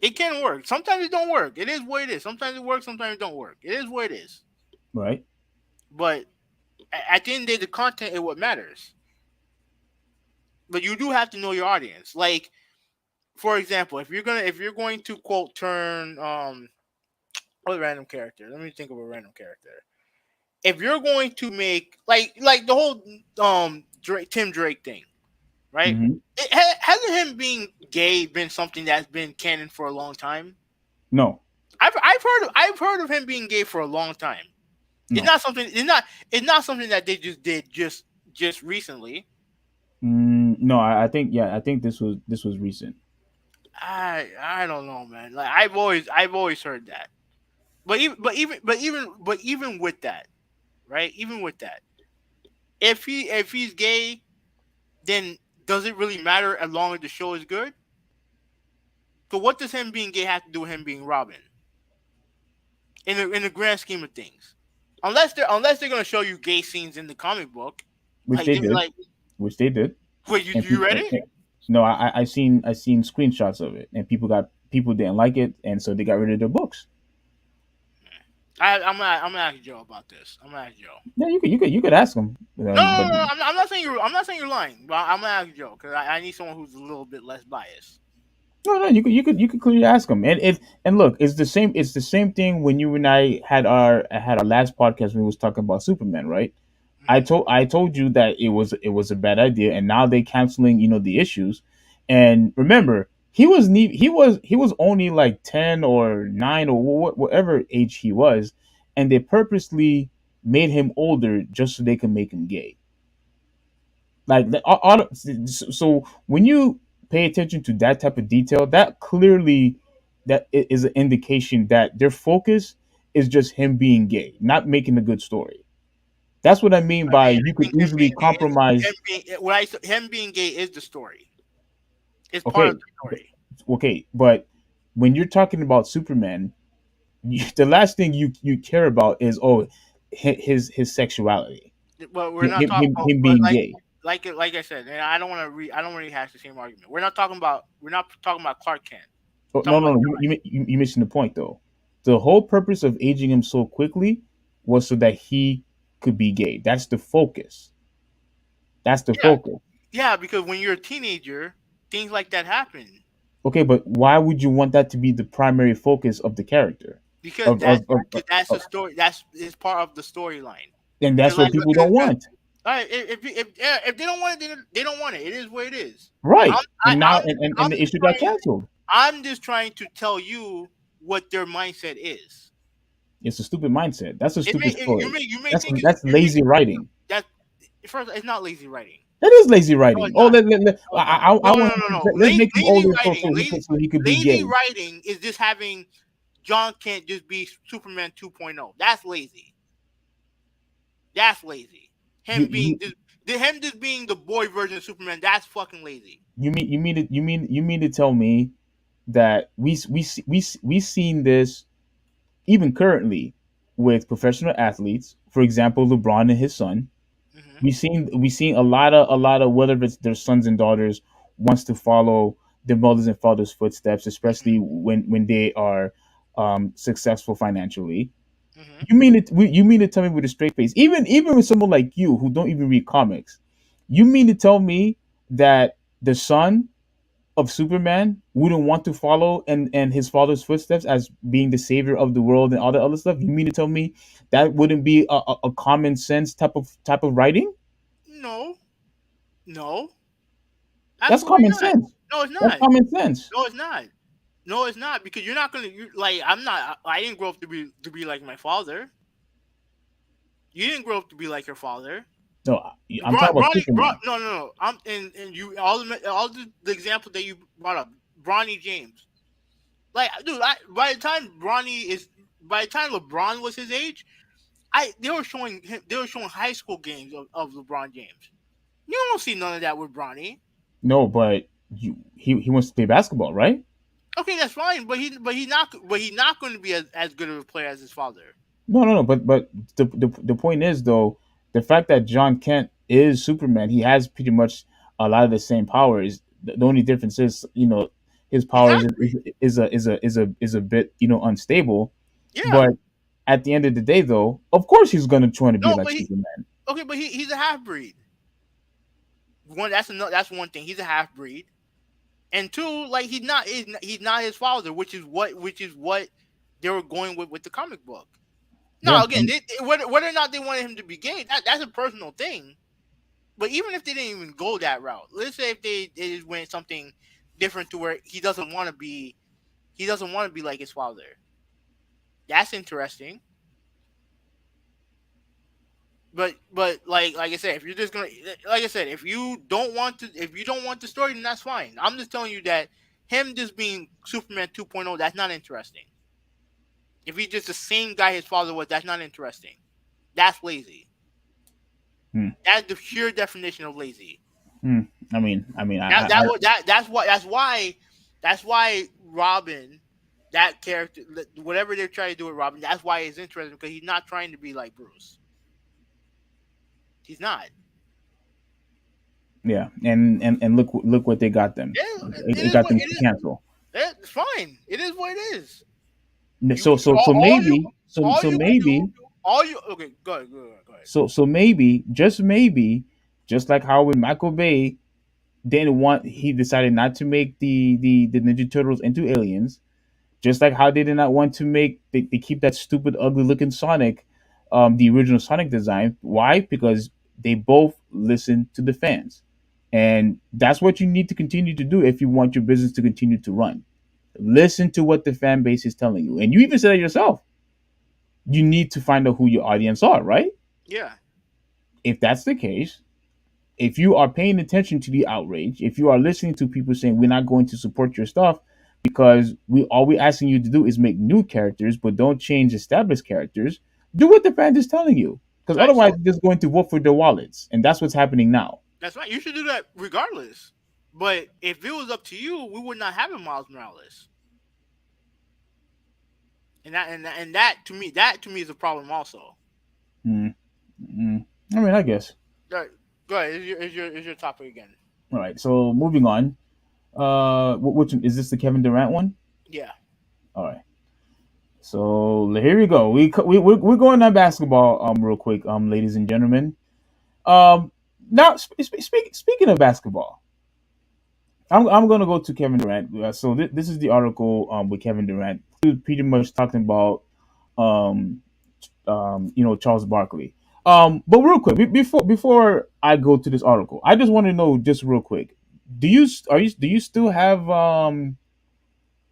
It can work. Sometimes it don't work. It is what it is. Sometimes it works. Sometimes it don't work. It is what it is. right? But at the end of the day, the content is what matters. But you do have to know your audience. Like for example, if you're going to quote turn what random character? Let me think of a random character. If you're going to make like the whole Tim Drake thing, right? Hmm. Hasn't him being gay been something that's been canon for a long time? No, I've heard of him being gay for a long time. It's no, not something. It's not something that they just did just recently. no. I think this was recent. I don't know, man. Like I've always heard that. But even with that, right? Even with that, if he's gay, then does it really matter as long as the show is good? So what does him being gay have to do with him being Robin in the grand scheme of things? Unless they're gonna show you gay scenes in the comic book, which they did, like which they did, wait, and you read people. it? No, I seen screenshots of it, and people didn't like it, and so they got rid of their books. I'm gonna ask Joe about this. I'm gonna ask Joe. Yeah, you could ask them, No, no, but no, no, I'm not saying you're lying, but I'm gonna ask Joe because I need someone who's a little bit less biased. no, you could clearly ask them. And look, it's the same. It's the same thing when you and I had our last podcast when we was talking about Superman, right? Hmm. I told you that it was a bad idea, and now they canceling the issues. And remember, he was only like 10 or 9 or whatever age he was, and they purposely made him older just so they could make him gay. Like so when you pay attention to that type of detail, that clearly is an indication that their focus is just him being gay, not making a good story. That's what I mean I by mean, you I could think easily compromise. him being gay is the story. It's part of Okay, the story. okay, but when you're talking about Superman, the last thing you care about is his sexuality, But we're not talking him about, him but being gay. like I said, and I don't want to I don't want to rehash the same argument. We're not talking about Clark Kent. Oh, We're talking no, about no, no, you missing the point though. The whole purpose of aging him so quickly was so that he could be gay. That's the focus. That's the yeah, focus. yeah, because when you're a teenager, things like that happen Okay, but why would you want that to be the primary focus of the character? because Of of, of, of, cause that's of a story. That's is part of the storyline. and Because that's what people don't want. all right, if they don't want it, they don't want it. It is what it is. I'm Right. I, And now I'm and I'm the just issue got trying canceled. I'm just trying to tell you what their mindset is. It's a stupid mindset. That's a It may stupid story. you may That's think it's that's lazy writing. that first it's not lazy writing. That is lazy No, writing. it's Oh, not. No, it's not. I No, no, want no, no, no. let's make him Lazy older writing, so he could be lazy gay. writing is just having John can't just be Superman 2.0. That's lazy. That's lazy. You Him being you him just being the boy version of Superman. That's fucking lazy. you mean to tell me that we seen this even currently with professional athletes, for example, LeBron and his son. Hmm. We seen a lot of whether it's their sons and daughters wants to follow their mothers and fathers' footsteps, especially when they are successful financially. Hmm. You mean to tell me with a straight face, even with someone like you who don't even read comics, you mean to tell me that the son of Superman wouldn't want to follow and his father's footsteps as being the savior of the world and all that other stuff? You mean to tell me that wouldn't be a common sense type of writing? No, no, That's absolutely common not. sense. No, it's That's not. common sense. No, it's not. No, it's not because you're not gonna like. I'm not. I didn't grow up to be like my father. You didn't grow up to be like your father. No, I'm talking about Superman. No, no, no. I'm and you all the examples that you brought up, Bronny James. Like, dude, by the time LeBron was his age, they were showing high school games of LeBron James. You don't see none of that with Bronny. No, but he wants to play basketball, right? Okay, that's fine, but he's not going to be as good of a player as his father. No, no, no. But the point is though, the fact that John Kent is Superman, he has pretty much a lot of the same powers. The only difference is, his powers Exactly. is a bit unstable. Yeah. But at the end of the day, though, of course he's gonna try to be No, like but Superman. he's a half breed. That's one thing. He's a half breed. And two, like he's not his father, which is what they were going with the comic book. Yeah, Now again, whether or not they wanted him to be gay, that's a personal thing. But even if they didn't even go that route, let's say if they just went something different to where he doesn't want to be like his father. That's interesting. But like I said, if you're just gonna like I said, if you don't want the story, then that's fine. I'm just telling you that him just being Superman 2.0, that's not interesting. If he's just the same guy his father was, that's not interesting. That's lazy. hmm, That's the pure definition of lazy. hmm. I mean, That's why Robin, that character, whatever they're trying to do with Robin, that's why it's interesting because he's not trying to be like Bruce. He's not. Yeah, and look what they got them. Yeah, it It is got what them it to is. cancel. It's fine. It is what it is. So You all you maybe all so you can do maybe all you okay. Go ahead. so maybe just maybe just like how with Michael Bay didn't want he decided not to make the Ninja Turtles into aliens. Just like how they did not want to make they keep that stupid ugly looking Sonic, the original Sonic design. Why? Because they both listen to the fans, and that's what you need to continue to do if you want your business to continue to run. Listen to what the fan base is telling you, and you even said it yourself. You need to find out who your audience are, right? Yeah, If that's the case, if you are paying attention to the outrage, if you are listening to people saying we're not going to support your stuff because we all we're asking you to do is make new characters, but don't change established characters, do what the fan is telling you. Because right. otherwise, So they're just going to vote for their wallets, and that's what's happening now. that's right. You should do that regardless. But if it was up to you, we would not have a Miles Morales. And that to me is a problem also. Mm, mm. I mean, I guess. Right. Go ahead. Is your topic again? All right. So moving on. Which is this the Kevin Durant one? Yeah. All right. So here we go. We're going on basketball real quick ladies and gentlemen. Um, Now, speaking of basketball, I'm going to go to Kevin Durant. So this is the article with Kevin Durant. He was pretty much talking about um, Charles Barkley. But real quick, before I go to this article, I just want to know just real quick. Do you still have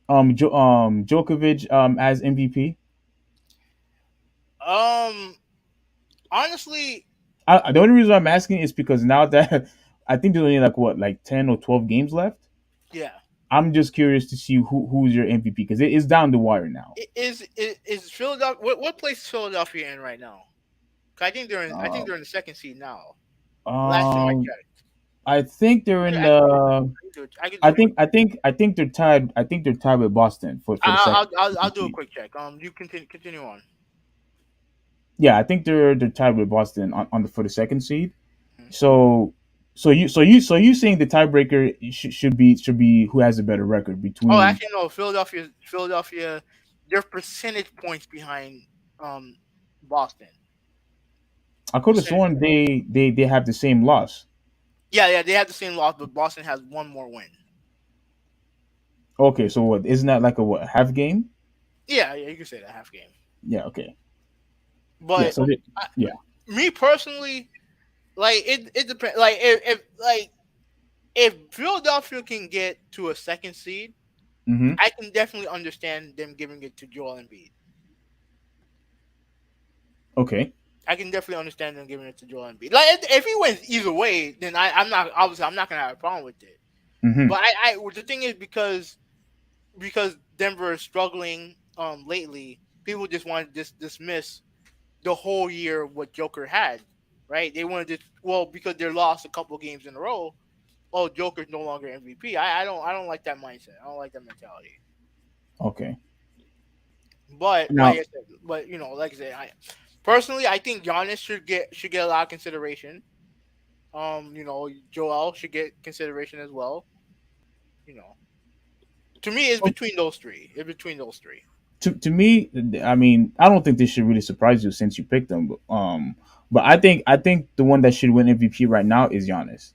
Djokovic as MVP? Um. Honestly, The only reason I'm asking is because now that I think there's only like what, like 10 or 12 games left. yeah. I'm just curious to see who's your MVP because it is down the wire now. Is Philadelphia? What place is Philadelphia in right now? 'Cause I think Uh, they're in the second seed now. Last time I um, checked. I think they're in Yeah, I can do it. the. I can do a quick. I think they're tied. I think they're tied with Boston for the second. I'll second do a seed. quick check. You continue on. Yeah, I think they're tied with Boston on the for the second seed. Mhm. So so you saying the tiebreaker should be who has a better record Oh, between. actually no. Philadelphia, they're percentage points behind um Boston. I could have Percentage. sworn they have the same loss. Yeah. They have the same loss, but Boston has one more win. Okay, so what isn't that like a what half game? Yeah. You can say that half game. Yeah, okay. Yeah, But so I, yeah. me personally, like it depends. Like if Philadelphia can get to a second seed, Mm-hmm. I can definitely understand them giving it to Joel Embiid. Okay. I can definitely understand them giving it to Joel Embiid. Like if he wins either way, then I'm not gonna have a problem with it. Mm-hmm. But the thing is because Denver is struggling lately, people just want to dismiss the whole year what Joker had, right? They wanted to because they lost a couple of games in a row. Oh, Joker's no longer MVP. I don't like that mindset. I don't like that mentality. Okay. But like Now, I said, like I said, personally I think Giannis should get a lot of consideration. Joel should get consideration as well. You know, to me, it's between those three. It's between those three. to me, I mean, I don't think this should really surprise you since you picked them. But I think the one that should win MVP right now is Giannis.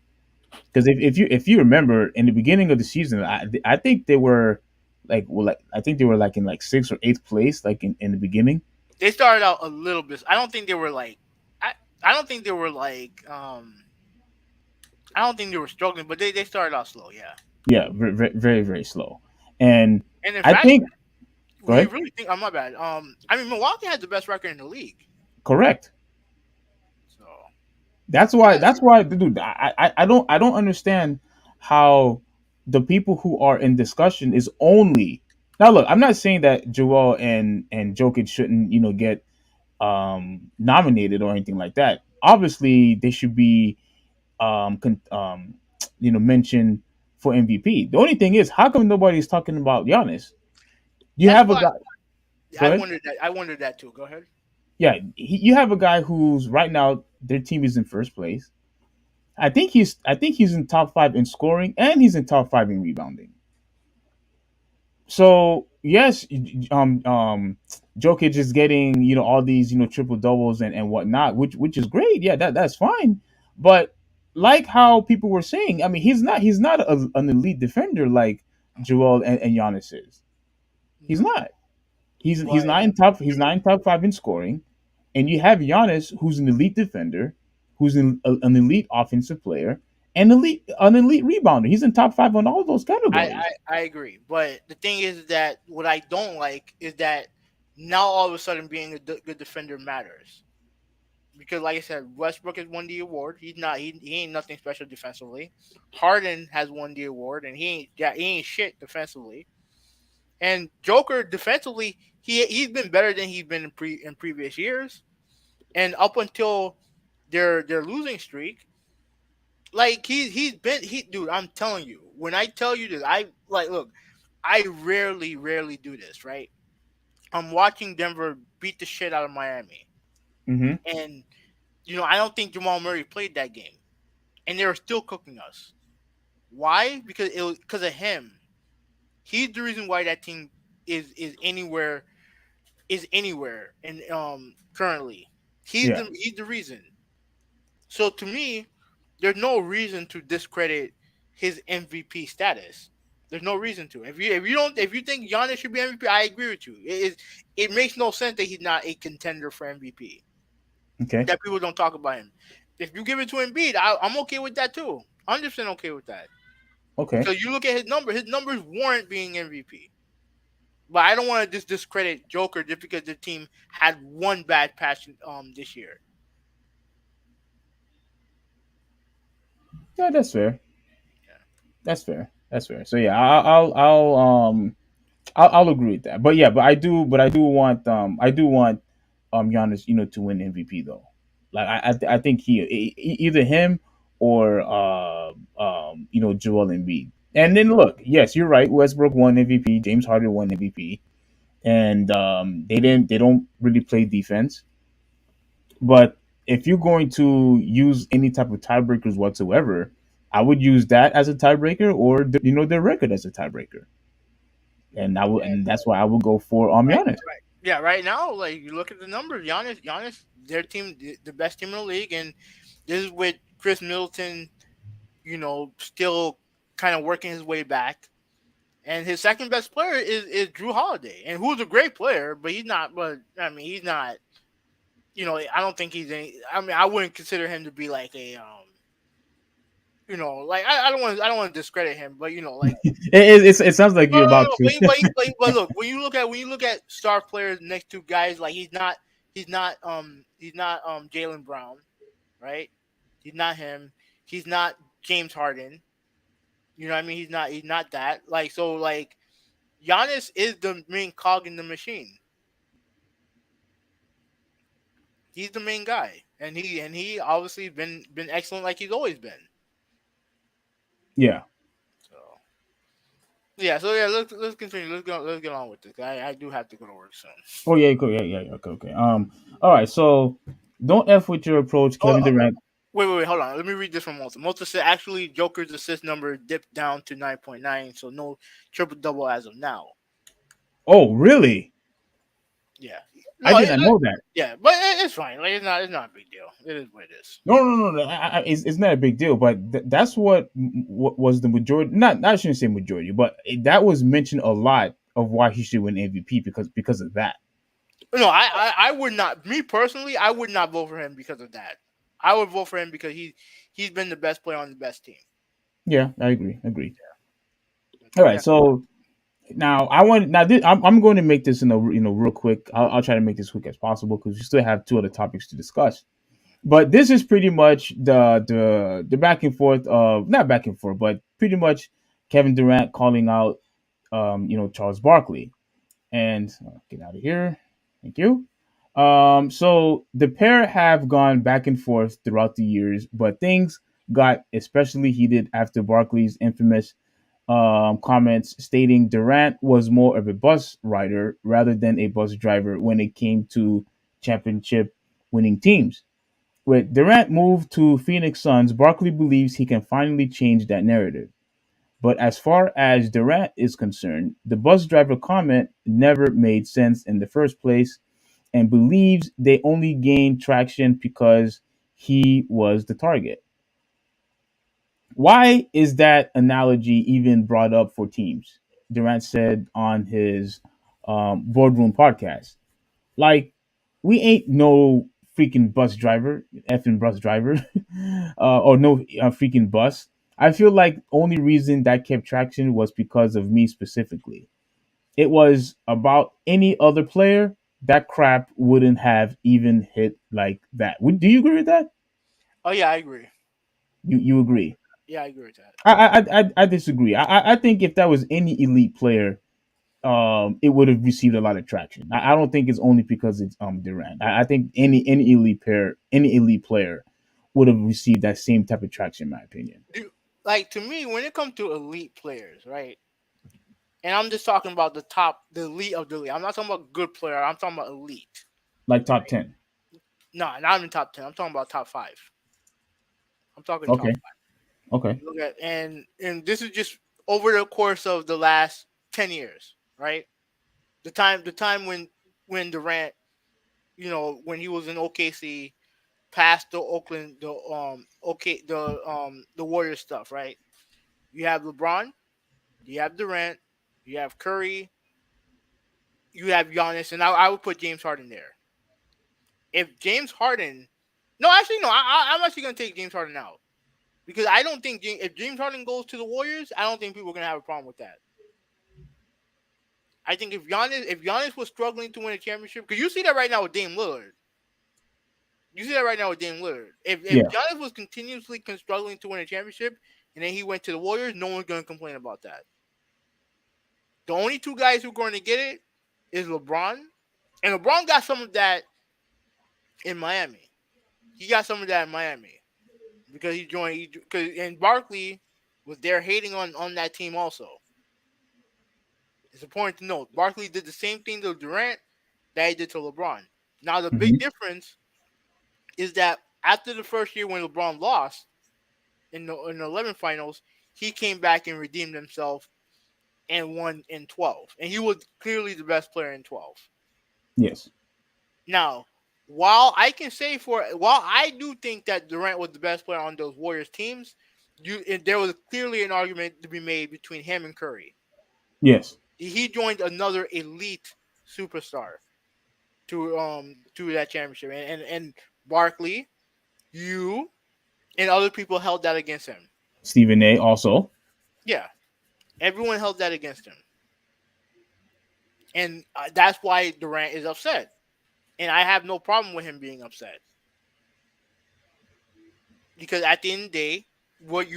Because if you remember in the beginning of the season, I think they were like I think they were like in like sixth or eighth place like in the beginning. They started out a little bit. I don't think they were like. I don't think they were like. I don't think they were struggling, but they started out slow. Yeah. Yeah, very very slow. And And in I fact, think go we ahead. really think. I'm my bad. I mean, Milwaukee has the best record in the league. Correct. So yeah, That's why, dude. I don't understand how the people who are in discussion is only now. Look, I'm not saying that Joel and Jokic shouldn't get nominated or anything like that. Obviously, they should be mentioned for MVP. The only thing is, how come nobody's talking about Giannis? You That's have a why guy. Go I ahead. wondered that. I wondered that too. Go ahead. Yeah, you have a guy who's right now their team is in first place. I think he's in top five in scoring and he's in top five in rebounding. So yes, Jokic is getting all these triple doubles and whatnot, which is great. Yeah, that's fine. But like how people were saying, I mean, he's not an elite defender like Joel and Giannis is. He's No, not. He's but not in top. He's not in top five in scoring, and you have Giannis, who's an elite defender, who's an elite offensive player, and an elite rebounder. He's in top five on all those I, categories. I I agree. But the thing is that what I don't like is that now all of a sudden being a good defender matters. Because like I said, Westbrook has won the award. He ain't nothing special defensively. Harden has won the award and he ain't shit defensively. And Joker defensively, he's been better than he's been in previous years. And up until their losing streak, like he's been he dude, I'm telling you, when I tell you this, I like look, I rarely do this, right? I'm watching Denver beat the shit out of Miami. Hmm. And I don't think Jamal Murray played that game. And they were still cooking us. Why? Because it was because of him. He's the reason why that team is anywhere and currently. Yeah. He's the reason. So to me, there's no reason to discredit his MVP status. There's no reason to. If you think Giannis should be MVP, I agree with you. It makes no sense that he's not a contender for MVP. Okay. That people don't talk about him. If you give it to Embiid, I'm okay with that too. 100% okay with that. Okay. Because you look at his number, his numbers warrant being MVP. But I don't want to just discredit Joker just because the team had one bad patch this year. Yeah, that's fair. Yeah. That's fair. That's fair. So yeah, I'll agree with that. But yeah, I do want Giannis to win MVP though. Like I think either him or Joel Embiid. Yeah. And then look, yes, you're right. Westbrook won MVP. James Harden won MVP, and they don't really play defense. But if you're going to use any type of tiebreakers whatsoever, I would use that as a tiebreaker or their record as a tiebreaker, and And that's why I would go for right, Giannis. right. Yeah, right now, like you look at the numbers, Giannis, their team, the best team in the league, and this is with Chris Middleton, still kind of working his way back. And his second best player is Drew Holiday, and who's a great player, but he's not. But I mean, he's not. I don't think he's any. I mean, I wouldn't consider him to be like a. Like I don't want to discredit him, but like It sounds like no, you're no, no, about no. to. But look, when you look at star players next to guys like he's not Jalen Brown, right? He's not him. He's not James Harden. You know what I mean? He's not that. Like so like Giannis is the main cog in the machine. He's the main guy, and he obviously been excellent like he's always been. Yeah. So yeah, let's continue. Let's get on with this. I do have to go to work soon. Oh yeah. Cool. Yeah. Yeah. Okay. Okay. All right. So don't f with your approach, Oh, Kevin Durant. wait, hold on. Let me read this from Malta. Malta said actually Joker's assist number dipped down to 9.9, so no triple double as of now. Oh really? Yeah, I no, did not know that. yeah, but it's fine. Like it's not a big deal. It is what it is. No, no, no, no. It's not a big deal, but that's what was the majority. Not, I shouldn't say majority, but that was mentioned a lot of why he should win MVP because of that. No, I would not. Me personally, I would not vote for him because of that. I would vote for him because he's been the best player on the best team. Yeah, I agree. Agree. All Okay, right, yeah. so I'm going to make this real quick. I'll try to make this quick as possible because we still have two other topics to discuss. But this is pretty much the back and forth of not back and forth, but pretty much Kevin Durant calling out Charles Barkley. And get out of here. Thank you. So the pair have gone back and forth throughout the years, but things got especially heated after Barkley's infamous comments stating Durant was more of a bus rider rather than a bus driver when it came to championship winning teams. With Durant moved to Phoenix Suns, Barkley believes he can finally change that narrative. But as far as Durant is concerned, the bus driver comment never made sense in the first place and believes they only gained traction because he was the target. Why is that analogy even brought up for teams? Durant said on his boardroom podcast. Like, we ain't no freaking bus driver, effing bus driver, or no freaking bus. I feel like only reason that kept traction was because of me specifically. It was about any other player, that crap wouldn't have even hit like that. Do you agree with that? Oh yeah, I agree. You agree? Yeah, I agree with that. I disagree. I think if that was any elite player, it would have received a lot of traction. I don't think it's only because it's Durant. I think any elite player would have received that same type of traction, in my opinion. Like to me, when it comes to elite players, right? And I'm just talking about the top, the elite of the elite. I'm not talking about good player. I'm talking about elite. Like top 10. No, not even top 10. I'm talking about top five. I'm talking top Okay. five. Okay. Look at and this is just over the course of the last 10 years, right? The time when Durant, when he was in OKC, past the Oakland, the Warriors stuff, right? You have LeBron, you have Durant, you have Curry, you have Giannis, and I would put James Harden there. If James Harden, no, actually no, I'm actually gonna take James Harden out because I don't think if James Harden goes to the Warriors, I don't think people are gonna have a problem with that. I think if Giannis was struggling to win a championship, because you see that right now with Dame Lillard. You see that right now with Dame Lillard. If Yeah. Giannis was continuously struggling to win a championship, and then he went to the Warriors, no one's gonna complain about that. The only two guys who are going to get it is LeBron, and LeBron got some of that in Miami. He got some of that in Miami because he joined. Because and Barkley was there hating on that team also. It's important to note Barkley did the same thing to Durant that he did to LeBron. Now the big Hmm. difference is that after the first year when LeBron lost in the 11 finals, he came back and redeemed himself and won in 12. And he was clearly the best player in 12. Yes. Now, while I do think that Durant was the best player on those Warriors teams, there was clearly an argument to be made between him and Curry. Yes. He joined another elite superstar to that championship, and Barkley, you, and other people held that against him. Stephen A. also. Yeah, everyone held that against him, and that's why Durant is upset. And I have no problem with him being upset because at the end of the day, what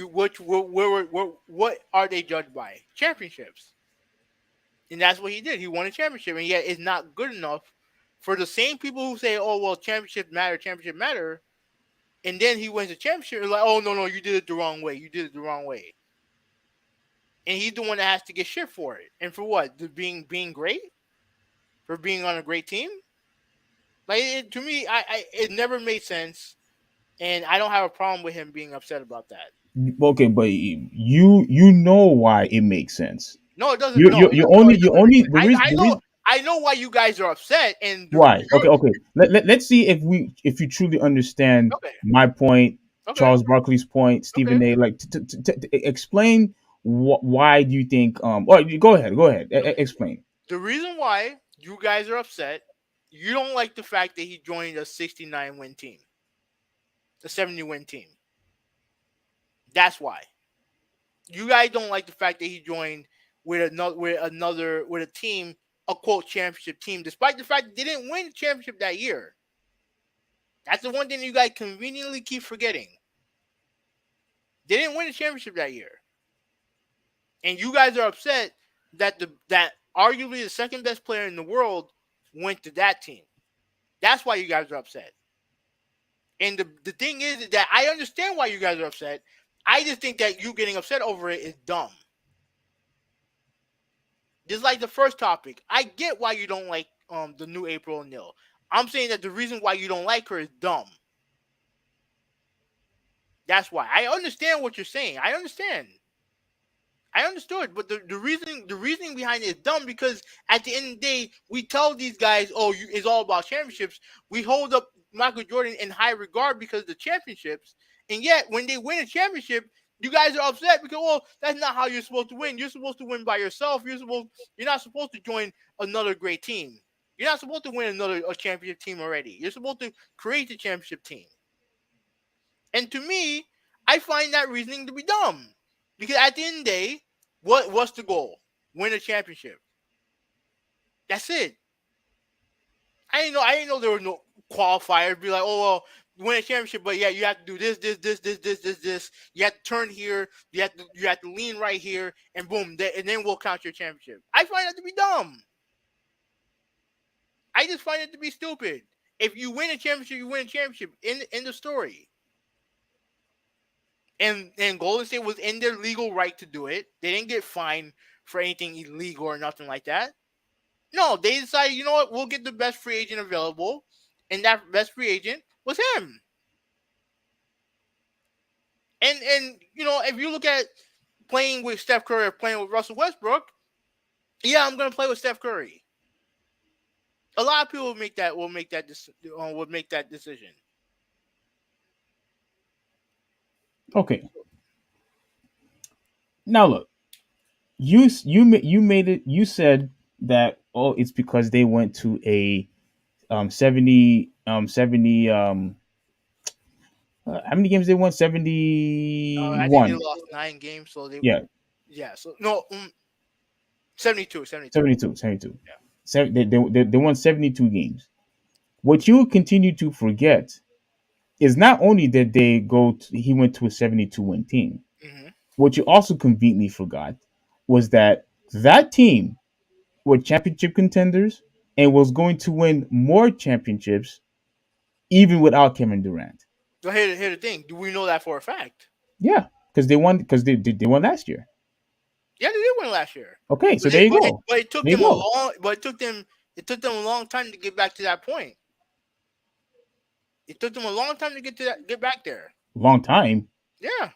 are they judged by? Championships, and that's what he did. He won a championship, and yet it's not good enough for the same people who say, "Oh well, championship matter," and then he wins a championship. Like, "Oh no, you did it the wrong way. You did it the wrong way," and he's the one that has to get shit for it. And for what? Being great, for being on a great team. Like to me, it never made sense, and I don't have a problem with him being upset about that. Okay, but you know why it makes sense. No, it doesn't. You No, you it you doesn't. No, only it you doesn't make only sense. I know. the reason I know why you guys are upset, and why. Okay, okay. Let's see if you truly understand okay, my point, okay, Charles Barkley's point, okay. Stephen A. Like explain why do you think or go ahead explain. The reason why you guys are upset, you don't like the fact that he joined a 69 win team, a 70 win team. That's why you guys don't like the fact that he joined with a team, a quote championship team, despite the fact that they didn't win the championship that year. That's the one thing you guys conveniently keep forgetting. They didn't win the championship that year, and you guys are upset that arguably the second best player in the world went to that team. That's why you guys are upset. And the thing is that I understand why you guys are upset. I just think that you getting upset over it is dumb. Just like the first topic, I get why you don't like the new April O'Neil. I'm saying that the reason why you don't like her is dumb. That's why. I understand what you're saying. I understand. I understood, but the reasoning behind it is dumb because at the end of the day, we tell these guys, "Oh, it's all about championships." We hold up Michael Jordan in high regard because of the championships, and yet when they win a championship, you guys are upset because, well, that's not how you're supposed to win. You're supposed to win by yourself. You're not supposed to join another great team. You're not supposed to win a championship team already. You're supposed to create the championship team. And to me, I find that reasoning to be dumb. Because at the end of the day, what's the goal? Win a championship. That's it. I didn't know there were no qualifiers. Be like, oh well, win a championship, but yeah, you have to do this. You have to turn here. You have to lean right here, and boom, and then we'll count your championship. I find that to be dumb. I just find it to be stupid. If you win a championship, you win a championship. In the story. And Golden State was in their legal right to do it. They didn't get fined for anything illegal or nothing like that. No, they decided, you know what, we'll get the best free agent available, and that best free agent was him. And if you look at playing with Steph Curry or playing with Russell Westbrook, yeah, I'm gonna play with Steph Curry. A lot of people would make that decision. Okay. Now look, you made it. You said that it's because they went to a 70 how many games they won? I think they 71. lost 9 games, so they Yeah, yeah. So no, 72, 72. 72, 72. Yeah. They won 72 games. What you continue to forget is not only that he went to a 72 win team. Mm-hmm. What you also conveniently forgot was that team were championship contenders and was going to win more championships even without Kevin Durant. So here's the thing: do we know that for a fact? Yeah, because they won last year. Yeah, they did win last year. Okay, so there you go. But it took There you them a go. long. But it took them a long time to get back to that point. It took them a long time to get back there. Long time. Yeah,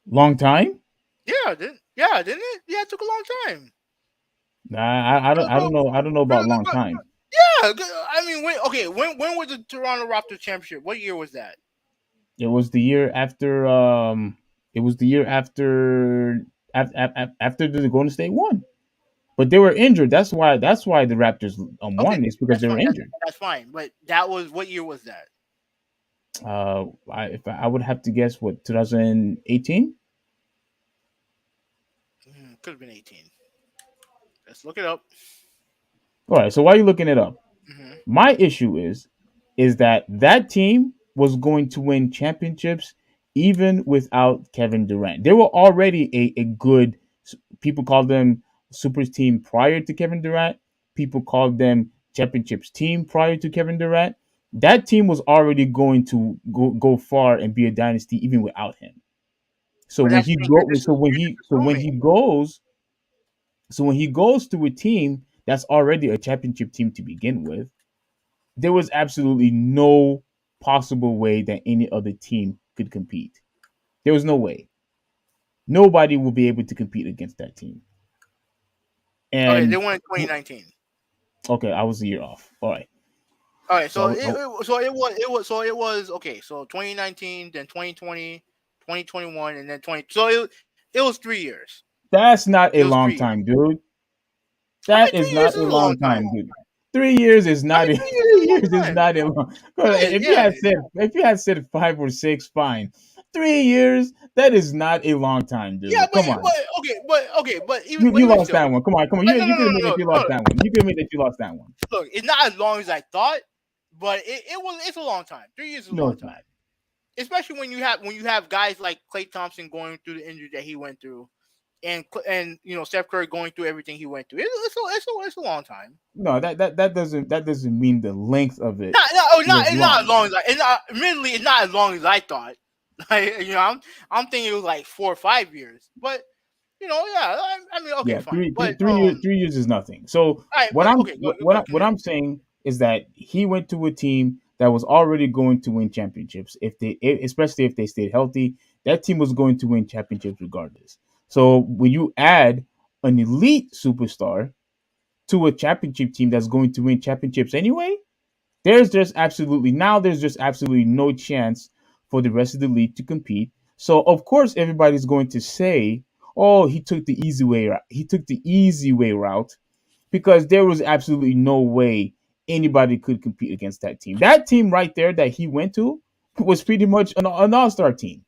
Long time. didn't it? Yeah, it took a long time. Nah, I don't know. I don't know about long time. Yeah, I mean, when was the Toronto Raptors championship? What year was that? It was the year after. It was the year after the Golden State won, but they were injured. That's why. That's why the Raptors Okay, won. It's because that's they were fine. injured. That's fine. But that was what year was that? I would have to guess what 2018. Could have been 18. Let's look it up. All right. So why are you looking it up? Mm-hmm. My issue is that team was going to win championships even without Kevin Durant. They were already a good. People called them super team prior to Kevin Durant. People called them championships team prior to Kevin Durant. That team was already going to go far and be a dynasty even without him. So But when that's he the thing. go, Assuming. when he goes to a team that's already a championship team to begin with, there was absolutely no possible way that any other team could compete. There was no way. Nobody will be able to compete against that team. Okay, they And won in 2019. okay, I was a year off. All right. All right, so So it was okay. So 2019, then 2020, 2021, and then 20. So it was 3 years. that's not It a was long 3 years. time, dude. I mean, That is 3 years not is a a long long time. time, dude. 3 years is I not mean, a 3 years is a 3 years long is time. not a long. Yeah, yeah. If you had said 5 or 6, fine. 3 years, that is not a long time, Yeah, dude. Come on. but You even lost still, that one. Come on, come on. no, You can admit that you no, lost no. that one. You can admit that you lost that one. Look, it's not as long as I thought, but it's a long time. 3 years is a No, long it's time, not. especially when you have guys like Klay Thompson going through the injury that he went through, and Steph Curry going through everything he went through. It's a long time. No, that doesn't mean the length of it Not was it's not as long. long as admittedly it's not as long as I thought. Like, I'm thinking it was like 4 or 5 years, but Yeah. I mean, okay, Yeah, fine, three, but three, 3 years, 3 years is nothing. So all right, what but I'm okay, go what continue. I'm saying is that he went to a team that was already going to win championships. Especially if they stayed healthy, that team was going to win championships regardless. So when you add an elite superstar to a championship team that's going to win championships anyway, there's just absolutely no chance for the rest of the league to compete. So of course everybody's going to say, "Oh, he took the easy way. He took the easy way route," because there was absolutely no way anybody could compete against that team. That team right there that he went to was pretty much an all-star team.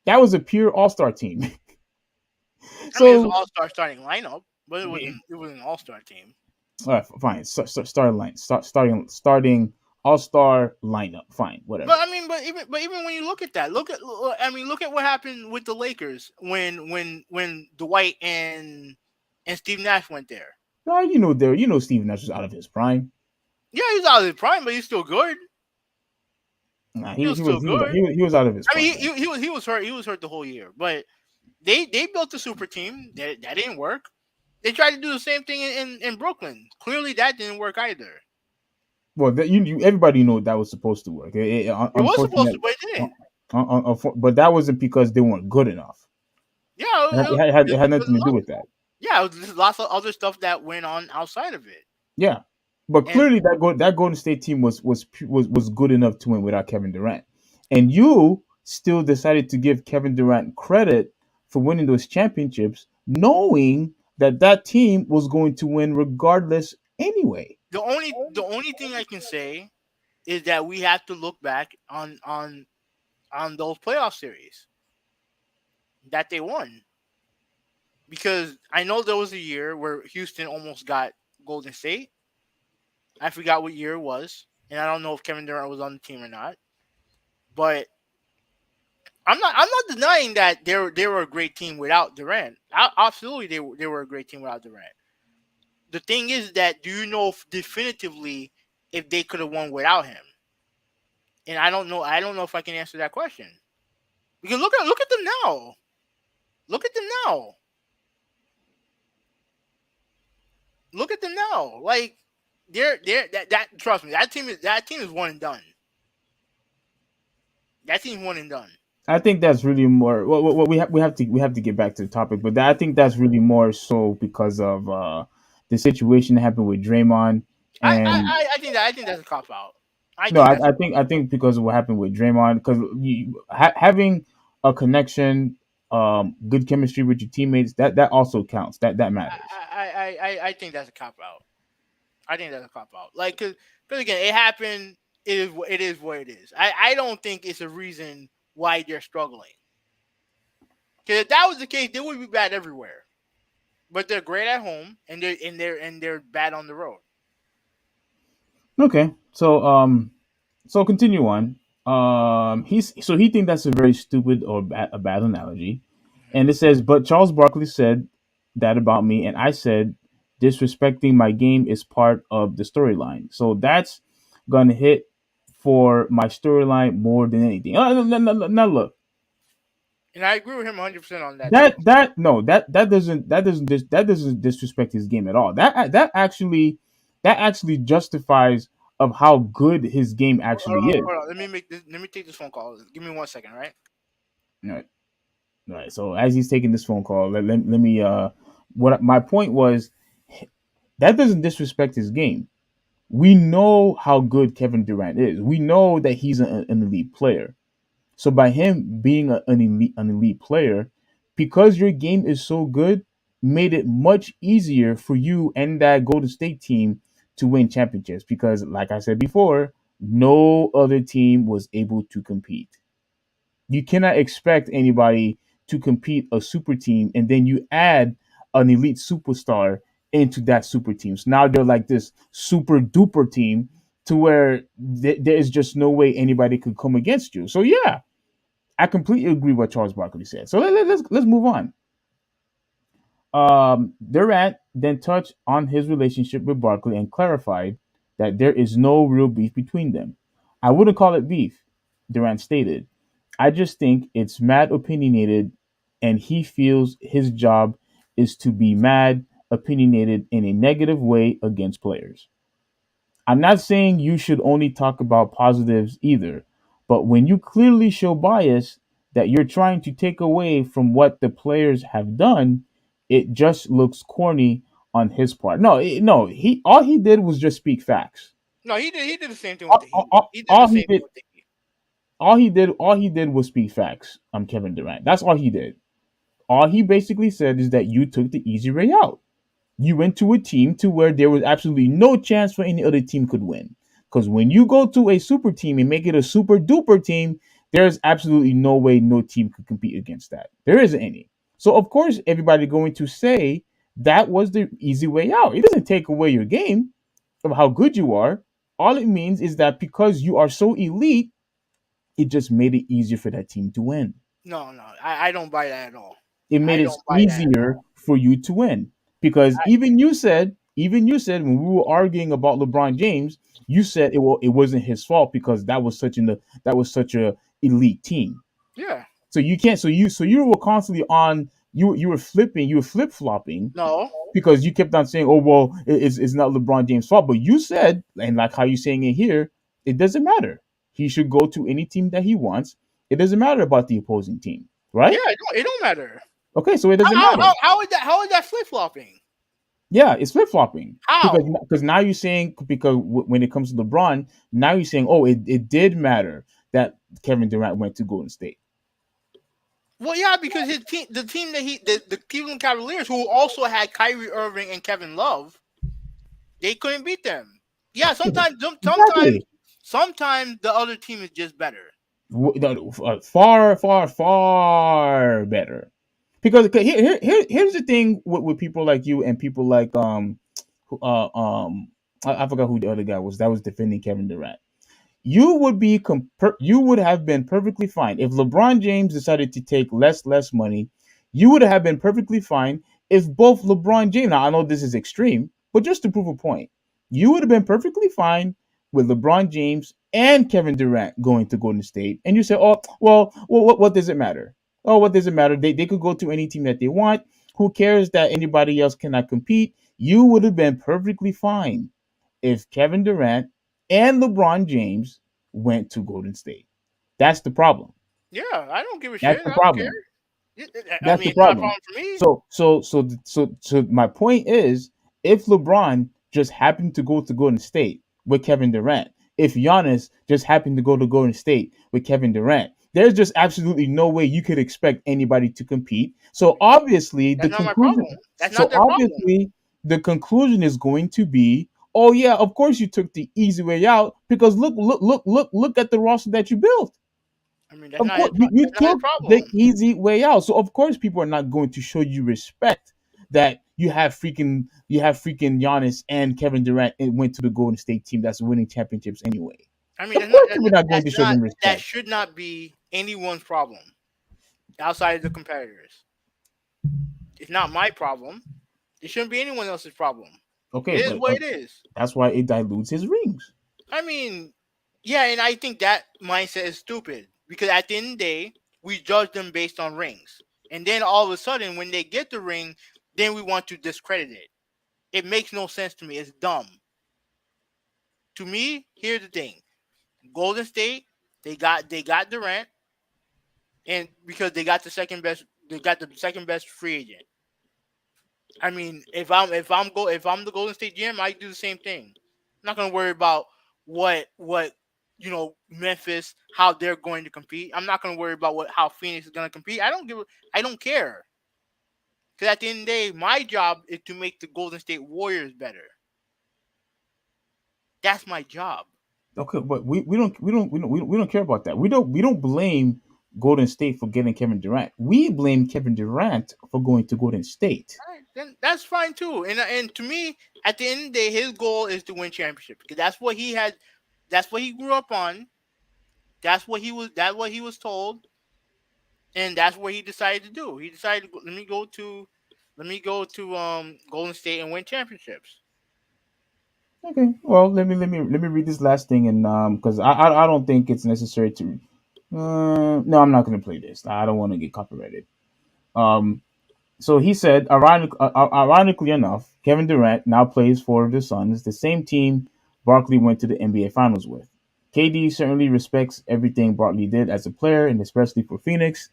That was a pure all-star team. I mean, it's an So all-star starting lineup, but it wasn't an all-star team. all right, fine. Starting all-star lineup. Fine, whatever. But I mean, but even when you look at that, look at what happened with the Lakers when Dwight and Steve Nash went there. Steve Nash was out of his prime. Yeah, he's out of his prime, but he's still good. Nah, He was still good. he was out of his I mean, prime, man. he was hurt. He was hurt the whole year. But they built a super team that didn't work. They tried to do the same thing in Brooklyn. Clearly, that didn't work either. Well, everybody knew that was supposed to work. It was supposed to, Unfortunately, but it didn't. but that wasn't because they weren't good enough. Yeah, It had nothing to do with that. yeah, it was just lots of other stuff that went on outside of it. Yeah, but And clearly that Golden State team was good enough to win without Kevin Durant, and you still decided to give Kevin Durant credit for winning those championships, knowing that that team was going to win regardless anyway. the only thing I can say is that we have to look back on those playoff series that they won, because I know there was a year where Houston almost got Golden State. I forgot what year it was, and I don't know if Kevin Durant was on the team or not. But I'm not denying that they were a great team without Durant. Absolutely, they were a great team without Durant. The thing is that, do you know definitively if they could have won without him? And I don't know. I don't know if I can answer that question, because look at them now. Look at them now. Look at them now. Like they're that trust me, that team is one and done. That team's one and done. I think that's really more. Well, we have to get back to the topic, but I think that's really more so because of the situation that happened with Draymond. I I, And I I think that's a cop out. I no, think that's I think because of what happened with Draymond, because having a connection, good chemistry with your teammates, that also counts. That matters. I think that's a cop out. I think that's a cop out. Like, cause again, it happened. It is what it is. I don't think it's a reason why they're struggling. Because if that was the case, they would be bad everywhere. But they're great at home, and they're bad on the road. Okay, so continue on. He think that's a very stupid or a bad analogy, and it says, but Charles Barkley said that about me, and I said disrespecting my game is part of the storyline. So that's gonna hit for my storyline more than anything. No, look, And I agree with him 100% on that too. that no, that doesn't disrespect his game at all. That actually justifies of how good his game Hold actually on, is. hold on. Let me take this phone call. Give me 1 second, right? All right. All right. So as he's taking this phone call, let me what my point was, that doesn't disrespect his game. We know how good Kevin Durant is. We know that he's an elite player. So by him being an elite player, because your game is so good, made it much easier for you and that Golden State team to win championships. Because like I said before, no other team was able to compete. You cannot expect anybody to compete a super team and then you add an elite superstar into that super team. So now they're like this super duper team to where there is just no way anybody could come against you. So yeah, I completely agree with what Charles Barkley said. So let's move on. Durant then touched on his relationship with Barkley and clarified that there is no real beef between them. I wouldn't call it beef, Durant stated. I just think it's mad opinionated and he feels his job is to be mad, opinionated in a negative way against players. I'm not saying you should only talk about positives either, but when you clearly show bias that you're trying to take away from what the players have done, it just looks corny on his part. No, he all he did was just speak facts. No, he did the same thing with All, the all, Heat. all He did the all he same thing did, with the Heat. all he did was speak facts. Kevin Durant. That's all he did. All he basically said is that you took the easy way out. You went to a team to where there was absolutely no chance for any other team could win. Because when you go to a super team and make it a super duper team, there's absolutely no way no team could compete against that. There isn't any. So of course everybody going to say that was the easy way out. It doesn't take away your game of how good you are. All it means is that because you are so elite, it just made it easier for that team to win. No, no, I don't buy that at all. It I made it don't buy that at easier all. for you to win because even you said when we were arguing about LeBron James, you said it wasn't his fault because that was such a elite team. Yeah. So you can't so you were constantly on you were flip flopping No. because you kept on saying, oh well, it's not LeBron James' fault, but you said, and like how you're saying it here, it doesn't matter. He should go to any team that he wants. It doesn't matter about the opposing team, Yeah, right? it don't matter. Okay, so it How doesn't how matter. how, how is that? How is that flip flopping? Yeah, it's flip flopping How? because now you're saying because when it comes to LeBron, now you're saying, oh, it did matter that Kevin Durant went to Golden State. Well, yeah, because his team, the team that the Cleveland Cavaliers, who also had Kyrie Irving and Kevin Love, they couldn't beat them. Yeah, Exactly. sometimes the other team is just better. No, far, far, far better. Because here's the thing with people like you and people like who- I forgot who the other guy was that was defending Kevin Durant. You would have been perfectly fine if LeBron James decided to take less money. You would have been perfectly fine if both LeBron James. Now I know this is extreme, but just to prove a point, you would have been perfectly fine with LeBron James and Kevin Durant going to Golden State, and you say, "Oh, well, what does it matter? Oh, what does it matter? They could go to any team that they want. Who cares that anybody else cannot compete?" You would have been perfectly fine if Kevin Durant and LeBron James went to Golden State. That's the problem. Yeah, I don't give a That's shit. the I don't care. problem. I That's mean, the it's not a problem. problem for me. So my point is, if LeBron just happened to go to Golden State with Kevin Durant, if Giannis just happened to go to Golden State with Kevin Durant, there's just absolutely no way you could expect anybody to compete. So obviously the That's not my problem. conclusion. That's So not their problem. obviously the conclusion is going to be, oh yeah, of course you took the easy way out because look at the roster that you built. I mean, that's Of not his. course, you That's not his took the problem. easy way out. So of course, people are not going to show you respect that you have freaking Giannis and Kevin Durant and went to the Golden State team that's winning championships anyway. I mean, Of course, people are not going that's to show not them that respect. should not be anyone's problem outside of the competitors. It's not my problem. It shouldn't be anyone else's problem. Okay, It is but what it is. that's why it dilutes his rings. I mean, yeah, and I think that mindset is stupid because at the end of the day, we judge them based on rings, and then all of a sudden, when they get the ring, then we want to discredit it. It makes no sense to me. It's dumb. To me, here's the thing: Golden State, they got Durant, and because they got the second best free agent. I mean, if I'm the Golden State GM, I do the same thing. I'm not gonna worry about what Memphis, how they're going to compete. I'm not gonna worry about what how Phoenix is gonna compete. I don't care. Because at the end of the day, my job is to make the Golden State Warriors better. That's my job. Okay, but we don't care about that. We don't blame Golden State for getting Kevin Durant. We blame Kevin Durant for going to Golden State. All right, then that's fine too. And to me, at the end of the day, his goal is to win championship because that's what he had. That's what he grew up on. That's what he was. That's what he was told, and that's what he decided to do. He decided, let me go to Golden State and win championships. Okay, well let me read this last thing and because I don't think it's necessary to. No, I'm not going to play this. I don't want to get copyrighted. Um, so he said, ironically enough, Kevin Durant now plays for the Suns, the same team Barkley went to the NBA Finals with. KD certainly respects everything Barkley did as a player, and especially for Phoenix.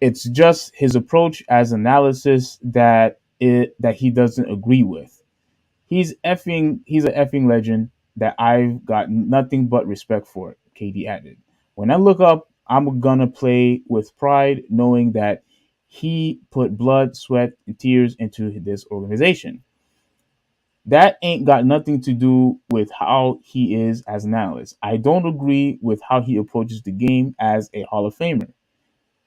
It's just his approach as analysis that he doesn't agree with. He's an effing legend that I've got nothing but respect for, KD added. When I look up, I'm gonna play with pride knowing that he put blood, sweat, and tears into this organization. That ain't got nothing to do with how he is as an analyst. I don't agree with how he approaches the game as a Hall of Famer.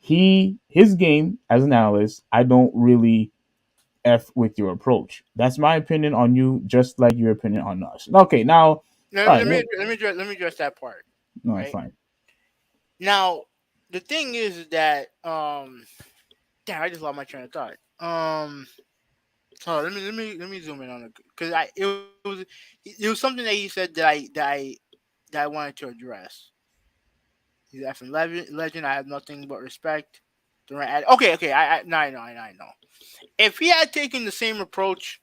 His game as an analyst, I don't really F with your approach. That's my opinion on you, just like your opinion on us. Okay, now, all right, let me address that part. no, it's Right fine. now, the thing is that damn, I just lost my train of thought. Hold on, let me zoom in on it because it was something that he said that I wanted to address. He's an effing legend. I have nothing but respect. Durant. Okay. Now I know. I know. If he had taken the same approach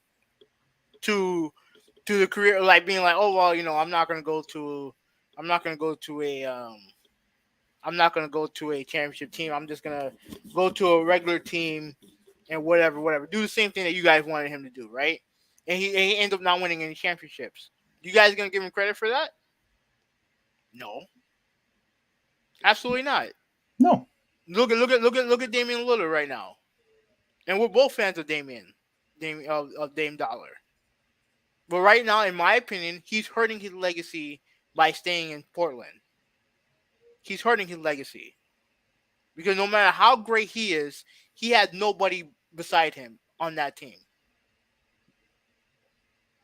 to the career, like being like, oh well, I'm not gonna go to a I'm not gonna go to a championship team. I'm just gonna go to a regular team and whatever. Do the same thing that you guys wanted him to do, right? And he ended up not winning any championships. You guys gonna give him credit for that? No, absolutely not. No, Look at Damian Lillard right now, and we're both fans of Dame Dollar. But right now, in my opinion, he's hurting his legacy by staying in Portland. He's hurting his legacy because no matter how great he is, he has nobody beside him on that team.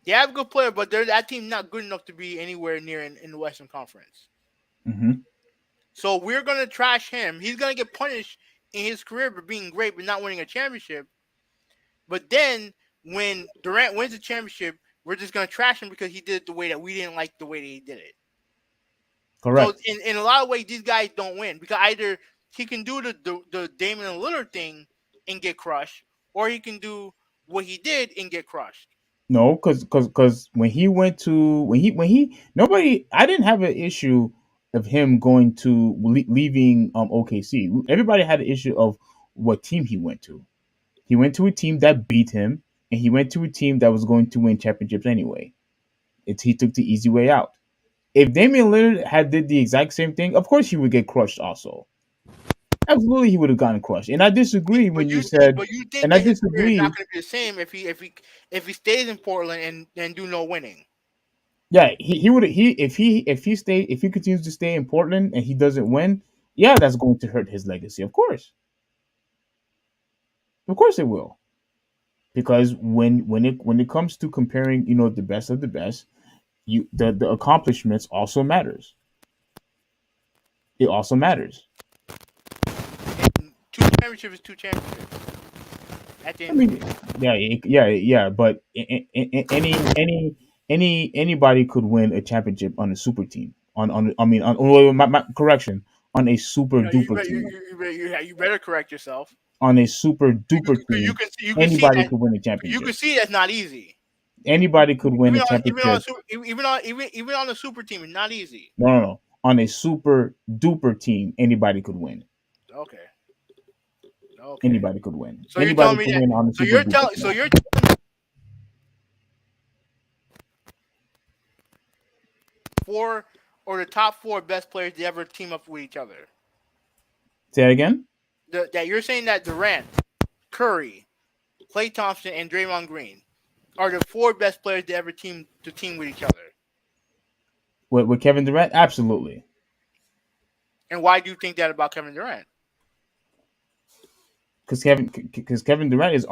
They have a good player, but that team not good enough to be anywhere near in the Western Conference. hmm So we're gonna trash him. He's gonna get punished in his career for being great but not winning a championship. But then when Durant wins a championship, we're just gonna trash him because he did it the way that we didn't like the way that he did it. So correct. in a lot of ways, these guys don't win because either he can do the Damian Lillard thing and get crushed, or he can do what he did and get crushed. No, because when he went to when he nobody, I didn't have an issue of him going to leaving OKC. Everybody had an issue of what team he went to. He went to a team that beat him, and he went to a team that was going to win championships anyway. He took the easy way out. If Damian Lillard had did the exact same thing, of course he would get crushed also. Absolutely, he would have gotten crushed. And I disagree when you said, But you think and I that his career is not disagree. going to be the same if he stays in Portland and do no winning. Yeah, he would if he stay if he continues to stay in Portland and he doesn't win, yeah, that's going to hurt his legacy. Of course it will. Because when it comes to comparing, the best of the best, the accomplishments also matters. It also matters. And two championships is two championships at the I end of the mean, day. yeah, but anybody could win a championship on a super team. I mean, correction, on a super You duper better, team. you better correct yourself. On a super duper Because team, you can see anybody that could win a championship. that's not easy. Anybody could win a Even on a championship. super, even on a super team, it's not easy. No, no, no. On a super duper team, anybody could win. Okay, okay. Anybody could win. So you're Anybody telling me could that. win on a super duper So team. you're four or the top four best players to ever team up with each other. Say that again. That you're saying that Durant, Curry, Klay Thompson, and Draymond Green are the four best players to ever team with each other. With Kevin Durant, absolutely. And why do you think that about Kevin Durant? Because Kevin Durant was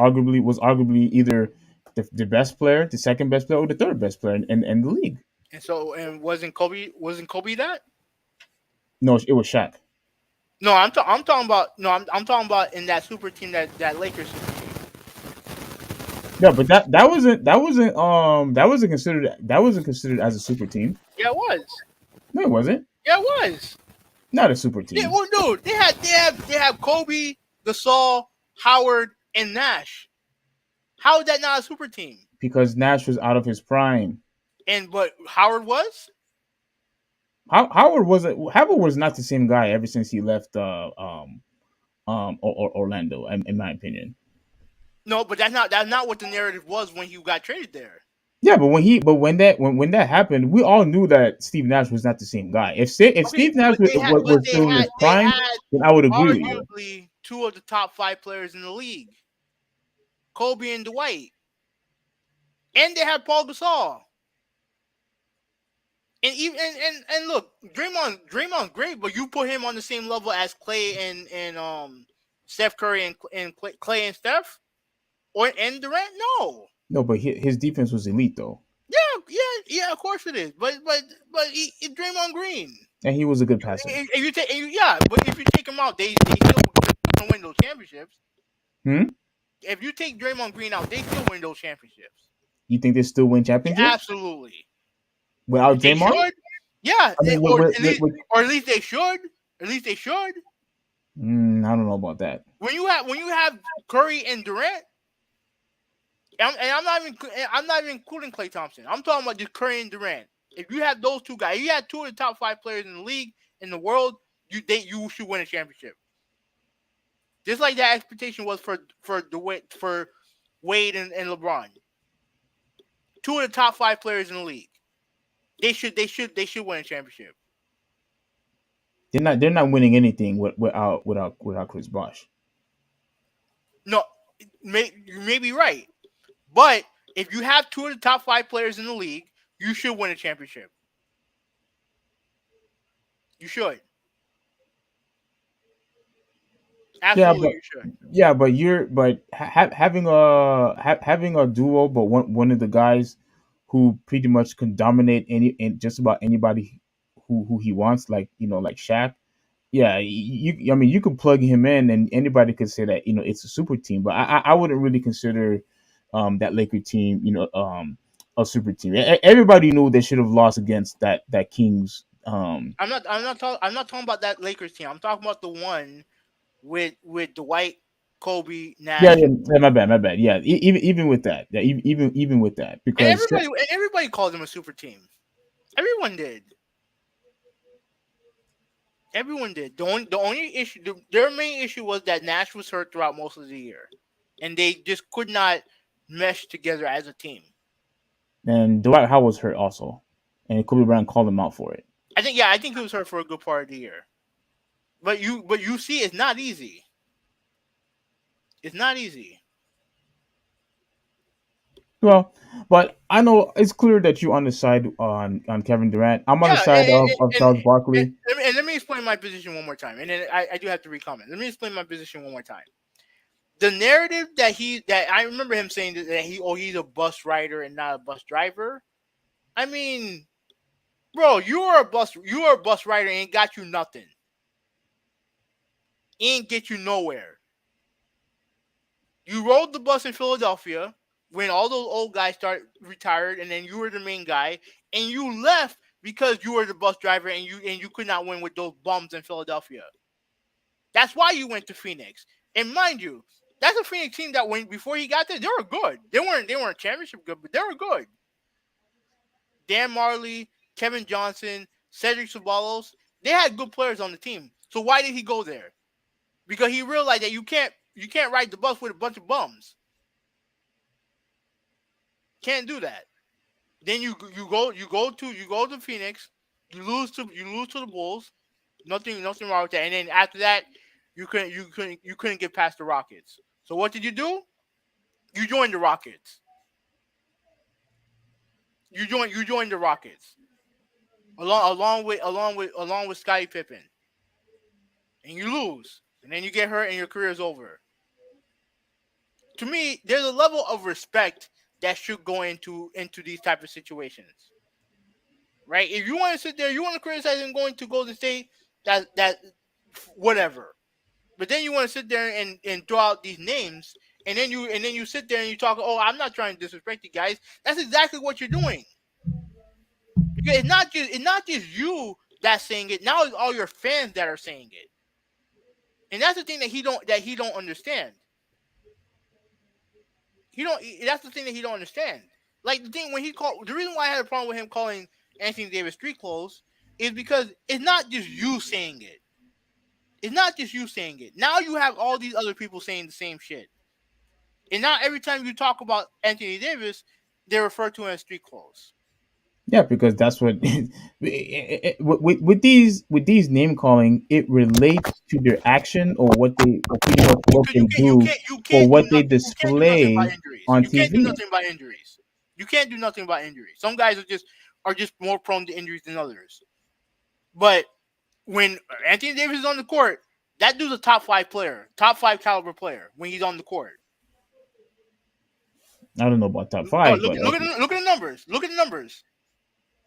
arguably either the best player, the second best player, or the third best player in the league. And wasn't Kobe that? No, it was Shaq. No, I'm talking about I'm talking about in that super team that Lakers super team. No, but that wasn't considered as a super team. Yeah, it was. No, it wasn't. Yeah, it was. Not a super Yeah, team. well, no, they have Kobe, Gasol, Howard, and Nash. How is that not a super team? because Nash was out of his prime. And but Howard was Howard was not the same guy ever since he left Orlando, in my opinion. no, but that's not what the narrative was when he got traded there. Yeah, but when that happened, we all knew that Steve Nash was not the same guy. If Okay, Steve Nash but was still in his they prime, had then I would agree with you. arguably two of the top five players in the league, Kobe and Dwight, and they had Paul Gasol. And even and look, Draymond's great, but you put him on the same level as Clay and Steph Curry and Clay and Steph or and Durant? No. No, but his defense was elite though, Yeah. Of course it is. But Draymond Green. and he was a good passer. If you take yeah, but if you take him out, they still gonna win those championships. Hmm? If you take Draymond Green out, they still win those championships. You think they still win championships Absolutely. without They Draymond? should. Yeah, I mean, or at least they should. At least they should. I don't know about that. When you have Curry and Durant, I'm not even including Klay Thompson. I'm talking about just Curry and Durant. If you have those two guys, you had two of the top five players in the league in the world. You should win a championship. Just like that expectation was for Wade and LeBron. Two of the top five players in the league. They should win a championship. They're not winning anything without Chris Bosh. No, you may be right, but if you have two of the top five players in the league, you should win a championship. You should. Absolutely, you should. Yeah, but having a duo, but one of the guys who pretty much can dominate and just about anybody who he wants, like like Shaq. Yeah, I mean, you could plug him in, and anybody could say that it's a super team. But I wouldn't really consider that Laker team a super team. Everybody knew they should have lost against that Kings. I'm not talking about that Lakers team. I'm talking about the one with Dwight, Kobe, Yeah, Nash, yeah, my bad. Yeah, even with that, yeah, even with that, and because everybody called them a super team. Everyone did. Everyone did. The only issue, their main issue was that Nash was hurt throughout most of the year, and they just could not mesh together as a team. and Dwight Howard was hurt also, and Kobe Bryant called him out for it. I think he was hurt for a good part of the year. But you see, it's not easy. It's not easy. Well, but I know it's clear that you're on the side on Kevin Durant. I'm on the Yeah, side of Charles Barkley. let me explain my position one more time, and then I do have to re-comment. Let me explain my position one more time. The narrative that I remember him saying that he's a bus rider and not a bus driver. I mean, bro, you are a bus rider and it got you nothing. It ain't get you nowhere. You rode the bus in Philadelphia when all those old guys retired, and then you were the main guy, and you left because you were the bus driver and you could not win with those bums in Philadelphia. That's why you went to Phoenix. And mind you, that's a Phoenix team that before he got there, they were good. They weren't championship good, but they were good. Dan Marley, Kevin Johnson, Cedric Ceballos, they had good players on the team. So why did he go there? Because he realized that you can't ride the bus with a bunch of bums. Can't do that. Then you go to Phoenix, you lose to the Bulls. Nothing wrong with that. And then after that, you couldn't get past the Rockets. So what did you do? You joined the Rockets. You joined the Rockets. Along with Scottie Pippen. And you lose. And then you get hurt and your career is over. To me, there's a level of respect that should go into these type of situations. Right? If you want to sit there, you want to criticize him going to Golden State, that whatever. But then you want to sit there and throw out these names, and then you sit there and you talk, oh, I'm not trying to disrespect you guys. That's exactly what you're doing. Because it's not just you that's saying it. Now it's all your fans that are saying it. And that's the thing that he don't understand. he don't. That's the thing that he don't understand. Like the thing when he called, the reason why I had a problem with him calling Anthony Davis street clothes is because it's not just you saying it. It's not just you saying it. Now you have all these other people saying the same shit. And now every time you talk about Anthony Davis, they refer to him as street clothes. Yeah, because that's what with these name calling, it relates to their action or what they or pretty much what Because they do you or can't do what they nothing. You can't do nothing about display injuries. on You can't do TV. nothing about injuries. You can't do nothing about injuries. Some guys are just more prone to injuries than others. But when Anthony Davis is on the court, that dude's a top 5 player, top 5 caliber player when he's on the court. I don't know about top No, five, but okay. look at the numbers. Look at the numbers.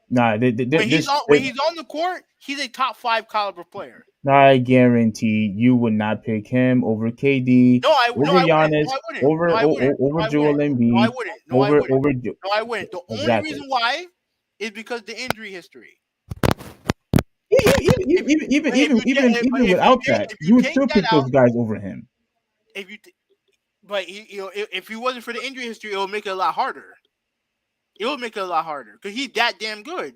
Nah, When he's on the court, he's a top 5 caliber player. I guarantee you would not pick him over KD, No, over I wouldn't. No, Giannis, I wouldn't. No, I wouldn't. over No, I Joel wouldn't. No, I Embiid, wouldn't. No, I wouldn't. over No, I wouldn't. The only exactly. reason why is because the injury history. Even If you, even even but if even you, even but even without that, if you you would take still that pick out, those guys over him. if you, but if he wasn't for the injury history, it would make it a lot harder. It would make it a lot harder because he's that damn good.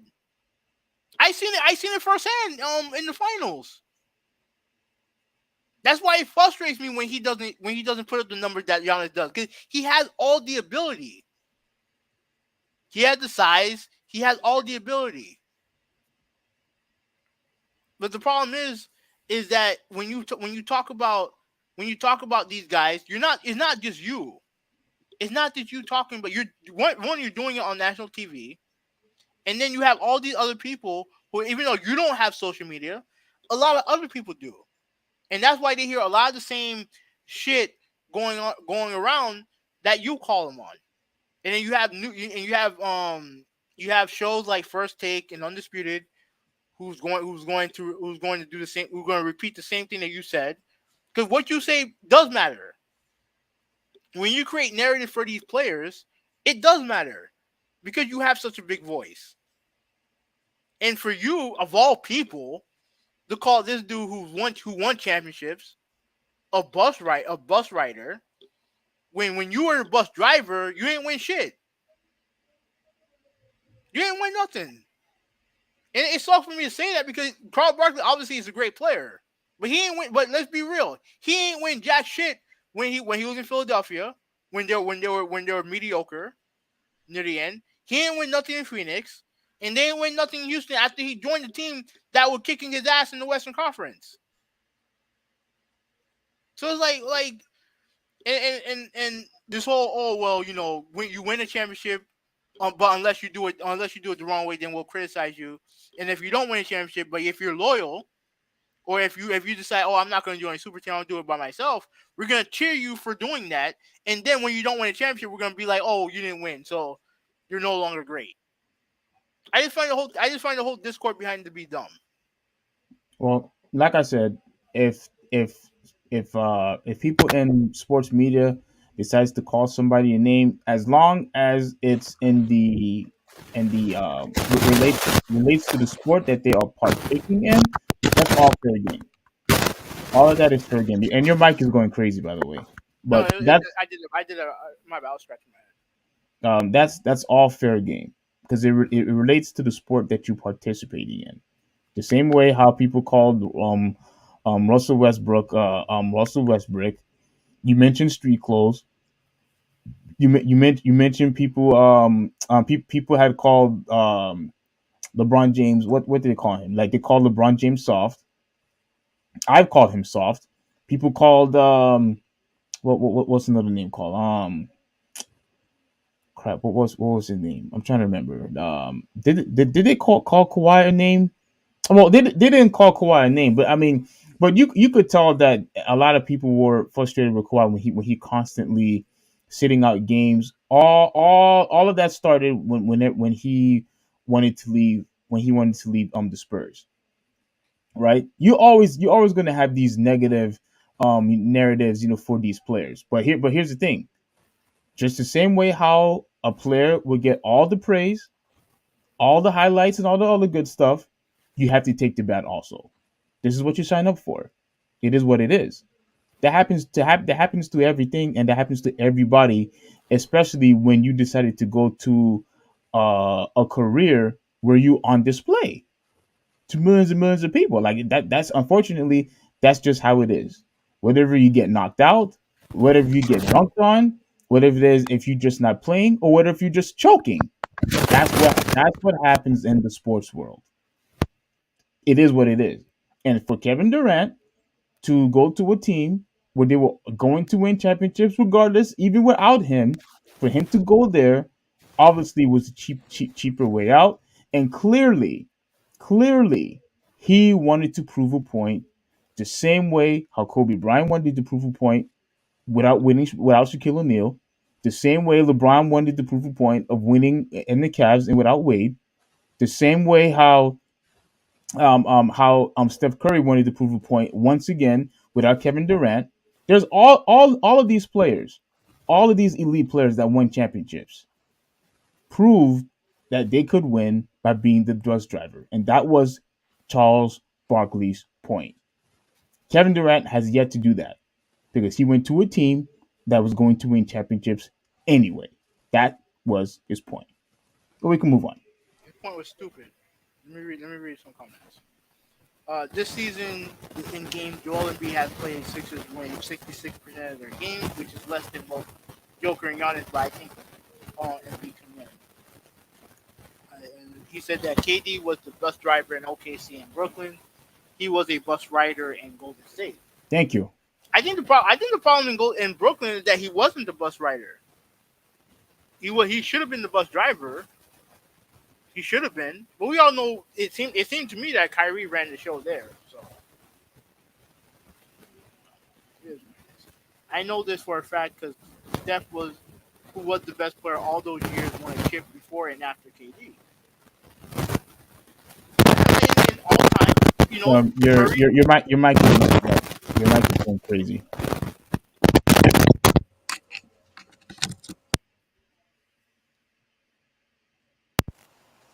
I seen it. I seen it firsthand. In the finals. That's why it frustrates me when he doesn't put up the numbers that Giannis does because he has all the ability. He has the size. He has all the ability. But the problem is that when you talk about these guys, you're not. It's not just you. It's not that you talking, but you're one. You're doing it on national TV, and then you have all these other people who, even though you don't have social media, a lot of other people do, and that's why they hear a lot of the same shit going around that you call them on. And then you have shows like First Take and Undisputed who's going to do the same, who's going to repeat the same thing that you said, because what you say does matter. When you create narrative for these players, it does matter because you have such a big voice. And for you, of all people, to call this dude who won championships a bus rider, when you were a bus driver, you ain't win shit. You ain't win nothing. And it sucks for me to say that because Carl Barkley obviously is a great player, but he ain't win. But let's be real, he ain't win jack shit when he was in Philadelphia when they were mediocre near the end. He ain't win nothing in Phoenix, and they ain't win nothing in Houston after he joined the team that was kicking his ass in the Western Conference. So it's like and this whole, oh well, when you win a championship, but unless you do it the wrong way, then we'll criticize you. And if you don't win a championship, but if you're loyal, or if you decide, oh, I'm not going to join a super team, I'll do it by myself, we're going to cheer you for doing that. And then when you don't win a championship, we're going to be like, oh, you didn't win, so you're no longer great. I just find the whole discord behind it to be dumb. Well, like I said, if if if people in sports media decides to call somebody a name, as long as it's relates to the sport that they are partaking in, that's all fair game. All of that is fair game. And your mic is going crazy, by the way. No, But that's I did a my bad. I was scratching my head. that's all fair game because it relates to the sport that you participating in. The same way how people called Russell Westbrook. You mentioned street clothes. You mentioned people people had called LeBron James. What did they call him? Like they called LeBron James soft. I've called him soft. People called what's another name called crap. What was his name? I'm trying to remember. Did they call Kawhi a name? Well, they didn't call Kawhi a name, but I mean, but you could tell that a lot of people were frustrated with Kawhi when he constantly sitting out games. All of that started when he wanted to leave the Spurs, right? You always going to have these negative narratives, for these players. But here's the thing: just the same way how a player would get all the praise, all the highlights, and all the other good stuff, you have to take the bad also. This is what you sign up for. It is what it is. that happens to everything, and that happens to everybody, especially when you decided to go to a career where you on display to millions and millions of people. Like that's unfortunately that's just how it is. Whatever you get knocked out, whatever you get dunked on, whatever it is, if you're just not playing, or whatever if you're just choking, that's what happens in the sports world. It is what it is. And for Kevin Durant to go to a team where they were going to win championships regardless, even without him, for him to go there, obviously was a cheaper way out. And clearly, he wanted to prove a point the same way how Kobe Bryant wanted to prove a point without Shaquille O'Neal, the same way LeBron wanted to prove a point of winning in the Cavs and without Wade, the same way how Steph Curry wanted to prove a point once again without Kevin Durant. There's all of these players, all of these elite players that won championships proved that they could win by being the bus driver, and that was Charles Barkley's point. Kevin Durant has yet to do that because he went to a team that was going to win championships anyway. That was his point. But we can move on. His point was stupid. Let me read some comments. This season in games, Joel Embiid has played Sixers winning 66% of their games, which is less than both Joker and Giannis, but I think Embiid can win. And he said that KD was the bus driver in OKC and Brooklyn. He was a bus rider in Golden State. Thank you. I think the problem in Brooklyn is that he wasn't the bus rider. He should have been the bus driver. He should have been, but we all know it seemed to me that Kyrie ran the show there. So I know this for a fact because Steph who was the best player all those years, won a chip before and after KD. And all time, Your Curry. mic is messed up. Your mic is going crazy.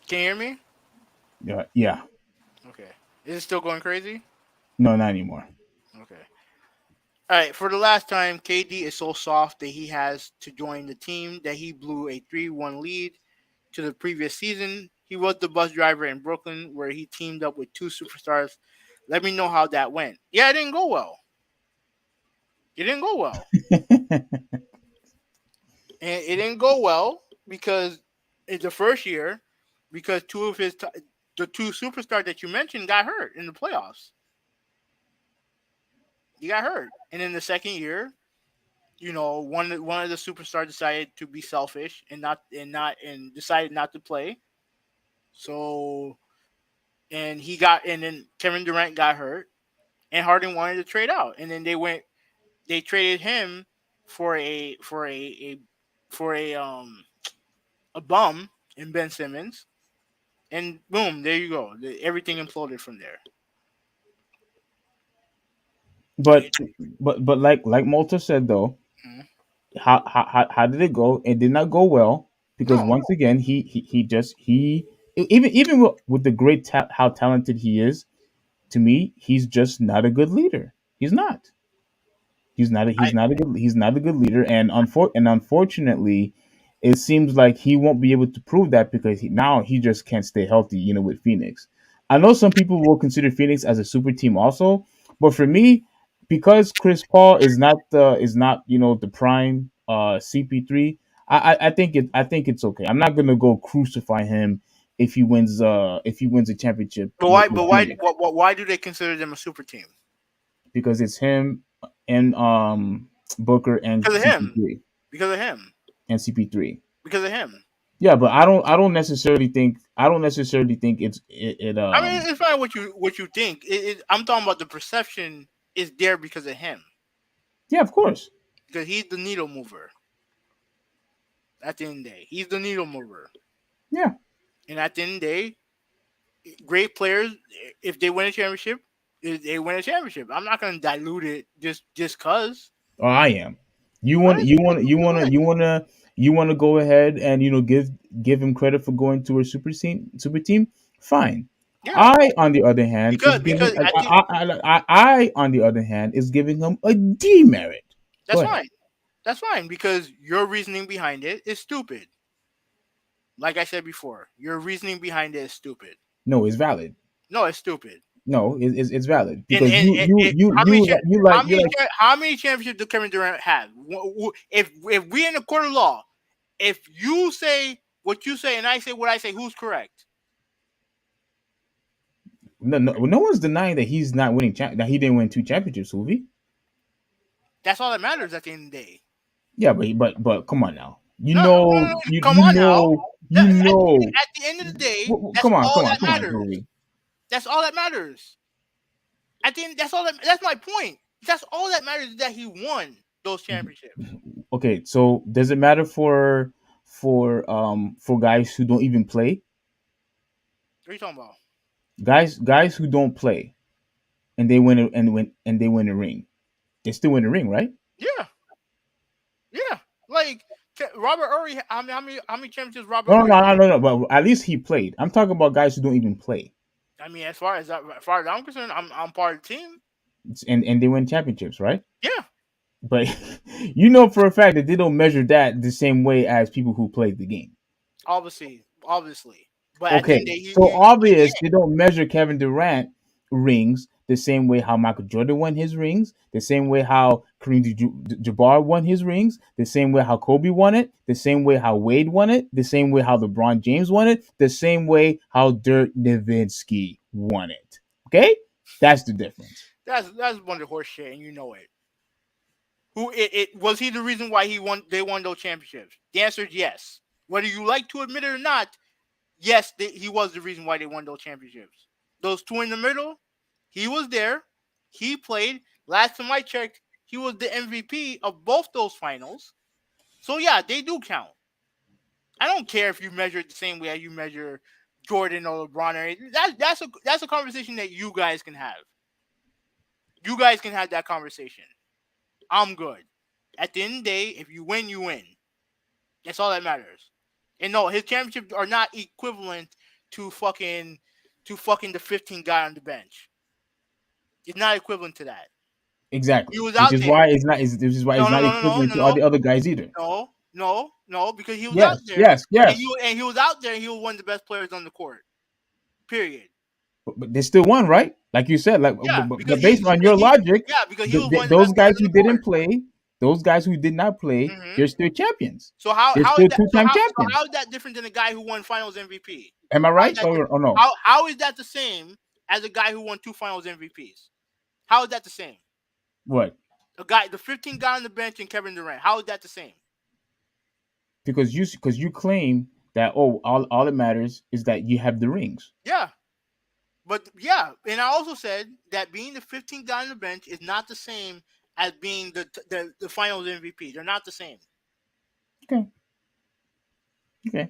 Can you hear me? Yeah. Okay. Is it still going crazy? No, not anymore. Okay. All right. For the last time, KD is so soft that he has to join the team that he blew a 3-1 lead to the previous season. He was the bus driver in Brooklyn where he teamed up with two superstars. Let me know how that went. Yeah, it didn't go well. It didn't go well. And it didn't go well because in the first year, because the two superstars that you mentioned got hurt in the playoffs. He got hurt. And in the second year, one of the superstars decided to be selfish and decided not to play. So and then Kevin Durant got hurt and Harden wanted to trade out. And then they traded him for a bum in Ben Simmons, and boom, there you go. Everything imploded from there. but but like Malta said though, Mhm. how did it go? It did not go well because No, once again he just he even with the how talented he is, to me he's just not a good leader. He's not. I He's not a good leader, and unfortunately, it seems like he won't be able to prove that because now he just can't stay healthy. With Phoenix, I know some people will consider Phoenix as a super team also, but for me, because Chris Paul is not the prime CP3, I think it's okay. I'm not gonna go crucify him if he wins a championship but with, why with but why Phoenix why do they consider them a super team? because it's him and Booker and Because of him. CP3 Because of him. and CP3. Because of him. Yeah, but I don't necessarily think it I mean, it's fine what you think. I'm talking about the perception is there because of him. yeah, of course. Because he's the needle mover. At the end of the day, he's the needle mover. Yeah. And at the end of the day, great players, if they win a championship, they win a championship. I'm not going to dilute it just cause. Oh, I am. You want What? you want you want to you want to you want to go ahead and give him credit for going to a super team. Fine. Yeah, I, on the other hand, is because giving I think on the other hand, is giving him a demerit. Go that's ahead. fine. That's fine because your reasoning behind it is stupid. Like I said before, your reasoning behind it is stupid. No, it's valid. No, it's stupid. No, it's valid And, because how many you like. how many championships do Kevin Durant have? If we in the court of law, if you say what you say and I say what I say, who's correct? No one's denying that he's not winning. That he didn't win two championships, Suvi. That's all that matters at the end of the day. Yeah, but come on now. No, no, no, come on now. You know. At the end of the day, that's Come on, all that come on, matters. Suvi. That's all that matters. At the end, that's all that. That's my point. That's all that matters is that he won those championships. Okay, so does it matter for guys who don't even play? What are you talking about? Guys who don't play and they win a ring. They still win a ring, right? Yeah, yeah. Like Robert Ory. How many championships Robert No, Ory? no, no, no, no. But at least he played. I'm talking about guys who don't even play I mean, as far as I'm concerned, I'm part of the team. and they win championships, right? Yeah, But you know for a fact that they don't measure that the same way as people who played the game. obviously. But at the Okay, end of the day, so he obvious did. they don't measure Kevin Durant rings the same way how Michael Jordan won his rings, the same way how Kareem Jabbar won his rings, the same way how Kobe won it, the same way how Wade won it, the same way how LeBron James won it, the same way how Dirk Nowitzki won it. Okay, that's the difference. That's one of the horse shit, and you know it. Who it was he the reason why he won? They won those championships. The answer is yes. Whether you like to admit it or not, yes, he was the reason why they won those championships. Those two in the middle, he was there. He played. Last time I checked, he was the MVP of both those finals. So yeah, they do count. I don't care if you measure it the same way as you measure Jordan or LeBron or anything. That's a conversation that you guys can have. You guys can have that conversation. I'm good. At the end of the day, if you win, you win. That's all that matters. And no, his championships are not equivalent to fucking the 15 guy on the bench. It's not equivalent to that. He Exactly, was which out is there. why it's not. This is why No, it's no, not no, no, no, equivalent no, to all no, the other guys either. no, because he was out Yes, there, yes, yes. and he was out there, and he was one of the best players on the court. Period. But they still won, right? Like you said, like Yeah, but based on your logic, because he was one of the those best players guys on who the court. didn't play, those guys who did not play, Hmm. they're still champions. So how They're how is still that two-time so champions. how is that different than a guy who won Finals MVP? Am I How is right that or no? how is that the same as a guy who won two Finals MVPs? How is that the same? What? The 15 guy on the bench and Kevin Durant. How is that the same? Because you claim that all that matters is that you have the rings. Yeah, but yeah, and I also said that being the 15 guy on the bench is not the same as being the Finals MVP. They're not the same. Okay, okay.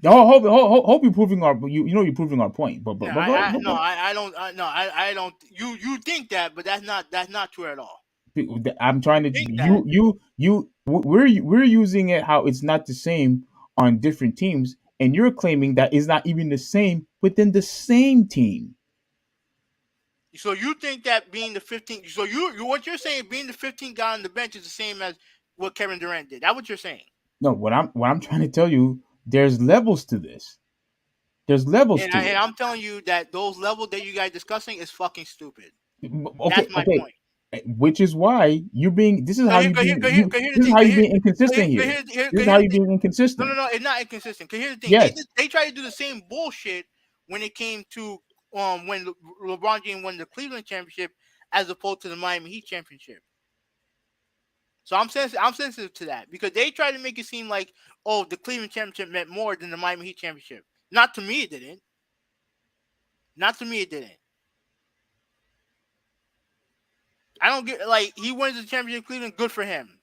Hope you're proving you're proving our point. No, I don't. I don't. You think that, but that's not true at all. I'm trying to Think that. we're using it how it's not the same on different teams, and you're claiming that it's not even the same within the same team. So you think that being the 15, so you what you're saying being the 15 guy on the bench is the same as what Kevin Durant did. That's what you're saying. No, what I'm trying to tell you, there's levels to this. There's levels to And it. I'm telling you that those levels that you guys discussing is fucking stupid. Okay, That's my okay. point. Which is why you're being. This is how you being. Cause here's the This is thing. how you being inconsistent Cause here. here's, here, This cause is how here's you the thing. being No, no, inconsistent. no. It's not inconsistent. Cause here's the thing. Yes, They try to do the same bullshit when it came to when LeBron James won the Cleveland championship as opposed to the Miami Heat championship. So I'm sensitive to that because they try to make it seem like the Cleveland championship meant more than the Miami Heat championship. Not to me, it didn't. Not to me, it didn't. I don't get like he wins the championship in Cleveland, good for him.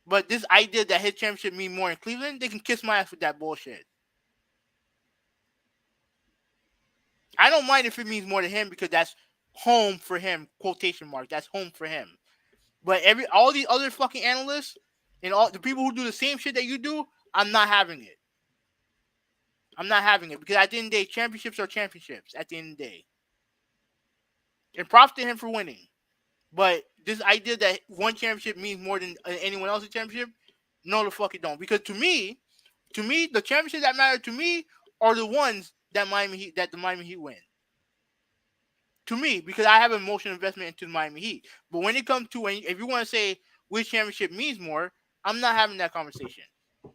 But this idea that his championship mean more in Cleveland, they can kiss my ass with that bullshit. I don't mind if it means more to him because that's home for him, quotation mark. That's home for him. But all these other fucking analysts and all the people who do the same shit that you do, I'm not having it. I'm not having it because at the end of the day, championships are championships. At the end of the day, and props to him for winning. But this idea that one championship means more than anyone else's championship, no, the fuck it don't. Because to me, the championships that matter to me are the ones that the Miami Heat win. To me, because I have an emotional investment into the Miami Heat. But when it comes to if you want to say which championship means more, I'm not having that conversation.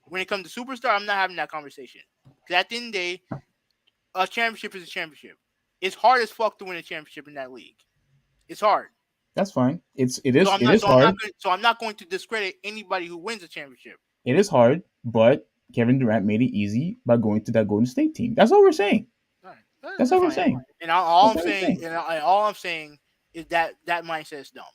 When it comes to superstar, I'm not having that conversation. Because at the end of the day, a championship is a championship. It's hard as fuck to win a championship in that league. It's hard. That's fine. So It is hard. I'm not going to discredit anybody who wins a championship. It is hard, but Kevin Durant made it easy by going to that Golden State team. That's all we're saying. All right. That's all we're saying. And all That's I'm all we're saying, saying. all I'm saying is that mindset is dumb.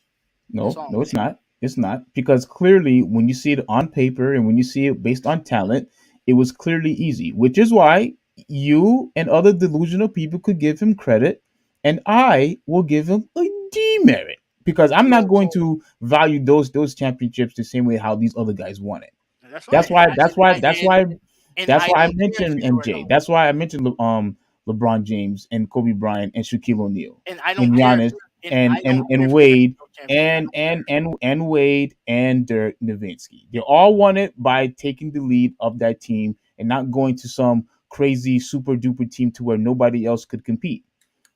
That's No, all I'm no, it's saying. not. It's not because clearly, when you see it on paper and when you see it based on talent, it was clearly easy. Which is why you and other delusional people could give him credit, and I will give him a demerit because I'm not going to value those championships the same way how these other guys won it. That's That's fine. why. That's why. That's why. And That's I why I don't care if mentioned you do or MJ. don't. That's why I mentioned LeBron James and Kobe Bryant and Shaquille O'Neal And I and don't care. Giannis And I don't care and if you win Wade a championship. I don't care. and Wade and Dirk Nowitzki. They all won it by taking the lead of that team and not going to some crazy super duper team to where nobody else could compete.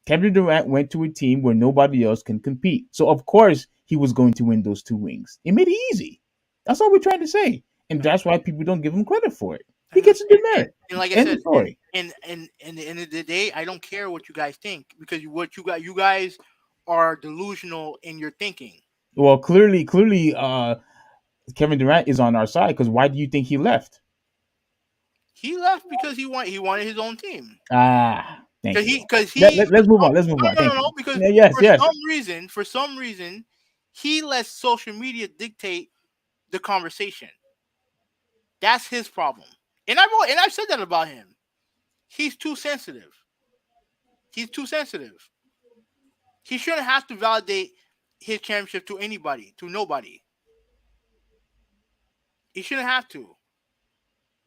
Kevin Durant went to a team where nobody else can compete. So of course he was going to win those two rings. It made it easy. That's all we're trying to say. And that's why people don't give him credit for it. He gets a demerit. And like I End of said, story. and the end of the day, I don't care what you guys think because you guys are delusional in your thinking. Well, clearly, Kevin Durant is on our side because why do you think he left? He left because he wanted his own team. Thank you. Because he Let's move on. Let's move on. no Thank you. because Yeah, yes, yes. for some reason he lets social media dictate the conversation. That's his problem. I've said that about him. He's too sensitive. He's too sensitive. He shouldn't have to validate his championship to anybody, to nobody. He shouldn't have to.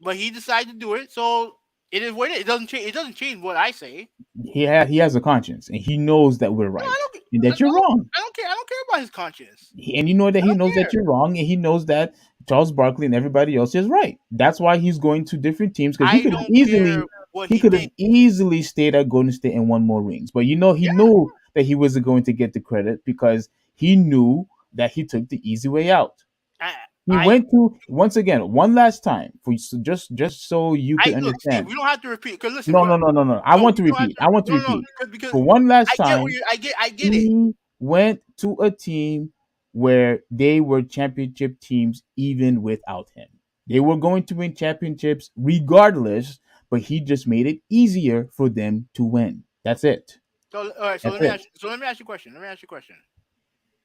But he decided to do it, so it is what it is. It doesn't change. It doesn't change what I say. He has a conscience and he knows that we're No, right and that you're wrong. I don't care. I don't care about his conscience. And you know that I he don't knows that care. you're wrong and he knows that Charles Barkley and everybody else is right. That's why he's going to different teams because I don't care what he he could have thinks. easily stayed at Golden State and won more rings. But you know he Yeah, knew that he wasn't going to get the credit because he knew that he took the easy way out. I, He I, went to once again one last time for just so you could look, Steve. understand. We don't have to repeat because listen, No, no, no, no, no. I no, want we to don't have repeat. to. I want to No, repeat. because For one last I get what time, you. I get it. he went to a team where they were championship teams even without him. They were going to win championships regardless, but he just made it easier for them to win. That's it. So all right. That's it. Let me ask you a question. Let me ask you a question.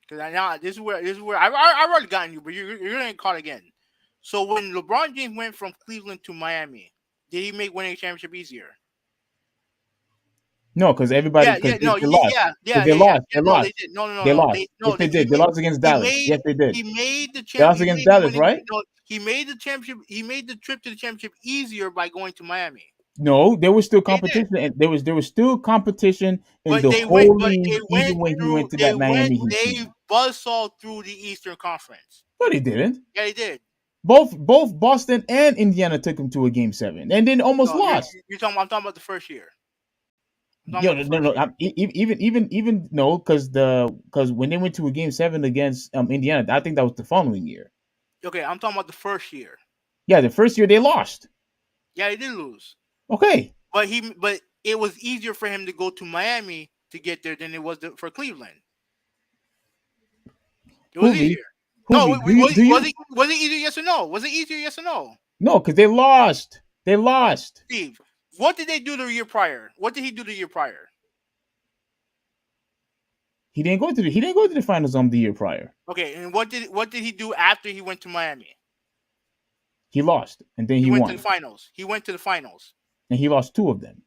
Because now this is where I've already gotten you, but you're gonna get caught again. So when LeBron James went from Cleveland to Miami, did he make winning a championship easier? No, because everybody because No, they lost. yeah. They lost. They No, they lost. did. No, They lost. Yes, they did. They lost against Dallas. Yes, they did. he made the They champ. lost He against made the Dallas, winning. right? No, he made the championship. He made the trip to the championship easier by going to Miami. No, there was still They did, competition, and there was still competition in but the they went. whole But league, even when he went to that Miami Heat They team. buzzsawed through the Eastern Conference. No, they didn't. Yeah, they did. Both Boston and Indiana took him to a game seven, and then almost No, lost. you're talking. I'm talking about the first year. I'm talking Yo, about the no, first no, year. even no, because when they went to a game seven against Indiana, I think that was the following year. Okay, I'm talking about the first year. Yeah, the first year they lost. Yeah, he did lose. Okay, But it was easier for him to go to Miami to get there than it was for Cleveland. It was Hoovy, easier. No, Hoovy, do you? was it easier? Yes or no? Was it easier? Yes or no? No, because they lost. They lost. Steve, what did they do the year prior? What did he do the year prior? He didn't go to the finals the year prior. Okay, and what did he do after he went to Miami? He lost, and then He he went to the won, finals. He went to the finals. and he lost two of them,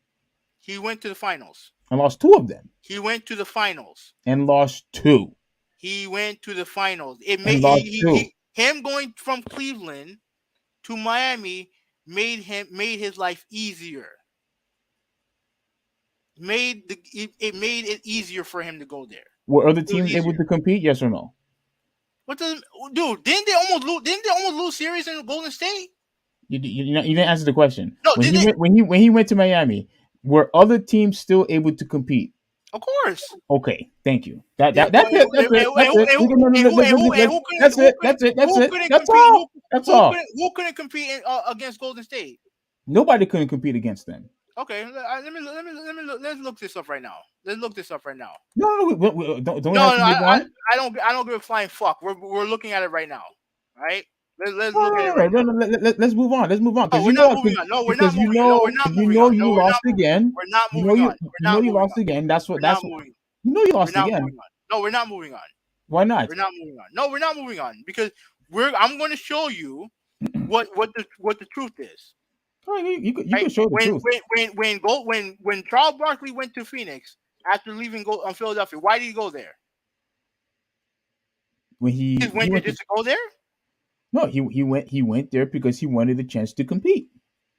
He went to the finals. and lost two of them, He went to the finals. and lost two, He went to the finals. It and made lost two. him going from Cleveland to Miami made his life easier. it made it easier for him to go there. Were other It was teams able easier. to compete? Yes or no? What does dude? Didn't they almost lose? Didn't they almost lose series in Golden State? You didn't answer the question. No, did they? When he went to Miami, were other teams still able to compete? Of course. Okay, thank you. Yeah, That's it. That's it. That's it. We can, no, no, that's it. That's it. That's who it. couldn't That's compete? all. That's all. Who couldn't compete against Golden State? Nobody couldn't compete against them. Okay, let's look this up right now. Let's look this up right now. No, no, don't we No, have no, to move on? I don't give a flying fuck. We're looking at it right now. Right? Let's No, look at no, it no, right no, now. no, let's move on. Let's move on No, because we're you not know moving on. No, we're not because moving. No, we're not moving on. No, you we're not lost moving on. again. We're not moving on. We're You know not you moving lost on. again. We're not moving. You know you We're lost not again. moving on. No, we're not moving on. Why not? We're not moving on. No, we're not moving on because I'm going to show you what the truth is. Oh, you Right? can show the truth. When Charles Barkley went to Phoenix after leaving Philadelphia, why did he go there? When He just went there just to go there? no, he went there because he wanted a chance to compete.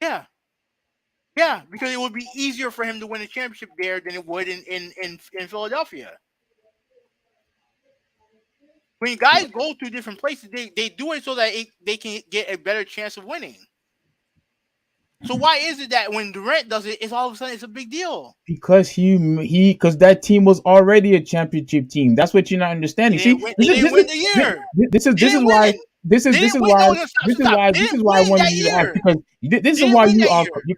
Yeah. Yeah, because it would be easier for him to win a championship there than it would in Philadelphia. When guys go to different places, they do it so that they can get a better chance of winning. So why is it that when Durant does it, it's all of a sudden it's a big deal? Because because that team was already a championship team. That's what you're not understanding. They See, didn't win the year. this is why this is why I wanted you to ask because this is why you're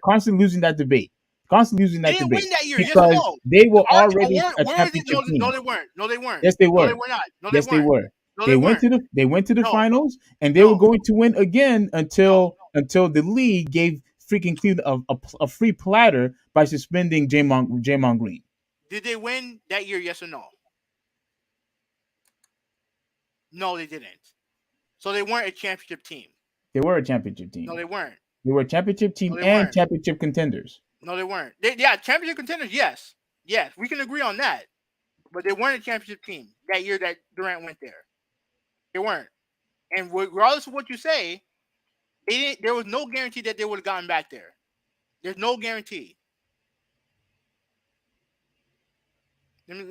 constantly losing that debate. Constantly losing that debate. They didn't win that year. because Yes or no? they were already a where championship team. No, they weren't. No, they weren't. Yes, they No, were. they were not. No, Yes, they were. No, They weren't. went to the No. finals and they were going to win again until the league gave freaking Cleveland a free platter by suspending Draymond Green. Did they win that year? Yes or no? No, they didn't. So they weren't a championship team. They were a championship team. No, they weren't. They were a championship team and championship contenders. No, they weren't. Championship contenders. Yes, we can agree on that. But they weren't a championship team that year that Durant went there. They weren't. And regardless of what you say, they didn't. There was no guarantee that they would have gotten back there. There's no guarantee. Let me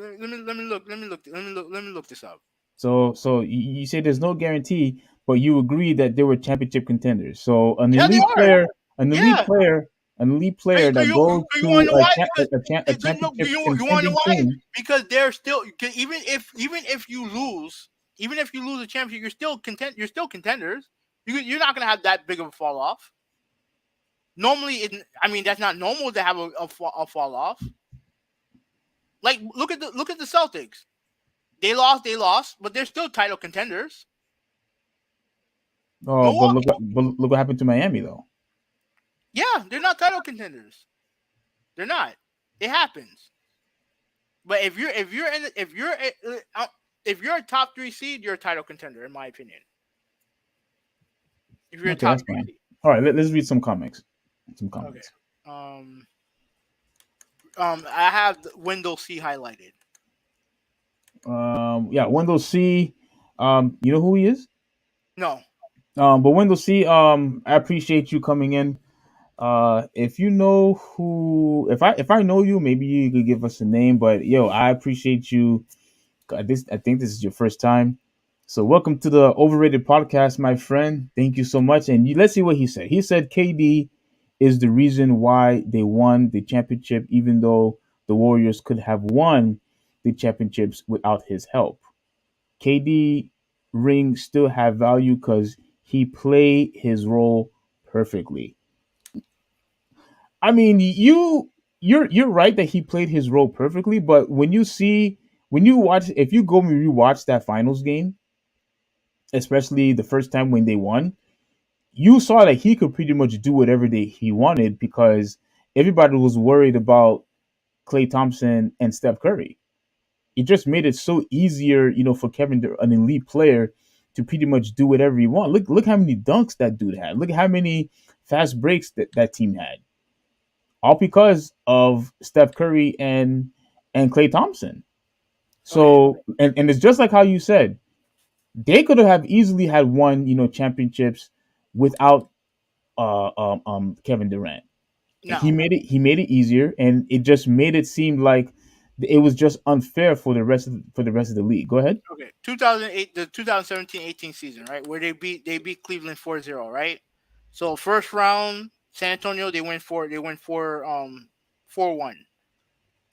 look this up. So you say there's no guarantee, but you agree that they were championship contenders. So an elite player that goes to a championship contending team. Because they're still even if you lose a championship, you're still content. You're still contenders. You're not gonna have that big of a fall off. Normally, that's not normal to have a fall off. Like look at the Celtics. They lost, but they're still title contenders. Oh, but look what happened to Miami though. Yeah, they're not title contenders. They're not. It happens. But if you're a top 3 seed, you're a title contender, in my opinion. If you're a top 3 seed. All right, let's read some comics. Okay. I have Wendell C highlighted. Yeah, Wendell C. You know who he is? No. But Wendell C. I appreciate you coming in. If you know who, if I know you, maybe you could give us a name. But I appreciate you. I think this is your first time. So welcome to the Overrated Podcast, my friend. Thank you so much. And let's see what he said. He said KD is the reason why they won the championship, even though the Warriors could have won the championships without his help. KD rings still have value because he played his role perfectly. I mean, you're right that he played his role perfectly, but when you watch, if you go and rewatch that finals game, especially the first time when they won, you saw that he could pretty much do whatever he wanted because everybody was worried about Klay Thompson and Steph Curry. It just made it so easier, for Kevin, an elite player, to pretty much do whatever he wants. Look how many dunks that dude had. Look at how many fast breaks that team had. All because of Steph Curry and Klay Thompson. So, and it's just like how you said, they could have easily had won, championships without Kevin Durant. No. He made it easier, and it just made it seem like it was just unfair for the rest of the league. Go ahead. Okay. 2008, the 2017-18 season, right? Where they beat Cleveland 4-0, right? So first round, San Antonio, they went 4-1.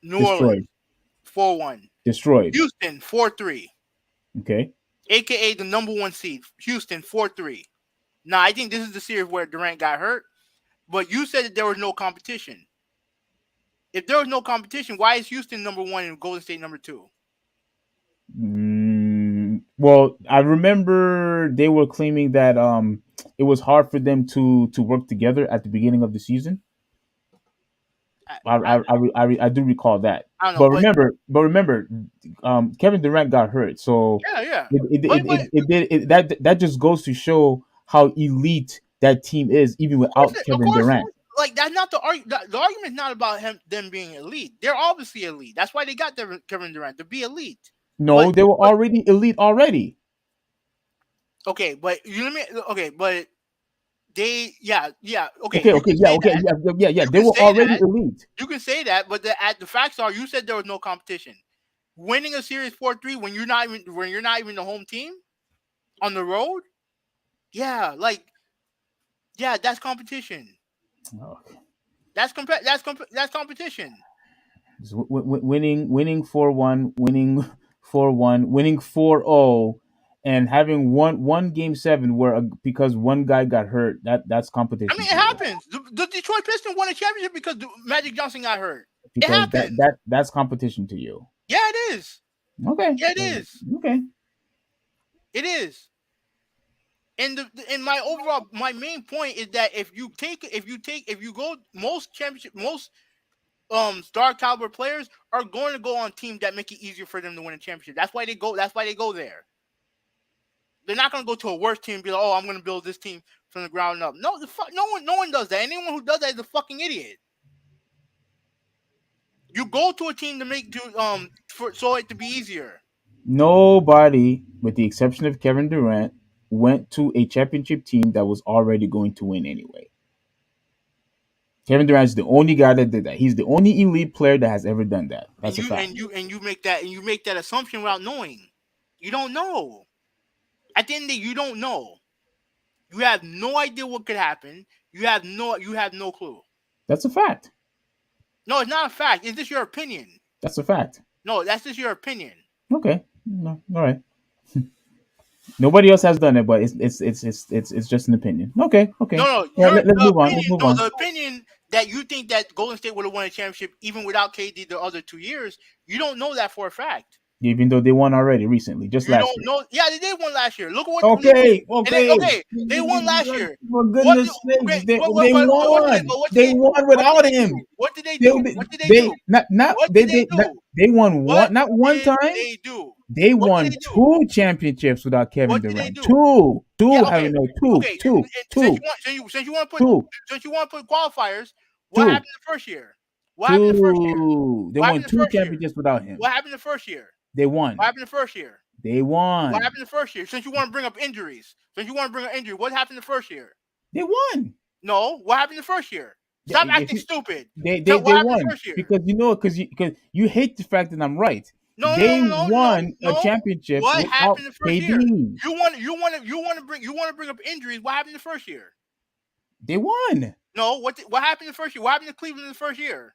New Orleans, Destroyed. 4-1. Destroyed. Houston, 4-3. Okay. AKA the number one seed. Houston, 4-3. Now I think this is the series where Durant got hurt, but you said that there was no competition. If there was no competition, why is Houston number one and Golden State number two? Well, I remember they were claiming that it was hard for them to work together at the beginning of the season. I, I do recall that. I don't know, but But remember, Kevin Durant got hurt, so yeah. But that just goes to show how elite that team is, even without of Kevin course, Durant. like that's not the argument. The argument is not about them being elite. They're obviously elite. That's why they got Kevin Durant to be elite. But No, they were already elite already. okay, but you let me okay, but they okay. Okay, You okay, can yeah, say okay, that. yeah. You They can were say already that. elite. You can say that, but the facts are you said there was no competition. Winning a series 4-3 when you're not even the home team on the road, yeah, that's competition. Okay. That's competition. Winning 4-1, winning 4-1, winning 4-0, and having one game 7 where because one guy got hurt. That's I competition mean, it to you. happens. The Detroit Pistons won a championship because Magic Johnson got hurt. It Because happens. that's competition to you. Yeah, it is. Okay. Yeah, it is. Okay. It is. And my main point is that if you go most star caliber players are going to go on teams that make it easier for them to win a championship. That's why they go. That's why they go there. They're not going to go to a worse team and be like, oh, I'm going to build this team from the ground up. No, no one does that. Anyone who does that is a fucking idiot. You go to a team to so it to be easier. Nobody, with the exception of Kevin Durant, went to a championship team that was already going to win anyway. Kevin Durant is the only guy that did that. He's the only elite player that has ever done that. And That's a fact. you make that assumption without knowing. You don't know. At the end of the day, you don't know. You have no idea what could happen. You have no clue. That's a fact. No, it's not a fact. It's just your opinion. That's a fact. No, that's just your opinion. Okay. No, all right. Nobody else has done it, but it's just an opinion. Okay. Okay. No, Yeah, let's the move on. opinion. Let's move No, on. the opinion that you think that Golden State would have won a championship even without KD the other 2 years. You don't know that for a fact. Even though they won already recently, just You last don't year. know. Yeah, they did one last year. Look at what they did. Okay, And they, okay. okay, they won last year. For What? goodness sakes, Okay, they won. They won What did without they do? him. What did they They do? What did they they do? not What did they do? they won What one, not one did time. they do? They What did won they do? 2 championships without Kevin What did they Durant. do? Two. Yeah, I okay, mean, no, okay. two, Since you want to put two, qualifiers, what two, happened the first year? What happened the first year? two. They What won happened the two first year? championships without him. What happened the first year? They What won. happened the first year? They What won. happened the first year? Since you want to bring up injuries, what happened the first year? They won. No, what happened the first year? Stop acting stupid. They What happened the won first year? because because you hate the fact that I'm right. No, They no, no, no, won a no. championship What without happened the first year? KD. You want to bring up injuries. What happened the first year? They won. No, what happened the first year? What happened to Cleveland the first year?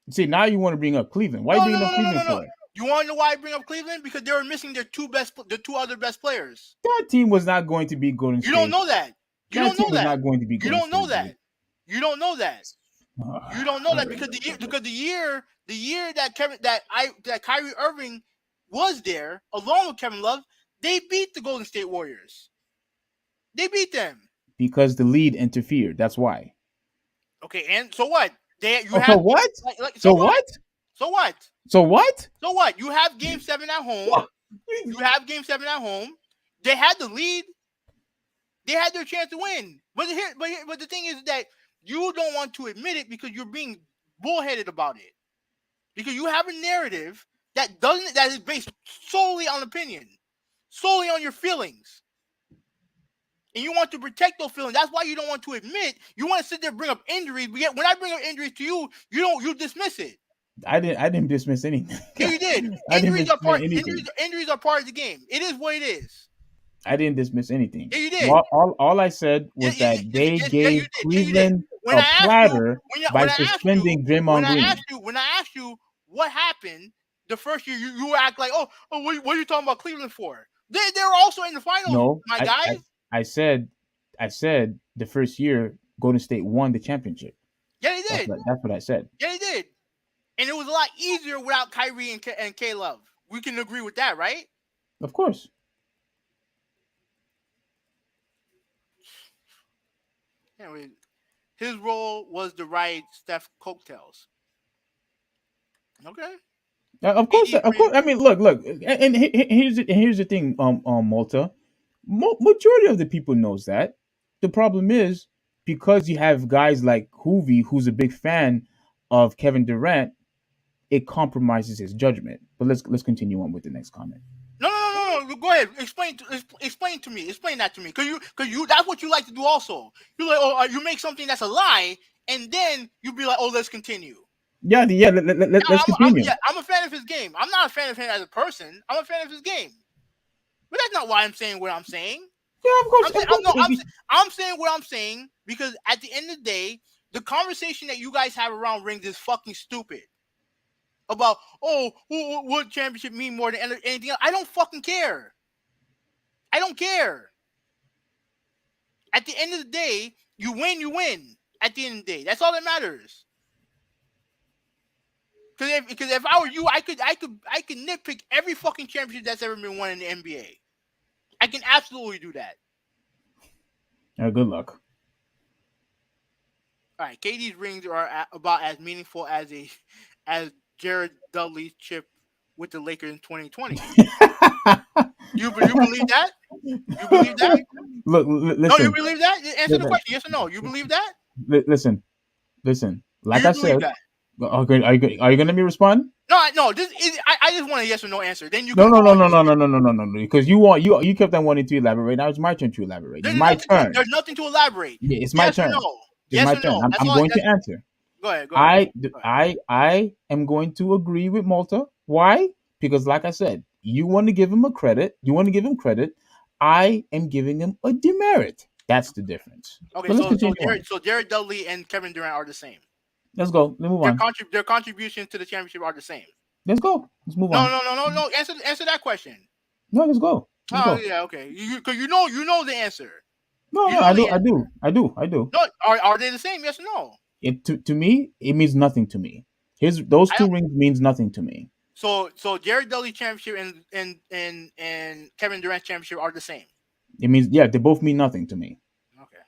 See, now you want to bring up Cleveland. Why are No, you no, bringing no, up no, no, Cleveland no, no. for? You want to know why I bring up Cleveland? Because they were missing their two other best players. That team was not going to be Golden You don't State. know that. You That don't team know was that. not going to be You Golden don't know State. that. You don't know that. You don't know that because the year that Kyrie Irving was there along with Kevin Love, they beat the Golden State Warriors. They beat them because the lead interfered. That's why. Okay, and so what? So what? So what? So what? So what? So what? You have Game 7 at home. You have Game 7 at home. They had the lead. They had their chance to win. But the thing is that you don't want to admit it because you're being bullheaded about it. Because you have a narrative that is based solely on opinion, solely on your feelings. and you want to protect those feelings. That's why you don't want to admit. You want to sit there and bring up injuries, but yet when I bring up injuries to you, you dismiss it. I didn't dismiss anything. Yeah, you did. I didn't Injuries are dismiss part. anything. Injuries are part of the game. It is what it is. I didn't dismiss anything. Yeah, you did. All I said was that they Yeah, gave you did. Yeah, you did. Cleveland When a I asked you, platter by suspending Draymond Green. when I asked you what happened the first year, you act like, what are you talking about Cleveland for? They were also in the finals, No, my guy. I said the first year Golden State won the championship. Yeah, they did. That's what I said. Yeah, they did. And it was a lot easier without Kyrie and K Love. We can agree with that, right? Of course. Anyway, his role was to ride Steph coattails. Okay. Of course. I mean, look, and here's the thing, Malta. Majority of the people knows that. The problem is because you have guys like Hoovy, who's a big fan of Kevin Durant, it compromises his judgment. But let's continue on with the next comment. No. Go ahead. Explain to me. Explain that to me. Cause you that's what you like to do. Also, you like you make something that's a lie, and then you be like, let's continue. Yeah. Let's continue. I'm a fan of his game. I'm not a fan of him as a person. I'm a fan of his game. But that's not why I'm saying what I'm saying. Yeah, of course. I'm saying what I'm saying because at the end of the day, the conversation that you guys have around rings is fucking stupid. About what championship mean more than anything else? I don't fucking care. I don't care. At the end of the day, you win. At the end of the day, that's all that matters. Because if I were you, I could nitpick every fucking championship that's ever been won in the NBA. I can absolutely do that. Good luck. All right, KD's rings are about as meaningful as Jared Dudley's chip with the Lakers in 2020. You believe that? You believe that? Look, listen. No, you believe that? Answer the question, yes or no. You believe that? Listen. Like I said, okay, are you gonna be responding? No. I just want a yes or no answer. Then you. No. Because you kept on wanting to elaborate. Now it's my turn to elaborate. It's my turn. There's nothing to elaborate. Yeah, it's my turn. No. It's my turn. I'm going to answer. Go ahead. I am going to agree with Malta. Why? Because, like I said, you want to give him credit. I am giving him a demerit. That's the difference. Okay, so Jared Dudley and Kevin Durant are the same. Let's go. Let's move on. Their contributions to the championship are the same. Let's go. Let's move on. No. Answer that question. No, let's go. Yeah, okay. Because you know the answer. No, I do. No, are they the same? Yes or no? To me, it means nothing to me. Those two rings means nothing to me. So Jared Dudley championship and Kevin Durant championship are the same. It means they both mean nothing to me. Okay.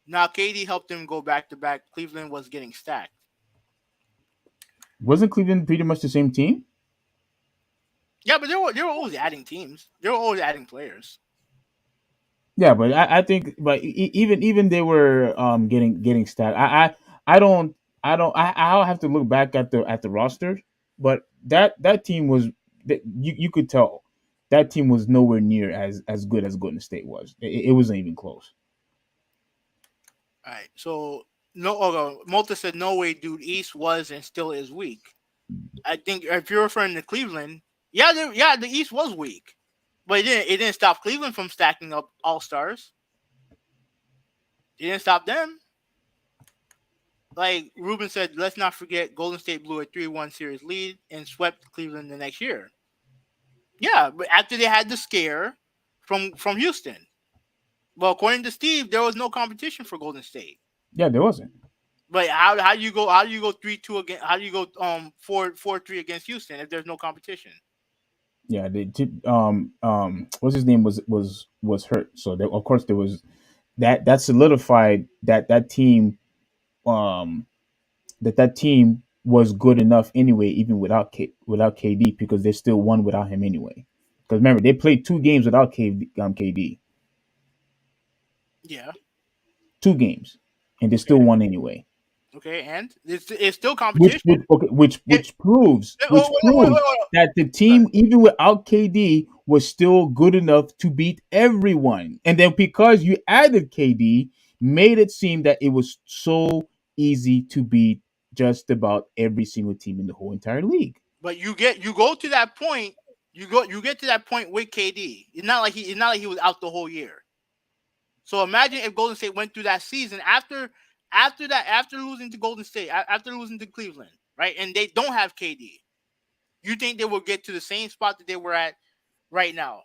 Now KD helped them go back to back. Cleveland was getting stacked. Wasn't Cleveland pretty much the same team? Yeah, but they were always adding teams. They were always adding players. Yeah, but I think, but even they were getting stacked. I'll have to look back at the roster, but that team was you could tell that team was nowhere near as good as Golden State was. It wasn't even close. All right, so Malta said no way, dude. East was and still is weak. I think if you're referring to Cleveland, the East was weak. But it didn't stop Cleveland from stacking up all-stars. It didn't stop them. Like Ruben said, let's not forget Golden State blew a 3-1 series lead and swept Cleveland the next year. Yeah, but after they had the scare from Houston. Well, according to Steve, there was no competition for Golden State. Yeah, there wasn't. But how do you go 3-2 against? How do you go 4-3 against Houston if there's no competition? Yeah, what's his name was hurt, so of course there was that solidified that team, that team was good enough anyway, even without KD, because they still won without him anyway. Because remember, they played 2 games without KD. Yeah, 2 games, and they still won anyway. Okay, and it's still competition. Which proves that the team, even without KD, was still good enough to beat everyone. And then because you added KD, made it seem that it was so easy to beat just about every single team in the whole entire league. But you go to that point. You get to that point with KD. It's not like he was out the whole year. So imagine if Golden State went through that season after losing to Golden State, after losing to Cleveland, right? And they don't have KD. You think they will get to the same spot that they were at right now?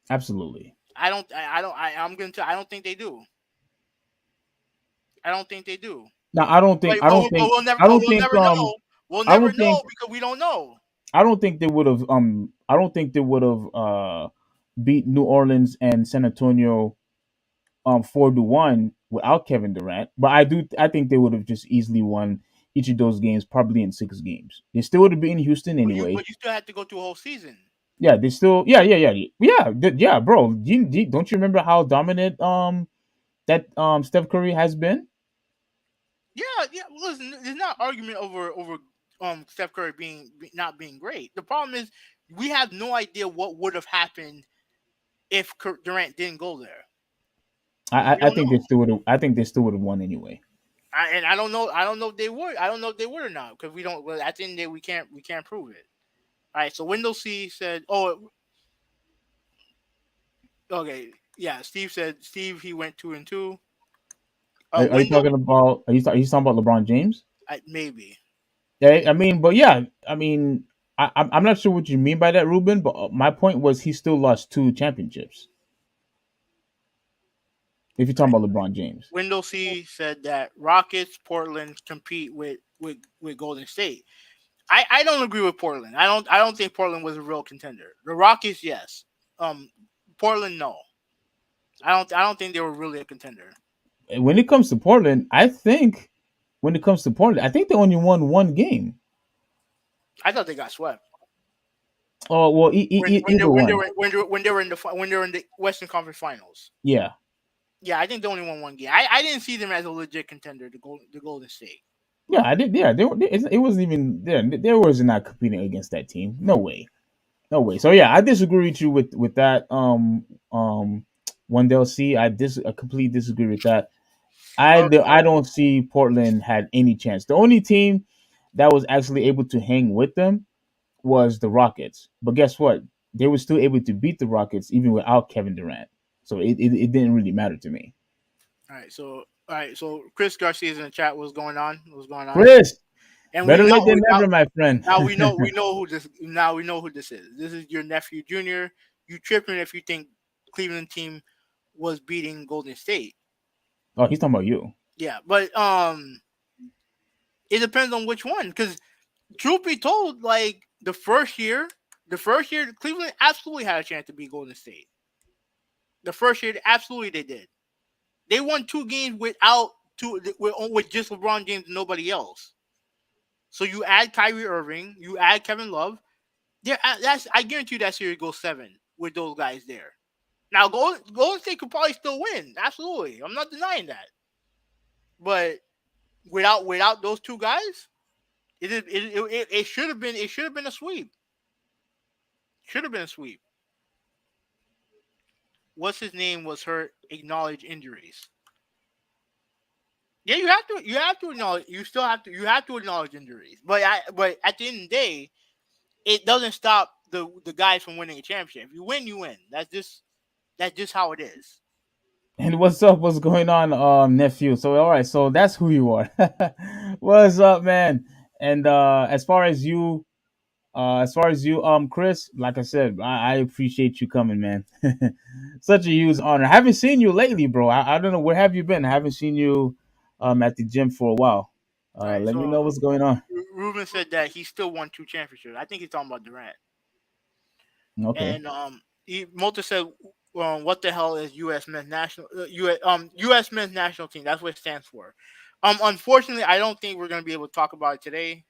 Absolutely. I don't think they do. I don't think they do. Now I don't think But, I but, don't but think we'll never I but don't we'll think never know. We'll I never don't think know because we don't know. I don't think they would have I don't think they would have beat New Orleans and San Antonio 4-1 without Kevin Durant. But I think they would have just easily won each of those games, probably in 6 games. They still would have been in Houston anyway. But you still had to go through a whole season. Yeah, they still yeah, bro. Don't you remember how dominant that Steph Curry has been? Yeah. Listen, there's not argument over Steph Curry not being great. The problem is we have no idea what would have happened if Durant didn't go there. We I don't think they know. still would have. I think they still would have won anyway. And I don't know. I don't know if they would. I don't know if they would or not because we don't. Well, at the end of the day, we can't prove it. All right. So Windows C said, "Oh, okay, yeah." Steve he went 2-2. Are you Windows talking about? Are you talking about LeBron James? maybe. Yeah, I mean, but yeah, I mean, I'm not sure what you mean by that, Ruben. But my point was he still lost 2 championships. If you're talking about LeBron James, Windows C said that Rockets, Portland compete with Golden State. I don't agree with Portland. I don't think Portland was a real contender. The Rockets, yes. Um, Portland, no. I don't think they were really a contender. when it comes to Portland, I think they only won 1 game. I thought they got swept Oh well, either one. when they were in the Western Conference Finals. Yeah, Yeah, I think they only won 1 game. I didn't see them as a legit contender to Golden State. yeah, I did. Yeah, it wasn't even there. There was not competing against that team. No way. No way. So yeah, I disagree with you with that. Wendell C. I completely disagree with that. I don't see Portland had any chance. The only team that was actually able to hang with them was the Rockets. But guess what? They were still able to beat the Rockets even without Kevin Durant. So it didn't really matter to me. All right. So Chris Garcia's in the chat. What's going on? What's going on? Chris, And better late than never, my friend. now we know who this is. This is your nephew Junior. You tripping if you think Cleveland team was beating Golden State. Oh, he's talking about you. Yeah, but it depends on which one. Because truth be told, like the first year Cleveland absolutely had a chance to beat Golden State. The first year, absolutely they did. They won 2 games with just LeBron James and nobody else. So you add Kyrie Irving, you add Kevin Love. I guarantee you that series goes 7 with those guys there. Now Golden State could probably still win. Absolutely, I'm not denying that. But without those 2 guys, it should have been a sweep. Should have been a sweep. What's his name was hurt. Acknowledge injuries. Yeah, you have to acknowledge. You have to acknowledge injuries. But at the end of the day, it doesn't stop the guys from winning a championship. If you win, you win. That's just how it is. And what's up? What's going on, nephew? So all right, so that's who you are. What's up, man? And as far as you, Chris, like I said, I appreciate you coming, man. Such a huge honor. I haven't seen you lately, bro. I don't know where have you been. I haven't seen you at the gym for a while. All right. Let me So know what's going on. Ruben said that he still won 2 championships. I think he's talking about Durant. Okay. And Multa said, "What the hell is U.S. men's national U.S. men's national team? That's what it stands for." Unfortunately, I don't think we're gonna be able to talk about it today.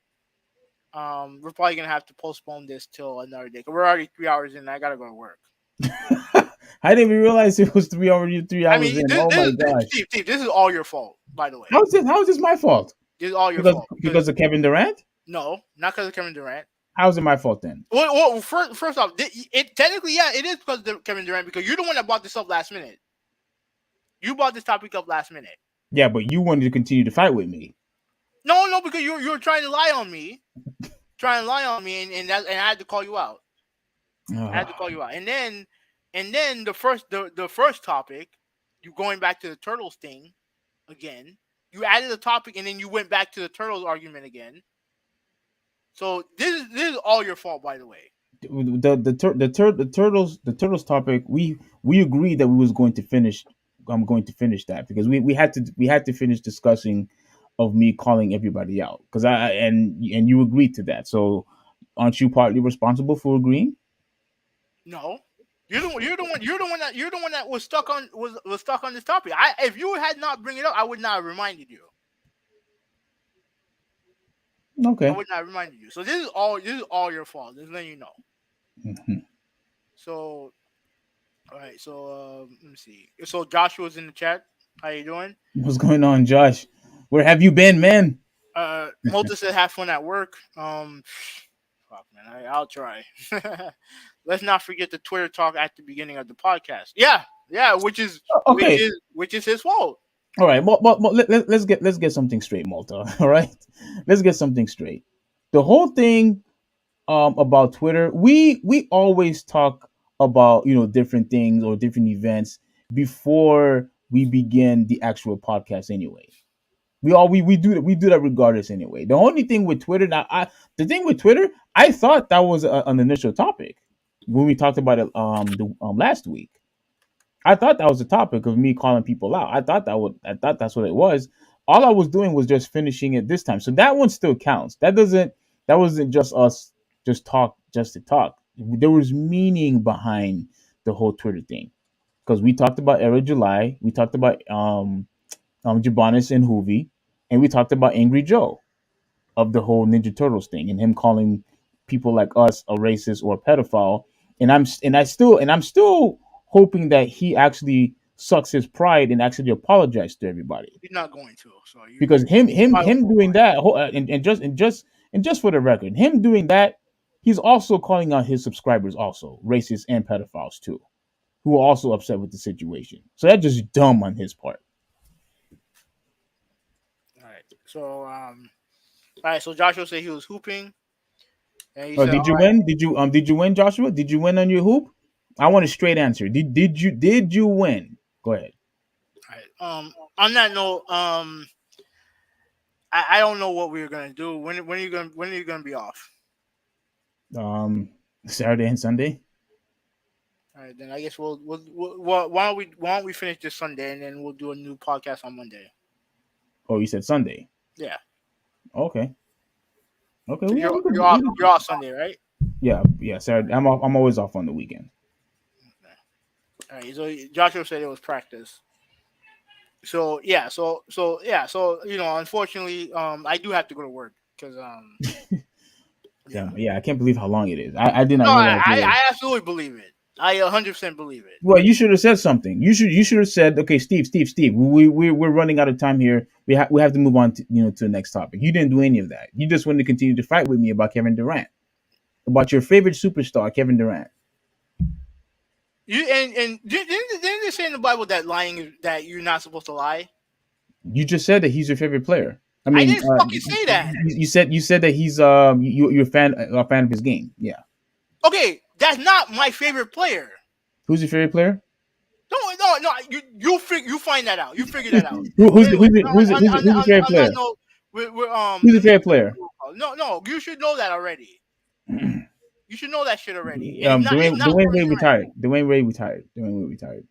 We're probably gonna have to postpone this till another day. 'Cause we're already 3 hours in. And I gotta go to work. I didn't even realize it was already 3 hours in. Oh my gosh! Steve, this is all your fault, by the way. How is this my fault? This is all your fault Because of Kevin Durant? no, not because of Kevin Durant. How's it my fault then? Well, first off, it technically, yeah, it is because of Kevin Durant, because you're the one that brought this up last minute. You brought this topic up last minute. Yeah, but you wanted to continue to fight with me. No, because you were trying to lie on me, and I had to call you out. I had to call you out, and then the first topic, you going back to the Turtles thing again. You added a topic, and then you went back to the Turtles argument again. So this is all your fault, by the way. The turtles topic, we agreed that we was going to finish. I'm going to finish that because we had to finish discussing of me calling everybody out because and you agreed to that. So aren't you partly responsible for agreeing? No, you're the one that was stuck on this topic. If you had not bring it up, I would not have reminded you. I Okay. would not have reminded you. So this is all your fault. Just letting you know. Mhm. So all right. So let me see. So Joshua's in the chat. How you doing? What's going on, Josh? Where have you been, man? Multa said have fun at work. Fuck man, I'll try. Let's not forget the Twitter talk at the beginning of the podcast. Yeah, which is Okay. his fault. All right. Let's get something straight, Malta. All right. Let's get something straight. The whole thing about Twitter, we always talk about different things or different events before we begin the actual podcast anyway. We do that regardless anyway. The only thing with Twitter now, the thing with Twitter, I thought that was an initial topic when we talked about it last week. I thought that was the topic of me calling people out. I thought that's what it was. All I was doing was just finishing it this time. So that one still counts. That wasn't just us just to talk. There was meaning behind the whole Twitter thing. Because we talked about Era July, we talked about Jabonis and Hoovy, and we talked about Angry Joe of the whole Ninja Turtles thing and him calling people like us a racist or a pedophile. I'm still hoping that he actually sucks his pride and actually apologizes to everybody. He's not going to. So Because him doing that and just for the record, him doing that, he's also calling out his subscribers also racists and pedophiles too, who are also upset with the situation. So that's just dumb on his part. all right. So all right. So Joshua said he was hooping, and he Oh, said, did all you right, win? Did you win, Joshua? Did you win on your hoop? I want a straight answer. Did you win? Go ahead. all right. On that note, I don't know what we were gonna do. When are you gonna be off? Saturday and Sunday. All right, then I guess why don't we finish this Sunday, and then we'll do a new podcast on Monday. Oh, you said Sunday. Yeah. Okay. Okay. So We, we could, you're off Sunday, right? yeah. Saturday. I'm always off on the weekend. All right. So Joshua said it was practice. So yeah. So unfortunately, I do have to go to work because yeah. Yeah. I can't believe how long it is. I did not No, realize. I absolutely believe it. I 100% believe it. Well, you should have said something. You should have said, okay, Steve. We're running out of time here. We have to move on to to the next topic. You didn't do any of that. You just wanted to continue to fight with me about Kevin Durant, about your favorite superstar, Kevin Durant. You and didn't they say in the Bible that lying that you're not supposed to lie? You just said that he's your favorite player. I I mean, didn't fucking say that. you said that he's you're a fan of his game. Yeah. Okay, that's not my favorite player. Who's your favorite player? No. You find that out. You figure that out. Who's Anyway, who's your favorite on player? that note, we're Who's your favorite player? No. You should know that already. You should know that shit already. And Dwayne it's not Dwayne Kevin Wade Durant. retired. Dwayne Wade retired. Dwayne Wade retired.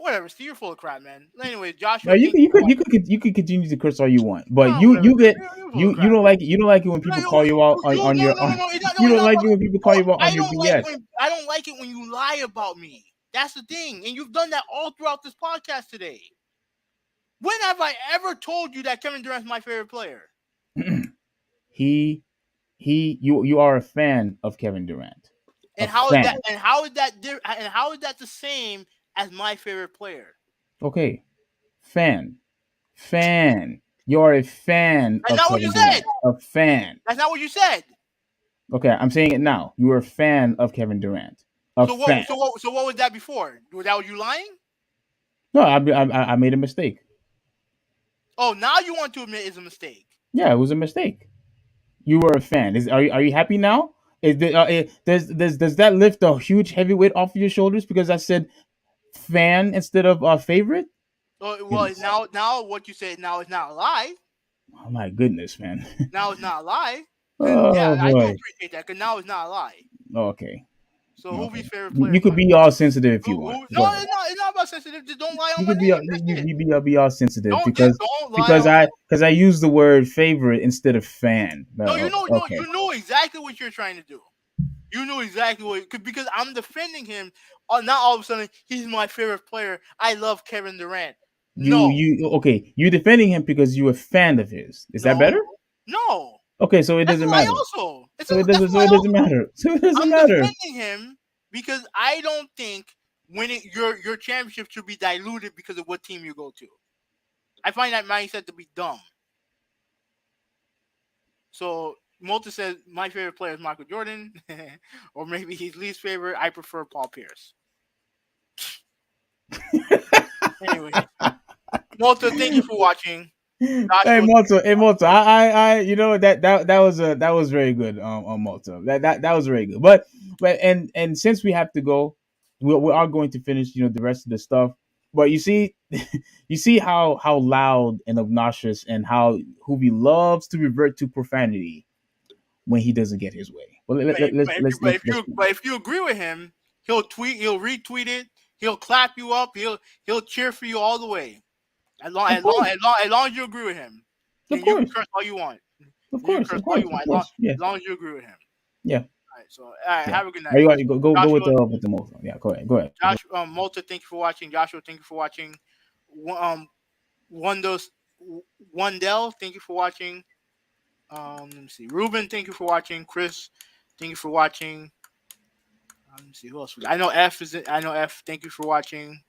Whatever. Steve, you're full of crap, man. Anyway, No, Joshua you thinks could you could continue to curse all you want, but no, whatever. you You're full of you crap. don't like it when people call you out on your No. you It's don't not like about, it when people no, call you out on your BS. I don't like it when you lie about me. That's the thing, and you've done that all throughout this podcast today. When have I ever told you that Kevin Durant's my favorite player? You are a fan of Kevin Durant. And how is that the same as my favorite player? Okay, fan. You are a fan That's of not what you Kevin Durant. said. A fan. That's not what you said. Okay, I'm saying it now. You were a fan of Kevin Durant. A So fan. what was that before? Was that you lying? No, I made a mistake. Oh, now you want to admit it's a mistake. Yeah, it was a mistake. You were a fan. Are you happy now? Does that lift a huge heavy weight off of your shoulders because I said fan instead of favorite? Oh, well, Goodness. now what you said now is not a lie. Oh my goodness, man. Now it's not a lie. Then yeah, Oh I do boy. appreciate that because now it's not a lie. Okay. So Okay. Who's favorite player You is could Michael be all Jordan? sensitive if you Who, want. who, Go no, ahead. it's not about sensitive. Just don't lie on You my could be name. That's it. be all sensitive Just don't lie because on my. I use the word favorite instead of fan. No, no, Okay. you know exactly what you're trying to do. You know exactly because I'm defending him. Not all of a sudden he's my favorite player. I love Kevin Durant. No, You okay? You're defending him because you're a fan of his. Is that no, better? no. Okay, so it That's a doesn't lie. matter. Also, that's a So lie. it doesn't Also, matter. So it doesn't I'm matter. defending him because I don't think winning your championship should be diluted because of what team you go to. I find that mindset to be dumb. So Malta says my favorite player is Michael Jordan, or maybe his least favorite. I prefer Paul Pierce. Anyway, Malta, thank you for watching. Hey Joshua, Malta, hey Malta. You know that was very good. On Malta, that was very good. But and since we have to go, we are going to finish. You know the rest of the stuff. But you see, you see how loud and obnoxious and how Hoobie loves to revert to profanity when he doesn't get his way. Well, but if you agree with him, he'll retweet it, he'll clap you up, he'll cheer for you all the way. of course, As long as you agree with him, of then you can course, curse all you want. of You can course, curse of all you course, of want course. Yeah, as long as you agree with him. yeah, All right, so all right, yeah. have a good Are night, you go Joshua. with the Malta? Yeah, go ahead. Joshua, Malta, thank you for watching. Joshua, thank you for watching. Um, Wondos, Wondell, thank you for watching. Let me see. Ruben, thank you for watching. Chris, thank you for watching. Let me see who else. I know F is. I know F. Thank you for watching.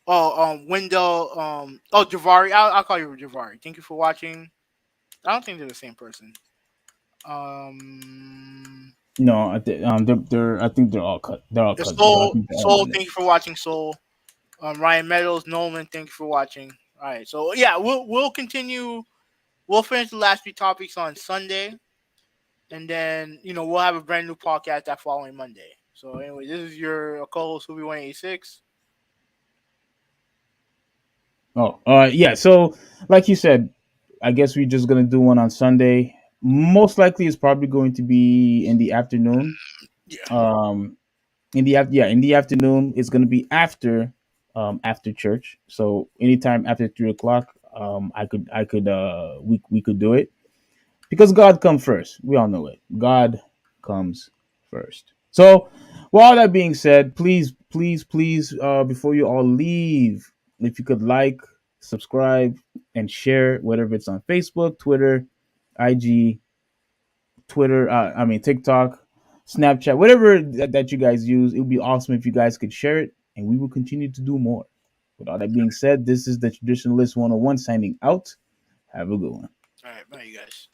Oh, Wendell. Javari. I'll call you Javari. Thank you for watching. I don't think they're the same person. Um, No, I think they're all cut. They're all the cousins. So I think they're all Soul. in there. Thank you for watching, Soul. Ryan Meadows, Nolan. Thank you for watching. All right, so yeah, we'll continue. We'll finish the last three topics on Sunday, and then we'll have a brand new podcast that following Monday. So anyway, this is your co-host Hoobie 186. Oh, yeah. So, like you said, I guess we're just gonna do one on Sunday. Most likely, it's probably going to be in the afternoon. Yeah. Um, in the afternoon, it's gonna be after church. So anytime after 3 o'clock, we could do it because God comes first. We all know it. God comes first. So, with all that being said, please, before you all leave, if you could like, subscribe, and share, whatever it's on Facebook, Twitter, IG, TikTok, Snapchat, whatever that you guys use, it would be awesome if you guys could share it, and we will continue to do more. With all that being said, this is the Traditionalist 101 signing out. Have a good one. All right, bye, you guys.